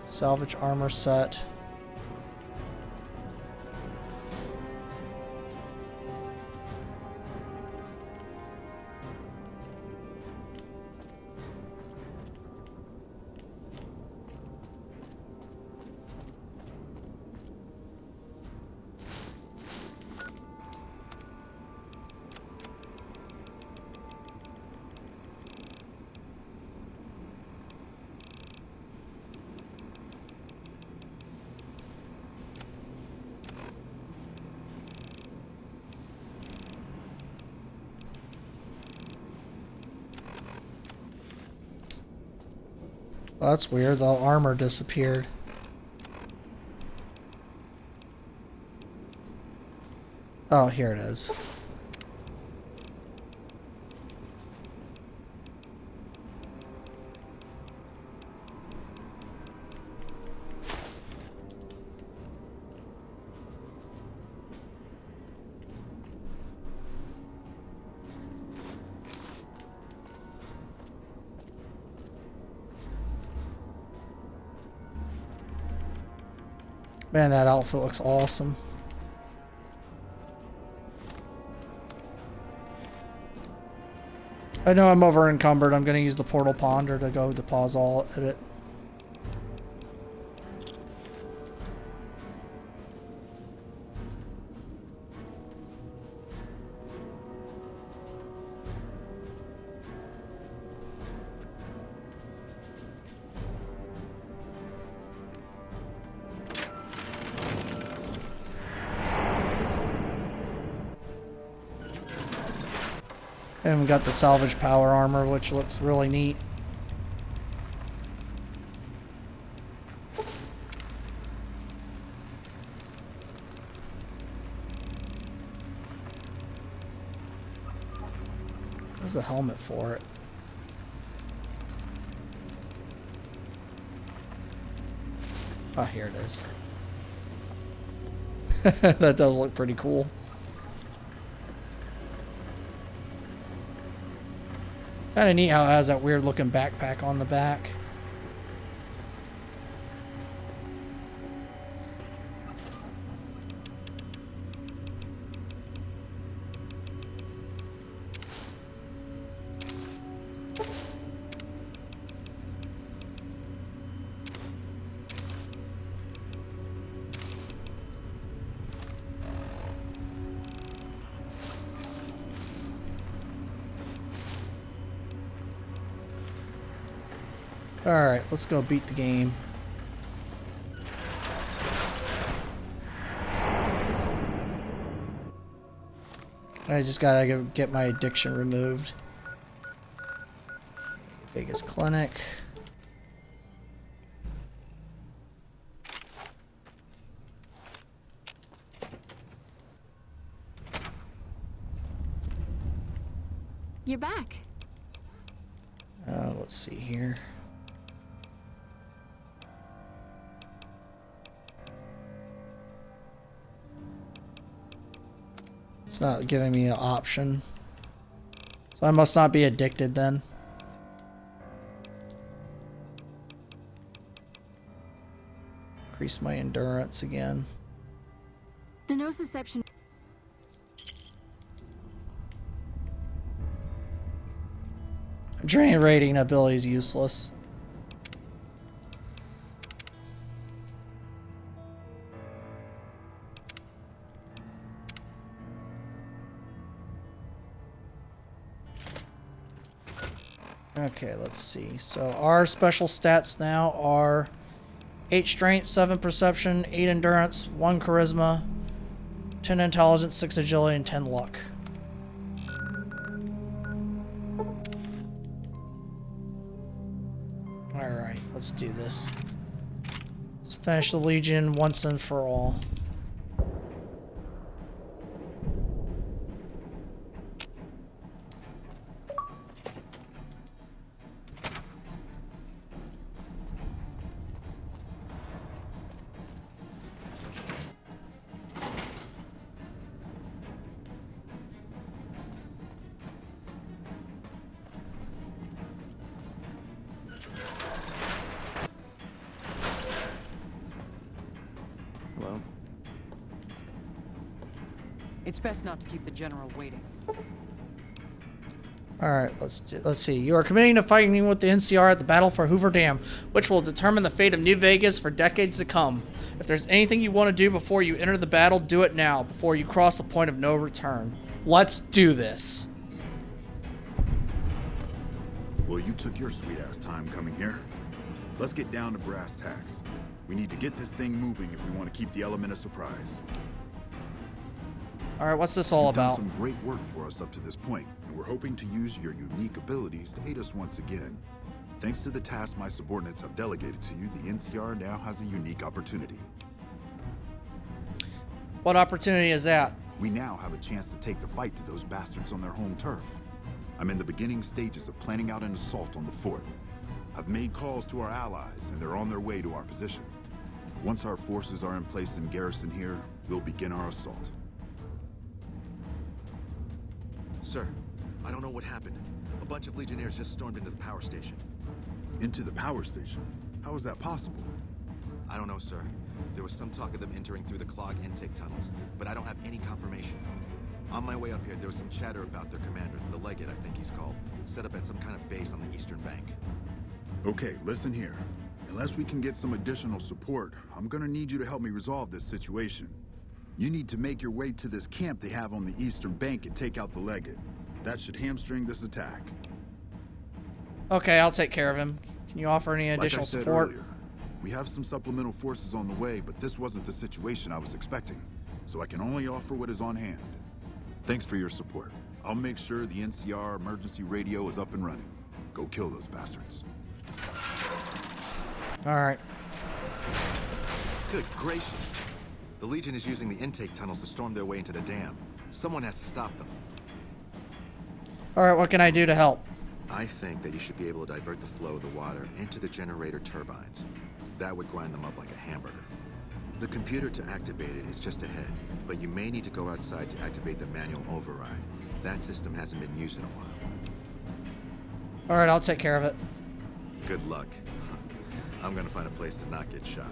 salvage armor set. Well, that's weird. The armor disappeared. Oh, here it is. Man, that outfit looks awesome. I know I'm over encumbered. I'm going to use the portal ponder to go deposit all of it. And we got the salvage power armor, which looks really neat. There's the helmet for it. Oh, here it is. That does look pretty cool. Kind of neat how it has that weird looking backpack on the back. Alright, let's go beat the game. I just gotta get my addiction removed. Vegas Clinic. let's see here. It's not giving me an option. So I must not be addicted then. Increase my endurance again. The nociception. Drain rating ability is useless. Okay, let's see. So our special stats now are 8 strength, 7 perception, 8 endurance, 1 charisma, 10 intelligence, 6 agility, and 10 luck. Alright, let's do this. Let's finish the Legion once and for all. Hello? It's best not to keep the general waiting. Alright, let's see. You are committing to fighting with the NCR at the Battle for Hoover Dam, which will determine the fate of New Vegas for decades to come. If there's anything you want to do before you enter the battle, do it now, before you cross the point of no return. Let's do this. Well, you took your sweet-ass time coming here. Let's get down to brass tacks. We need to get this thing moving if we want to keep the element of surprise. Alright, what's this all about? You've done some great work for us up to this point, and we're hoping to use your unique abilities to aid us once again. Thanks to the task my subordinates have delegated to you, the NCR now has a unique opportunity. What opportunity is that? We now have a chance to take the fight to those bastards on their home turf. I'm in the beginning stages of planning out an assault on the fort. I've made calls to our allies, and they're on their way to our position. Once our forces are in place in garrison here, we'll begin our assault. Sir, I don't know what happened. A bunch of Legionnaires just stormed into the power station. Into the power station? How is that possible? I don't know, sir. There was some talk of them entering through the clog intake tunnels, but I don't have any confirmation. On my way up here, there was some chatter about their commander, the Legate, I think he's called, set up at some kind of base on the eastern bank. Okay, listen here. Unless we can get some additional support, I'm gonna need you to help me resolve this situation. You need to make your way to this camp they have on the eastern bank and take out the Legate. That should hamstring this attack. Okay, I'll take care of him. Can you offer any Like additional I said support? earlier, we have some supplemental forces on the way, but this wasn't the situation I was expecting, so I can only offer what is on hand. Thanks for your support. I'll make sure the NCR emergency radio is up and running. Go kill those bastards. Alright. Good gracious. The Legion is using the intake tunnels to storm their way into the dam. Someone has to stop them. Alright, what can I do to help? I think that you should be able to divert the flow of the water into the generator turbines. That would grind them up like a hamburger. The computer to activate it is just ahead, but you may need to go outside to activate the manual override. That system hasn't been used in a while. Alright, I'll take care of it. Good luck. I'm gonna find a place to not get shot.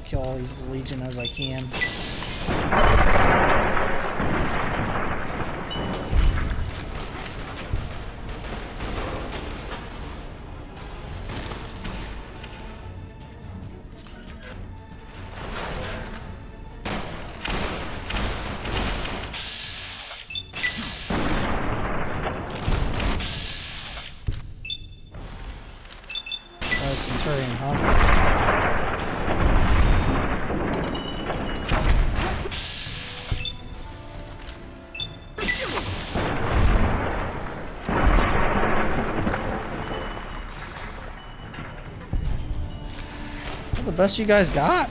Kill all these Legion as I can. Centurion, huh? The best you guys got?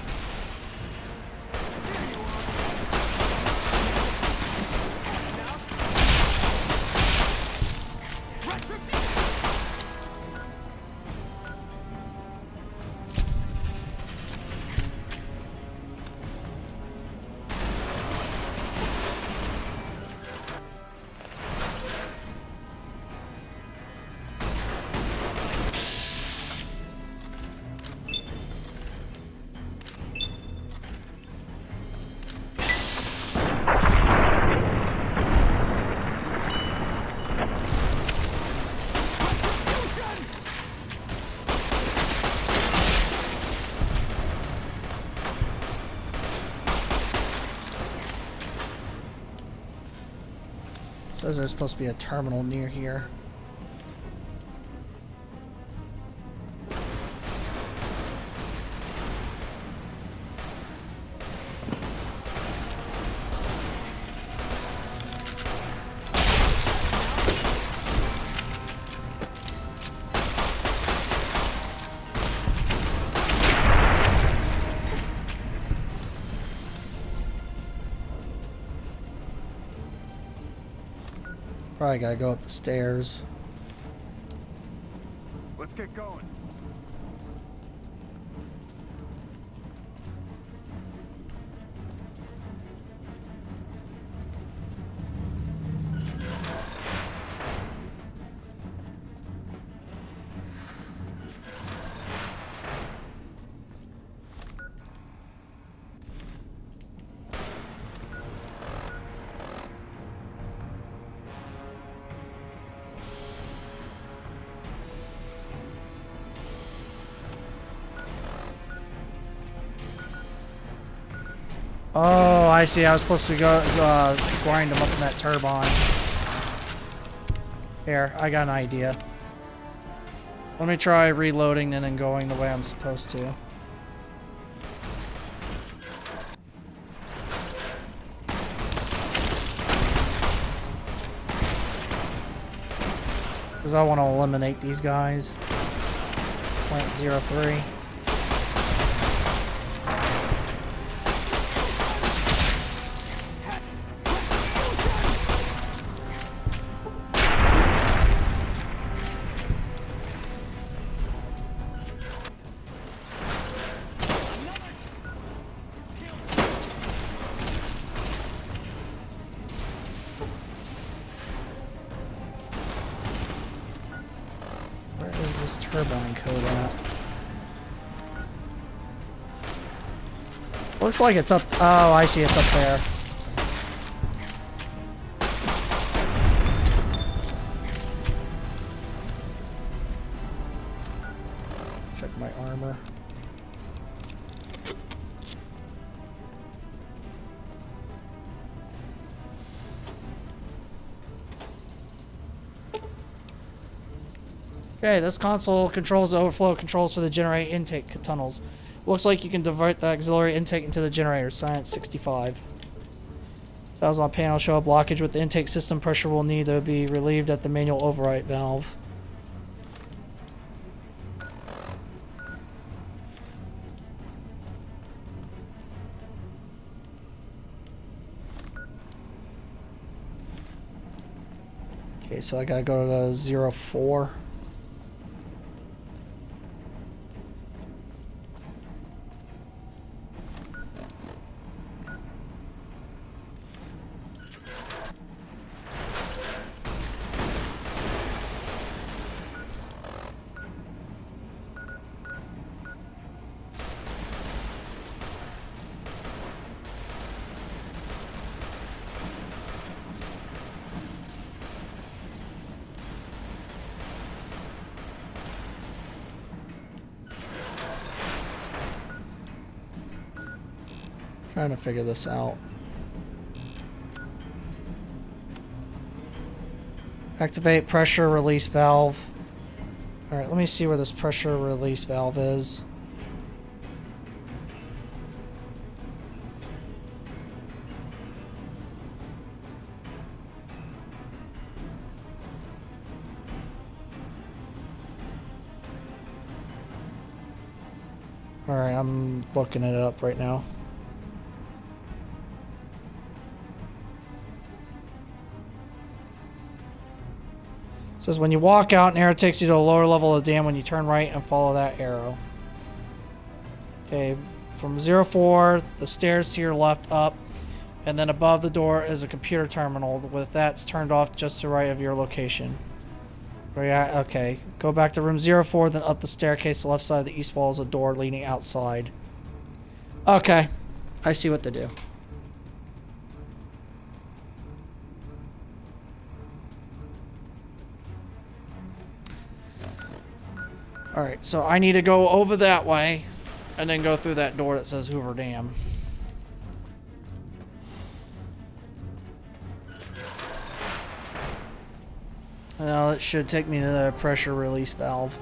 Says there's supposed to be a terminal near here. Probably gotta go up the stairs. Let's get going. Oh, I see. I was supposed to go grind them up in that turbine. Here, I got an idea. Let me try reloading and then going the way I'm supposed to. Because I want to eliminate these guys. Plant 03. Where's this turbine code at? Looks like it's up. Oh, I see. It's up there. Check my armor. Okay, this console controls the overflow controls for the generator intake tunnels. Looks like you can divert the auxiliary intake into the generator. Science 65. Valves on panel show a blockage with the intake system. Pressure will need to be relieved at the manual override valve. Okay, so I gotta go to 04. Trying to figure this out. Activate pressure release valve. Alright, let me see where this pressure release valve is. Alright, I'm looking it up right now. It says when you walk out, an arrow takes you to a lower level of the dam when you turn right and follow that arrow. Okay, from 04, the stairs to your left up, and then above the door is a computer terminal with that's turned off just to the right of your location. Yeah, okay. Go back to room 04, then up the staircase. The left side of the east wall is a door leading outside. Okay. I see what to do. Alright, so I need to go over that way and then go through that door that says Hoover Dam. Well, it should take me to the pressure release valve.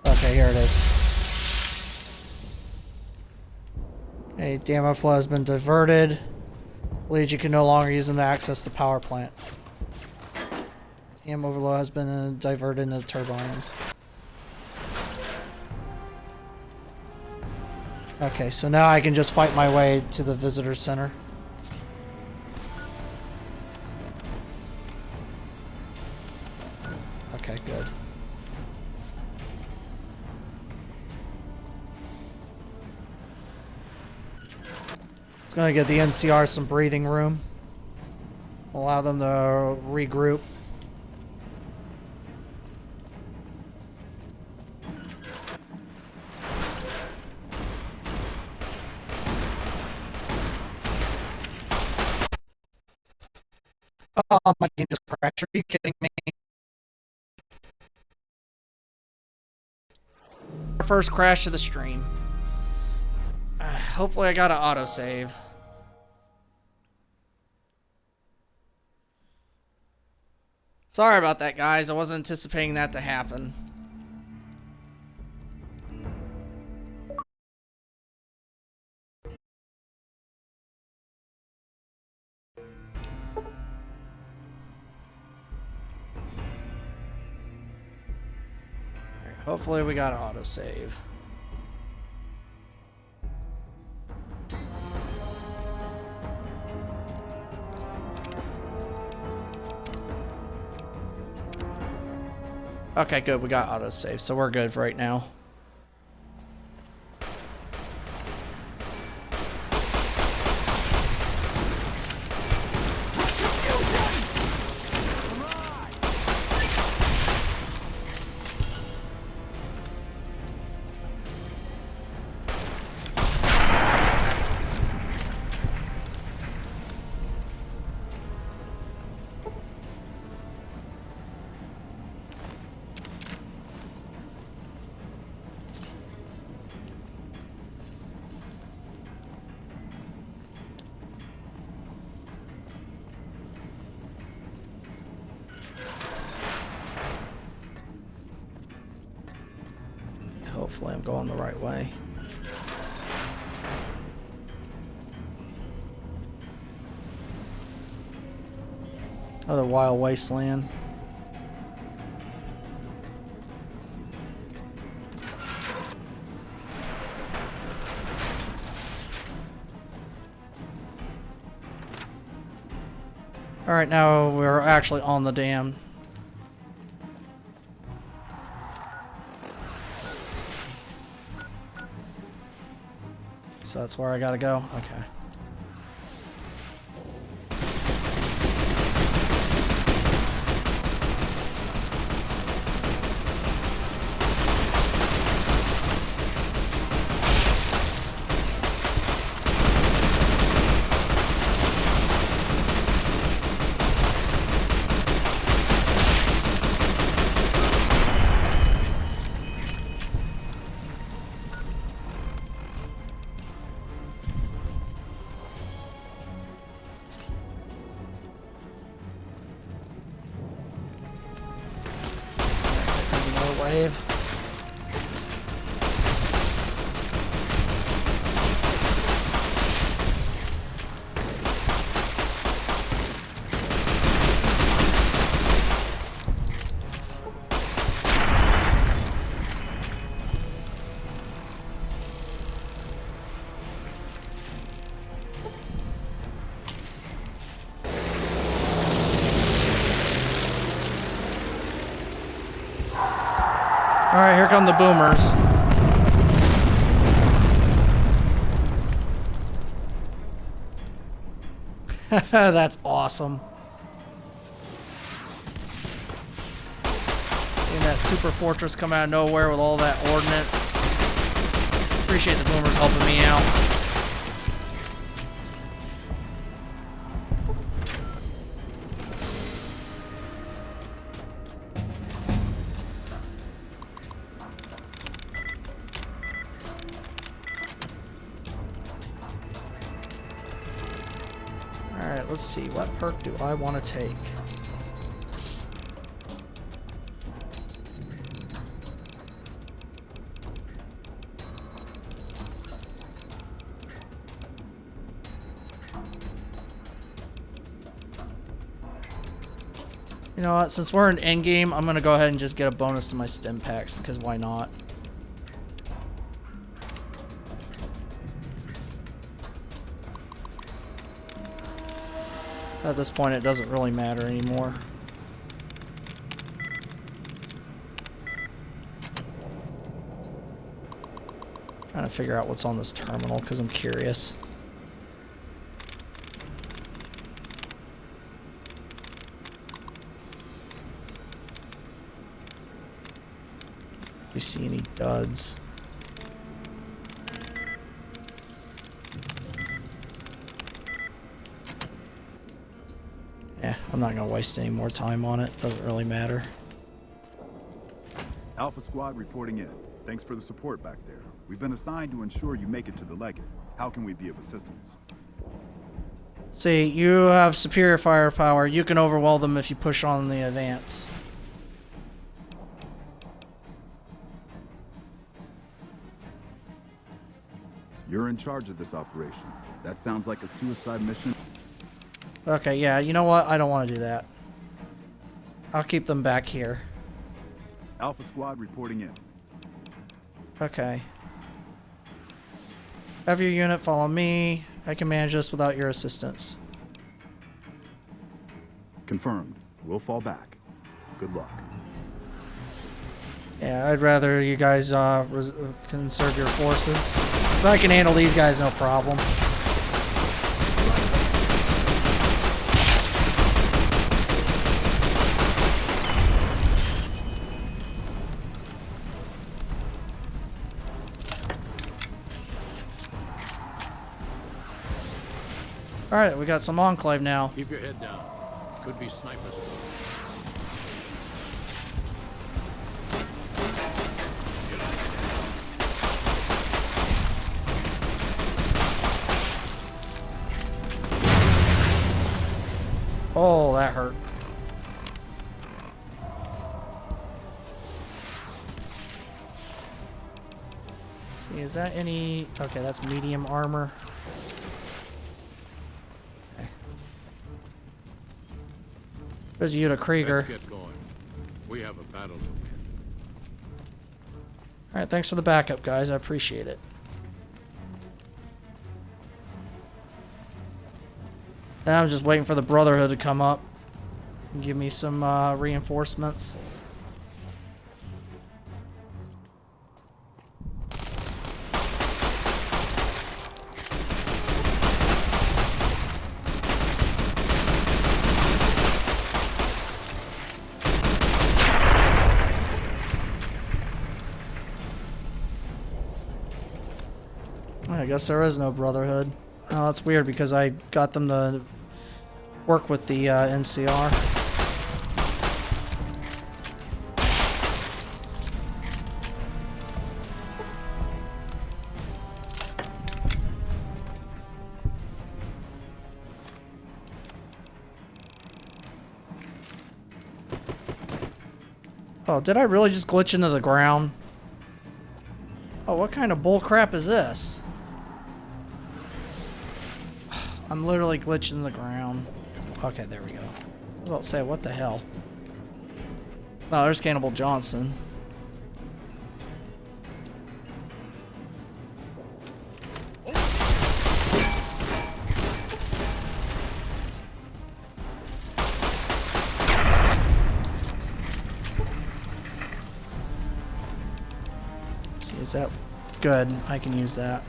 Okay, here it is. Okay, dam overflow has been diverted. Legion can no longer use them to access the power plant. Dam overflow has been diverted into the turbines. Okay, so now I can just fight my way to the visitor center. Okay, good. It's going to get the NCR some breathing room. Allow them to regroup. Oh, my game just crashed. Are you kidding me? First crash of the stream. Hopefully I got an autosave. Sorry about that, guys. I wasn't anticipating that to happen. Hopefully we got an autosave. Okay, good. We got autosave, so we're good for right now. Hopefully I'm going the right way. Another wild wasteland. Alright, now we're actually on the dam. So that's where I gotta go? Okay. wave. Alright, here come the boomers. That's awesome. Seeing that super fortress come out of nowhere with all that ordnance. Appreciate the boomers helping me out. Alright, let's see. What perk do I want to take? You know what? Since we're in endgame, I'm going to go ahead and just get a bonus to my stim packs, because why not? At this point, it doesn't really matter anymore. Trying to figure out what's on this terminal because I'm curious. Do you see any duds? Yeah, I'm not going to waste any more time on it. Doesn't really matter. Alpha Squad reporting in. Thanks for the support back there. We've been assigned to ensure you make it to the Legate. How can we be of assistance? See, you have superior firepower. You can overwhelm them if you push on the advance. You're in charge of this operation. That sounds like a suicide mission. Okay, yeah, you know what? I don't want to do that. I'll keep them back here. Alpha Squad reporting in. Okay. Have your unit follow me. I can manage this without your assistance. Confirmed. We'll fall back. Good luck. Yeah, I'd rather you guys conserve your forces. Because I can handle these guys no problem. Alright, we got some Enclave now. Keep your head down. Could be snipers. Oh, that hurt. See, is that any... Okay, that's medium armor. Okay. There's Yuta Krieger. Let's get going. We have a battle to win. Alright, thanks for the backup, guys. I appreciate it. Now I'm just waiting for the Brotherhood to come up and give me some reinforcements. I guess there is no Brotherhood. Oh, that's weird because I got them to work with the NCR. Oh, did I really just glitch into the ground? Oh, what kind of bull crap is this? I'm literally glitching the ground. Okay, there we go. I was about to say, what the hell? Oh, there's Cannibal Johnson. See, is that good? I can use that.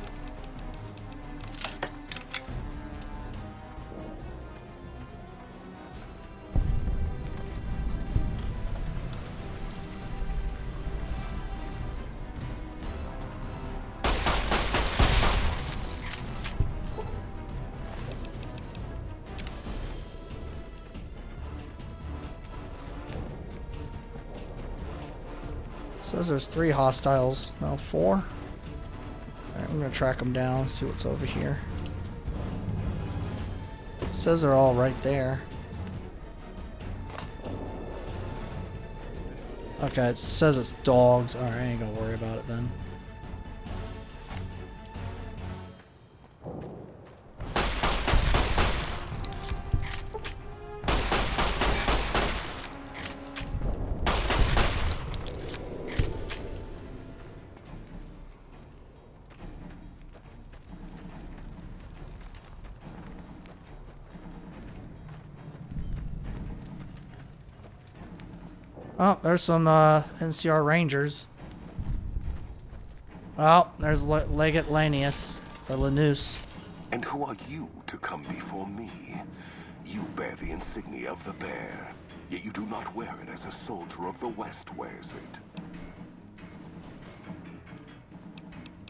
Says there's 3 hostiles. No, 4. Alright, I'm gonna track them down, see what's over here. It says they're all right there. Okay, it says it's dogs. Alright, I ain't gonna worry about it then. Oh, there's some NCR Rangers. Oh, there's Legate Lanius, or Lanus. And who are you to come before me? You bear the insignia of the bear, yet you do not wear it as a soldier of the West wears it.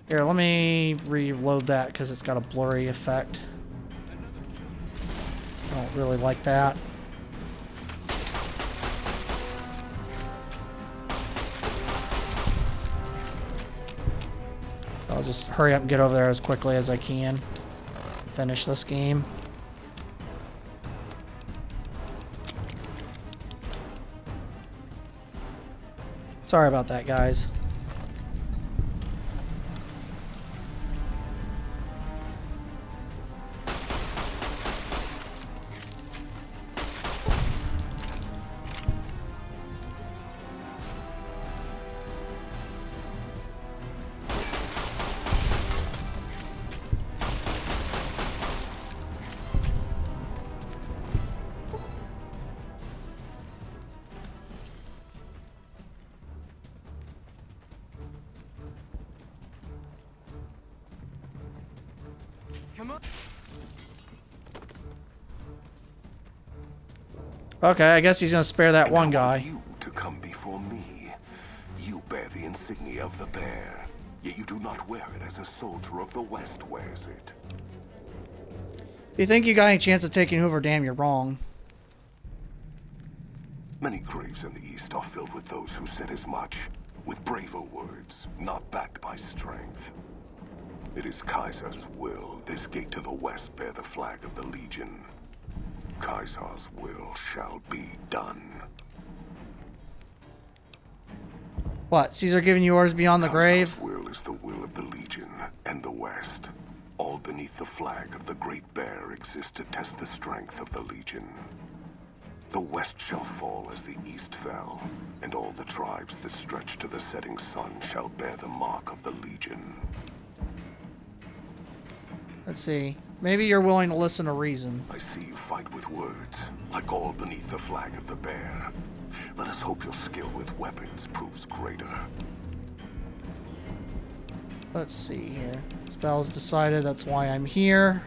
Here, let me reload that because it's got a blurry effect. I don't really like that. So I'll just hurry up and get over there as quickly as I can. Finish this game. Sorry about that, guys. Okay, I guess he's gonna spare that one guy. You to come before me. You bear the insignia of the bear, yet you do not wear it as a soldier of the West wears it. If you think you got any chance of taking Hoover Dam, you're wrong. Many graves in the East are filled with those who said as much, with braver words, not backed by strength. It is Kaiser's will this gate to the west bear the flag of the Legion. Kaiser's will shall be done. What, Caesar giving you orders beyond the grave? Kaiser's will is the will of the Legion and the West. All beneath the flag of the Great Bear exists to test the strength of the Legion. The West shall fall as the East fell, and all the tribes that stretch to the setting sun shall bear the mark of the Legion. Let's see. Maybe you're willing to listen to reason. I see you fight with words, like all beneath the flag of the bear. Let us hope your skill with weapons proves greater. Let's see here. Spell's decided, that's why I'm here.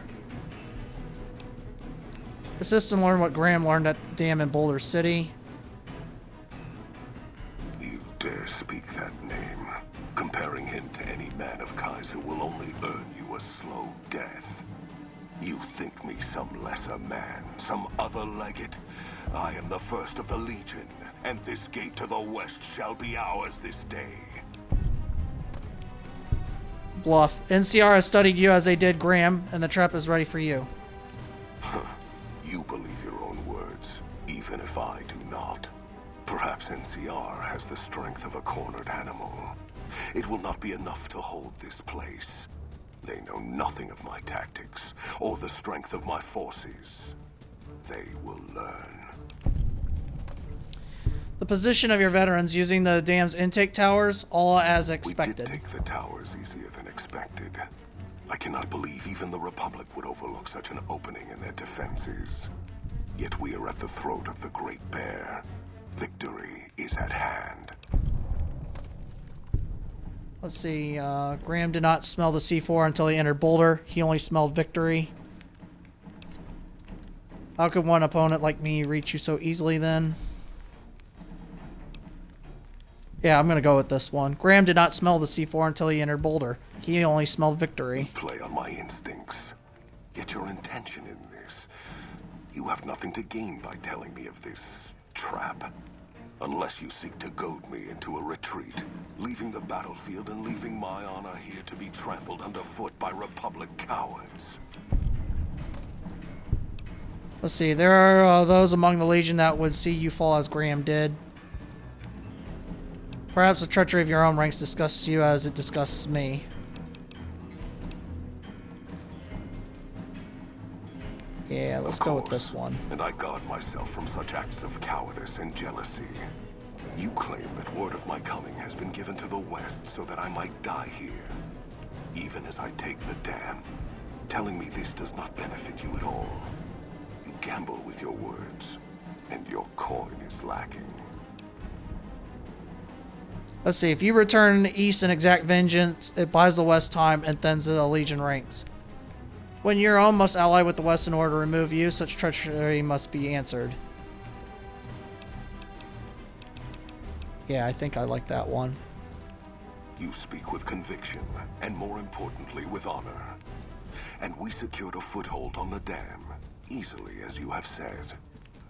Persist and learn what Graham learned at the dam in Boulder City. You dare speak that name. Comparing him to any man of Kaiser will only earn you a slow death. You think me some lesser man, some other legate? I am the first of the Legion, and this gate to the west shall be ours this day. Bluff. NCR has studied you as they did Graham, and the trap is ready for you. You believe your own words, even if I do not. Perhaps NCR has the strength of a cornered animal. It will not be enough to hold this place. They know nothing of my tactics or the strength of my forces. They will learn. The position of your veterans using the dam's intake towers, all as expected. We did take the towers easier than expected. I cannot believe even the Republic would overlook such an opening in their defenses. Yet we are at the throat of the Great Bear. Victory is at hand. Let's see, Graham did not smell the C4 until he entered Boulder. He only smelled victory. How could one opponent like me reach you so easily then? Yeah, I'm gonna go with this one. Graham did not smell the C4 until he entered Boulder. He only smelled victory. You play on my instincts. Yet your intention in this. You have nothing to gain by telling me of this trap. Unless you seek to goad me into a retreat, leaving the battlefield and leaving my honor here to be trampled underfoot by Republic cowards. Let's see, there are those among the Legion that would see you fall as Graham did. Perhaps the treachery of your own ranks disgusts you as it disgusts me. Yeah, let's go with this one. And I guard myself from such acts of cowardice and jealousy. You claim that word of my coming has been given to the West so that I might die here. Even as I take the dam, telling me this does not benefit you at all. You gamble with your words, and your coin is lacking. Let's see, if you return east and exact vengeance, it buys the West time and thins the Legion ranks. When your own must ally with the West in order to remove you, such treachery must be answered. Yeah, I think I like that one. You speak with conviction, and more importantly, with honor. And we secured a foothold on the dam, easily, as you have said.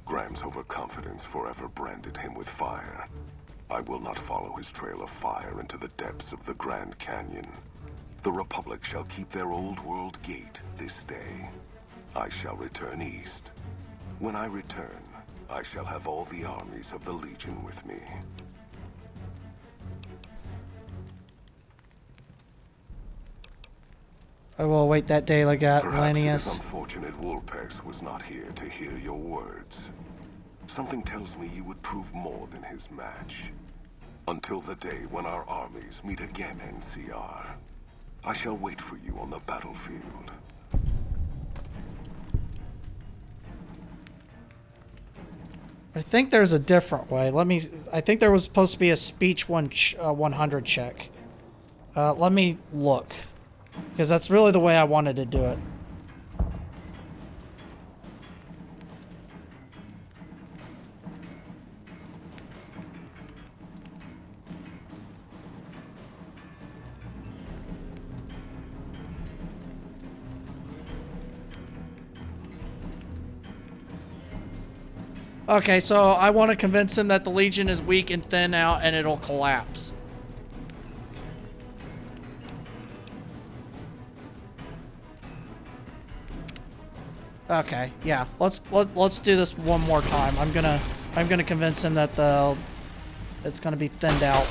Graham's overconfidence forever branded him with fire. I will not follow his trail of fire into the depths of the Grand Canyon. The Republic shall keep their old world gate this day. I shall return east. When I return, I shall have all the armies of the Legion with me. I will await that day, Legat Perhaps it is Lanius. unfortunate Wolpex was not here to hear your words. Something tells me you would prove more than his match. Until the day when our armies meet again, NCR. I shall wait for you on the battlefield. I think there's a different way. I think there was supposed to be a speech 100 check. Let me look. Because that's really the way I wanted to do it. Okay, so I want to convince him that the Legion is weak and thin out and it'll collapse. Okay, yeah. Let's do this one more time. I'm gonna convince him that it's gonna be thinned out.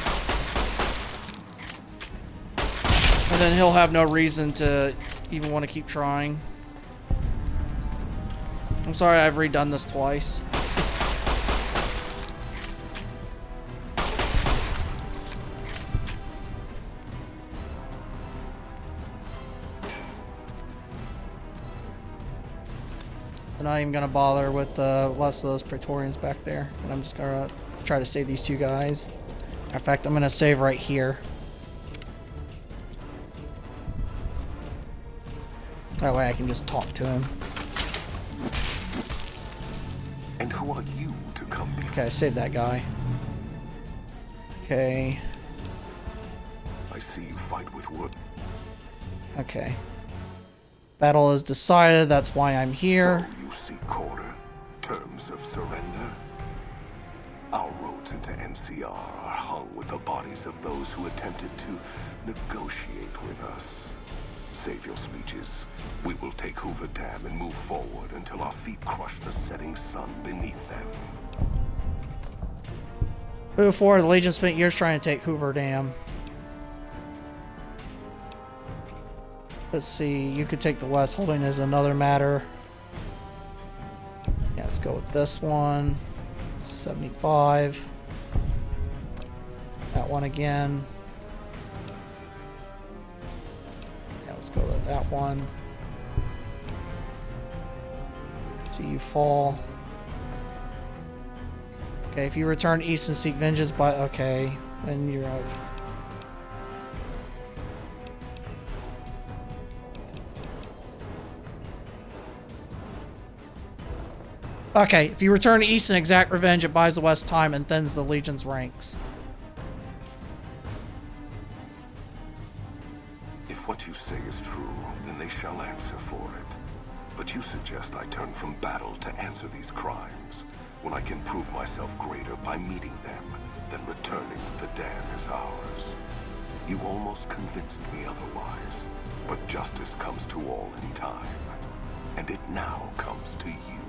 And then he'll have no reason to even want to keep trying. I'm sorry I've redone this twice. I'm not even gonna bother with the less of those Praetorians back there, and I'm just gonna try to save these two guys. In fact, I'm gonna save right here. That way I can just talk to him. And who are you to come before? Okay, I saved that guy. Okay. I see you fight with wood. Okay. Battle is decided, that's why I'm here. So you seek quarter? Terms of surrender? Our roads into NCR are hung with the bodies of those who attempted to negotiate with us. Save your speeches. We will take Hoover Dam and move forward until our feet crush the setting sun beneath them. Before, the Legion spent years trying to take Hoover Dam. Let's see, you could take the West Holding as another matter. Yeah, let's go with this one. 75. That one again. Yeah, let's go with that one. See you fall. Okay, if you return east and seek vengeance by... Okay, then you're out. Okay, if you return east and exact revenge, it buys the West time and thins the Legion's ranks. If what you say is true, then they shall answer for it. But you suggest I turn from battle to answer these crimes, when I can prove myself greater by meeting them than returning the dam is ours. You almost convinced me otherwise, but justice comes to all in time, and it now comes to you.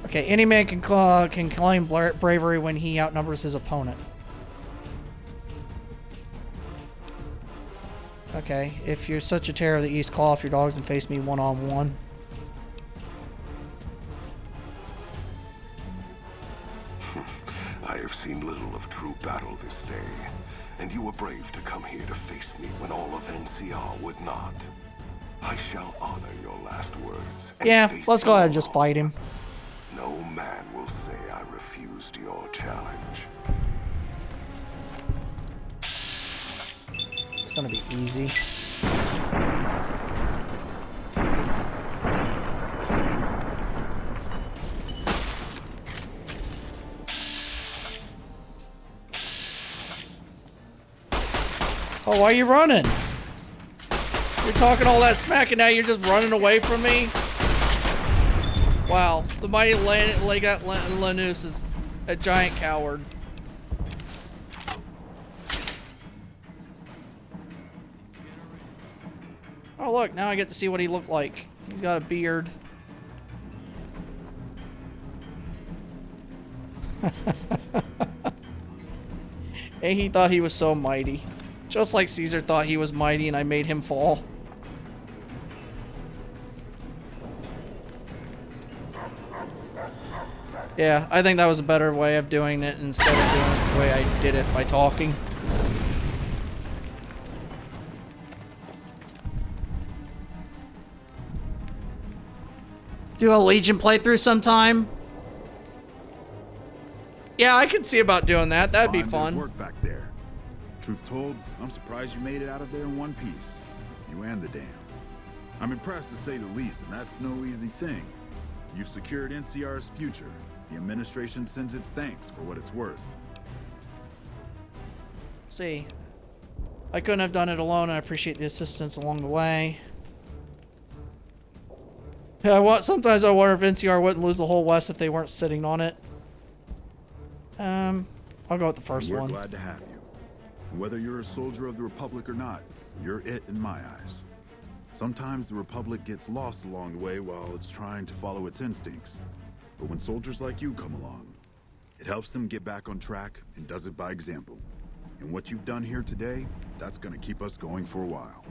Okay, any man can claim bravery when he outnumbers his opponent. Okay, if you're such a terror of the East, call off your dogs and face me one-on-one. I have seen little of true battle this day, and you were brave to come here to face me when all of NCR would not. I shall honor your last words. Yeah, let's go ahead and just fight him. No man will say I refused your challenge. It's gonna be easy. Oh, why are you running? You're talking all that smack and now you're just running away from me? Wow, the mighty Lanus is a giant coward. Oh look, now I get to see what he looked like. He's got a beard. And he thought he was so mighty. Just like Caesar thought he was mighty and I made him fall. Yeah, I think that was a better way of doing it instead of doing it the way I did it by talking. Do a Legion playthrough sometime? Yeah, I could see about doing that. That'd be fun. Work back there. Truth told, I'm surprised you made it out of there in one piece. You and the dam. I'm impressed to say the least, and that's no easy thing. You've secured NCR's future. The administration sends its thanks for what it's worth. See, I couldn't have done it alone. I appreciate the assistance along the way. Sometimes I wonder if NCR wouldn't lose the whole West if they weren't sitting on it. I'll go with the first one. We're glad to have you. Whether you're a soldier of the Republic or not, you're it in my eyes. Sometimes the Republic gets lost along the way while it's trying to follow its instincts. But when soldiers like you come along, it helps them get back on track and does it by example. And what you've done here today, that's gonna keep us going for a while.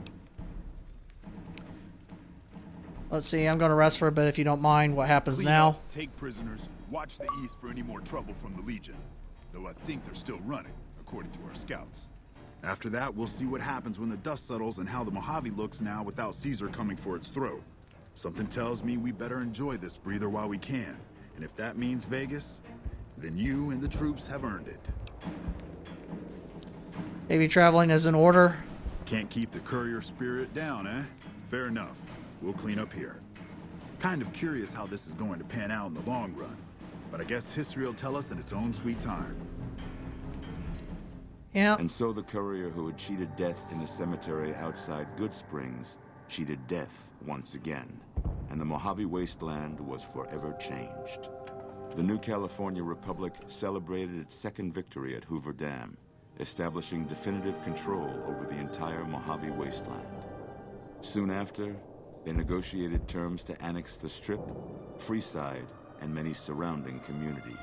Let's see, I'm gonna rest for a bit if you don't mind. What happens Clean now? up, take prisoners, watch the east for any more trouble from the Legion. Though I think they're still running, according to our scouts. After that, we'll see what happens when the dust settles and how the Mojave looks now without Caesar coming for its throat. Something tells me we better enjoy this breather while we can. And if that means Vegas, then you and the troops have earned it. Maybe traveling is in order. Can't keep the courier spirit down, eh? Fair enough. We'll clean up here. Kind of curious how this is going to pan out in the long run. But I guess history will tell us in its own sweet time. Yeah. And so the courier who had cheated death in the cemetery outside Good Springs cheated death once again. And the Mojave wasteland was forever changed. The new California Republic celebrated its second victory at Hoover Dam, establishing definitive control over the entire Mojave wasteland. Soon after, they negotiated terms to annex the Strip, Freeside, and many surrounding communities.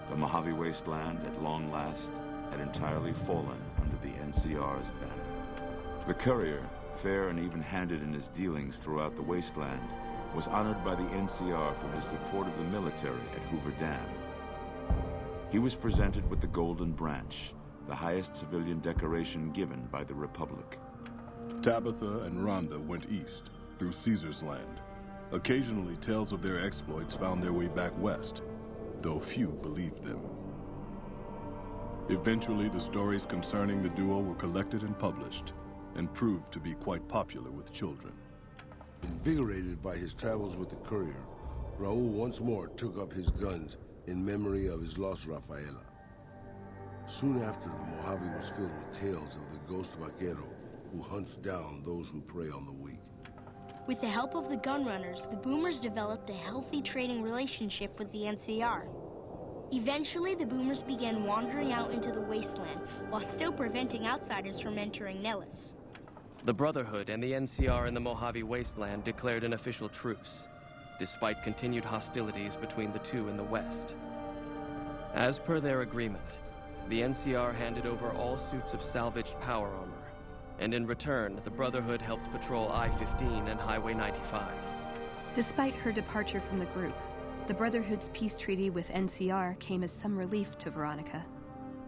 The Mojave Wasteland, at long last, had entirely fallen under the NCR's banner. The courier, fair and even-handed in his dealings throughout the wasteland, was honored by the NCR for his support of the military at Hoover Dam. He was presented with the Golden Branch, the highest civilian decoration given by the Republic. Tabitha and Rhonda went east, through Caesar's land. Occasionally, tales of their exploits found their way back west, though few believed them. Eventually, the stories concerning the duo were collected and published, and proved to be quite popular with children. Invigorated by his travels with the courier, Raul once more took up his guns in memory of his lost Rafaela. Soon after, the Mojave was filled with tales of the ghost vaquero who hunts down those who prey on the weak. With the help of the gunrunners, the Boomers developed a healthy trading relationship with the NCR. Eventually, the Boomers began wandering out into the wasteland while still preventing outsiders from entering Nellis. The Brotherhood and the NCR in the Mojave Wasteland declared an official truce, despite continued hostilities between the two in the west. As per their agreement, the NCR handed over all suits of salvaged power armor, and in return, the Brotherhood helped patrol I-15 and Highway 95. Despite her departure from the group, the Brotherhood's peace treaty with NCR came as some relief to Veronica.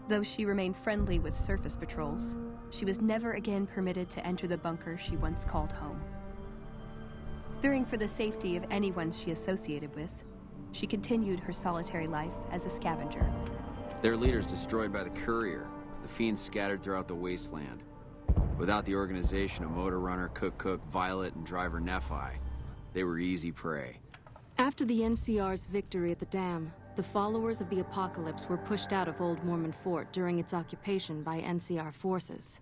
Though she remained friendly with surface patrols, she was never again permitted to enter the bunker she once called home. Fearing for the safety of anyone she associated with, she continued her solitary life as a scavenger. Their leaders destroyed by the courier, the fiends scattered throughout the wasteland. Without the organization of Motor Runner, Cook, Violet, and Driver Nephi, they were easy prey. After the NCR's victory at the dam, the followers of the Apocalypse were pushed out of Old Mormon Fort during its occupation by NCR forces.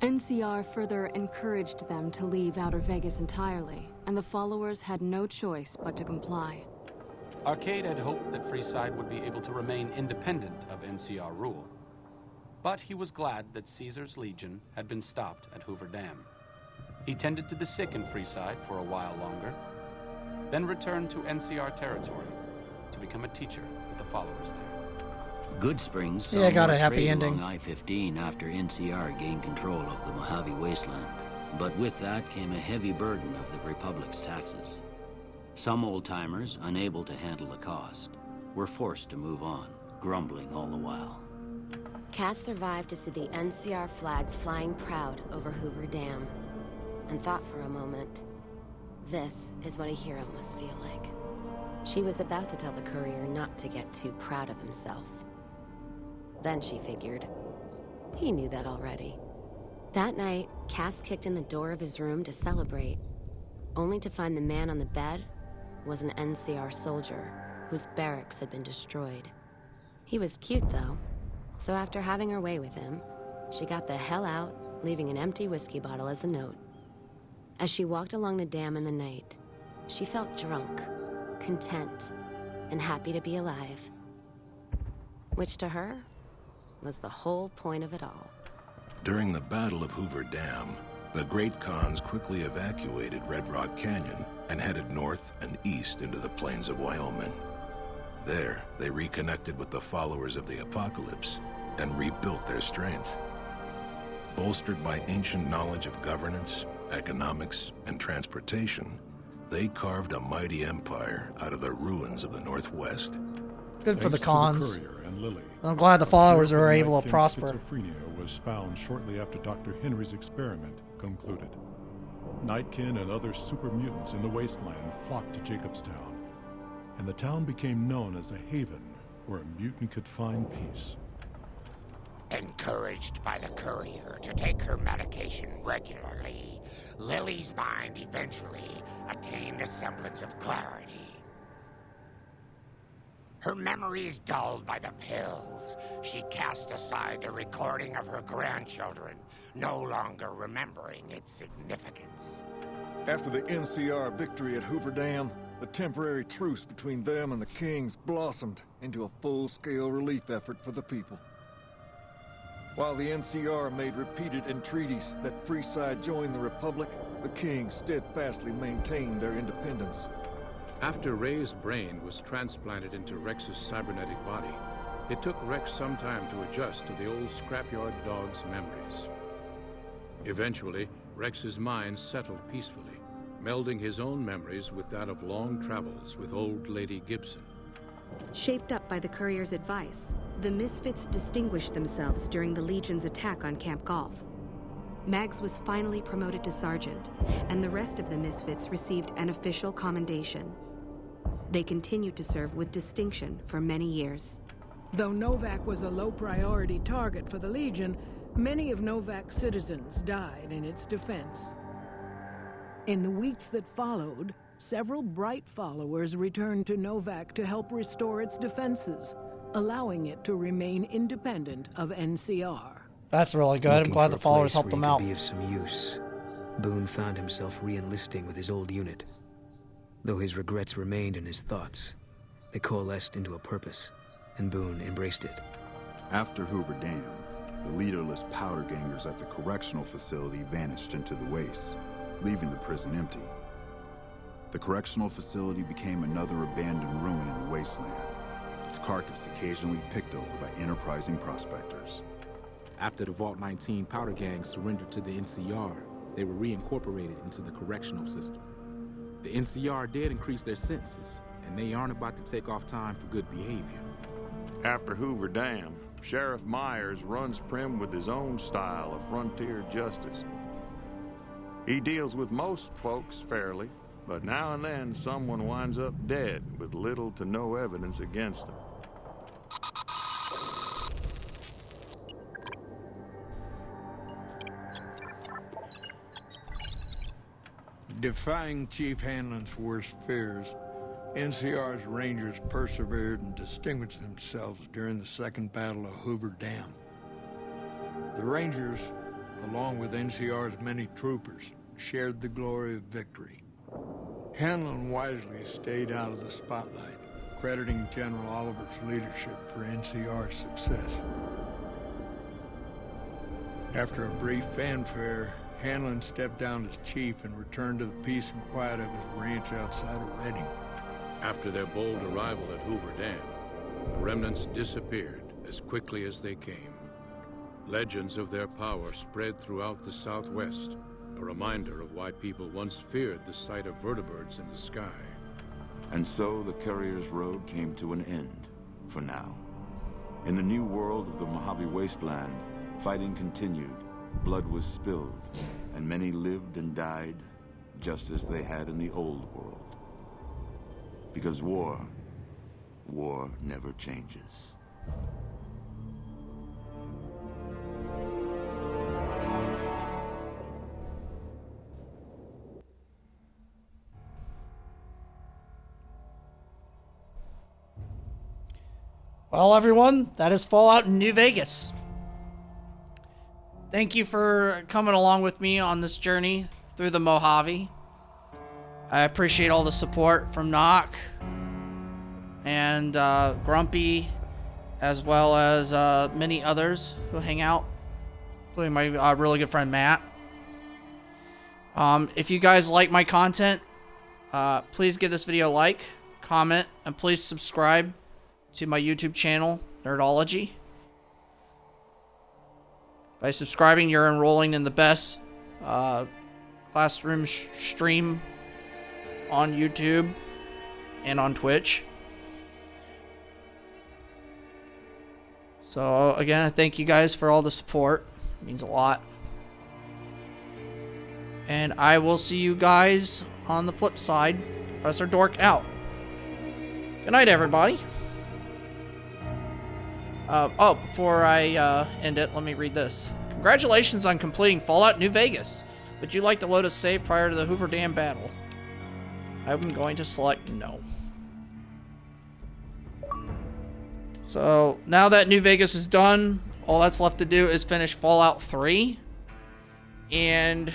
NCR further encouraged them to leave Outer Vegas entirely, and the followers had no choice but to comply. Arcade had hoped that Freeside would be able to remain independent of NCR rule. But he was glad that Caesar's Legion had been stopped at Hoover Dam. He tended to the sick in Freeside for a while longer, then returned to NCR territory to become a teacher with the followers there. Good Springs Yeah, got a more happy trade ending. along I-15 after NCR gained control of the Mojave Wasteland. But with that came a heavy burden of the Republic's taxes. Some old-timers, unable to handle the cost, were forced to move on, grumbling all the while. Cass survived to see the NCR flag flying proud over Hoover Dam, and thought for a moment, this is what a hero must feel like. She was about to tell the courier not to get too proud of himself. Then she figured, he knew that already. That night, Cass kicked in the door of his room to celebrate, only to find the man on the bed was an NCR soldier whose barracks had been destroyed. He was cute, though, so after having her way with him, she got the hell out, leaving an empty whiskey bottle as a note. As she walked along the dam in the night, she felt drunk, content, and happy to be alive. Which to her was the whole point of it all. During the Battle of Hoover Dam, the Great Khans quickly evacuated Red Rock Canyon and headed north and east into the plains of Wyoming. There, they reconnected with the followers of the Apocalypse and rebuilt their strength. Bolstered by ancient knowledge of governance, economics, and transportation, they carved a mighty empire out of the ruins of the Northwest. Good for the Thanks to cons. the courier and Lily, I'm glad the followers are able to Nightkin's prosper. Schizophrenia was found shortly after Dr. Henry's experiment concluded. Nightkin and other super mutants in the wasteland flocked to Jacobstown, and the town became known as a haven where a mutant could find peace. Encouraged by the courier to take her medication regularly, Lily's mind eventually attained a semblance of clarity. Her memories dulled by the pills, she cast aside the recording of her grandchildren, no longer remembering its significance. After the NCR victory at Hoover Dam, the temporary truce between them and the Kings blossomed into a full-scale relief effort for the people. While the NCR made repeated entreaties that Freeside join the Republic, the Kings steadfastly maintained their independence. After Ray's brain was transplanted into Rex's cybernetic body, it took Rex some time to adjust to the old scrapyard dog's memories. Eventually, Rex's mind settled peacefully, melding his own memories with that of long travels with old Lady Gibson. Shaped up by the courier's advice, the Misfits distinguished themselves during the Legion's attack on Camp Golf. Mags was finally promoted to sergeant, and the rest of the Misfits received an official commendation. They continued to serve with distinction for many years. Though Novak was a low-priority target for the Legion, many of Novak's citizens died in its defense. In the weeks that followed, several bright followers returned to Novak to help restore its defenses, allowing it to remain independent of NCR. That's really good. I'm glad the followers helped him out. Be of some use. Boone found himself re-enlisting with his old unit. Though his regrets remained in his thoughts, they coalesced into a purpose, and Boone embraced it. After Hoover Dam, the leaderless powder gangers at the correctional facility vanished into the wastes, leaving the prison empty. The correctional facility became another abandoned ruin in the wasteland, its carcass occasionally picked over by enterprising prospectors. After the Vault 19 powder gang surrendered to the NCR, they were reincorporated into the correctional system. The NCR did increase their sentences, and they aren't about to take off time for good behavior. After Hoover Dam, Sheriff Myers runs Prim with his own style of frontier justice. He deals with most folks fairly, but now and then someone winds up dead with little to no evidence against them. Defying Chief Hanlon's worst fears, NCR's Rangers persevered and distinguished themselves during the Second Battle of Hoover Dam. The Rangers, along with NCR's many troopers, shared the glory of victory. Hanlon wisely stayed out of the spotlight, crediting General Oliver's leadership for NCR's success. After a brief fanfare, Hanlon stepped down as chief and returned to the peace and quiet of his ranch outside of Reading. After their bold arrival at Hoover Dam, the remnants disappeared as quickly as they came. Legends of their power spread throughout the Southwest, a reminder of why people once feared the sight of vertibirds in the sky. And so the Courier's Road came to an end, for now. In the new world of the Mojave Wasteland, fighting continued, blood was spilled, and many lived and died just as they had in the old world. Because war never changes. Well, everyone, that is Fallout in New Vegas. Thank you for coming along with me on this journey through the Mojave. I appreciate all the support from Knock and Grumpy, as well as many others who hang out, including my really good friend Matt. If you guys like my content, please give this video a like, comment, and please subscribe to my YouTube channel, Nerdology. By subscribing, you're enrolling in the best classroom stream on YouTube and on Twitch. So again, I thank you guys for all the support. It means a lot. And I will see you guys on the flip side. Professor Dork out. Good night, everybody. Before I end it, let me read this. Congratulations on completing Fallout New Vegas. Would you like to load a save prior to the Hoover Dam battle? I'm going to select no. So, now that New Vegas is done, all that's left to do is finish Fallout 3 and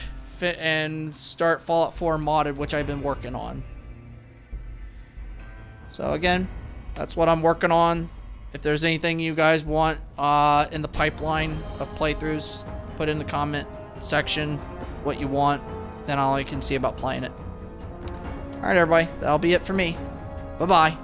start Fallout 4 modded, which I've been working on. So again, that's what I'm working on. If there's anything you guys want in the pipeline of playthroughs, just put in the comment section what you want. Then I can see about playing it. Alright, everybody. That'll be it for me. Bye-bye.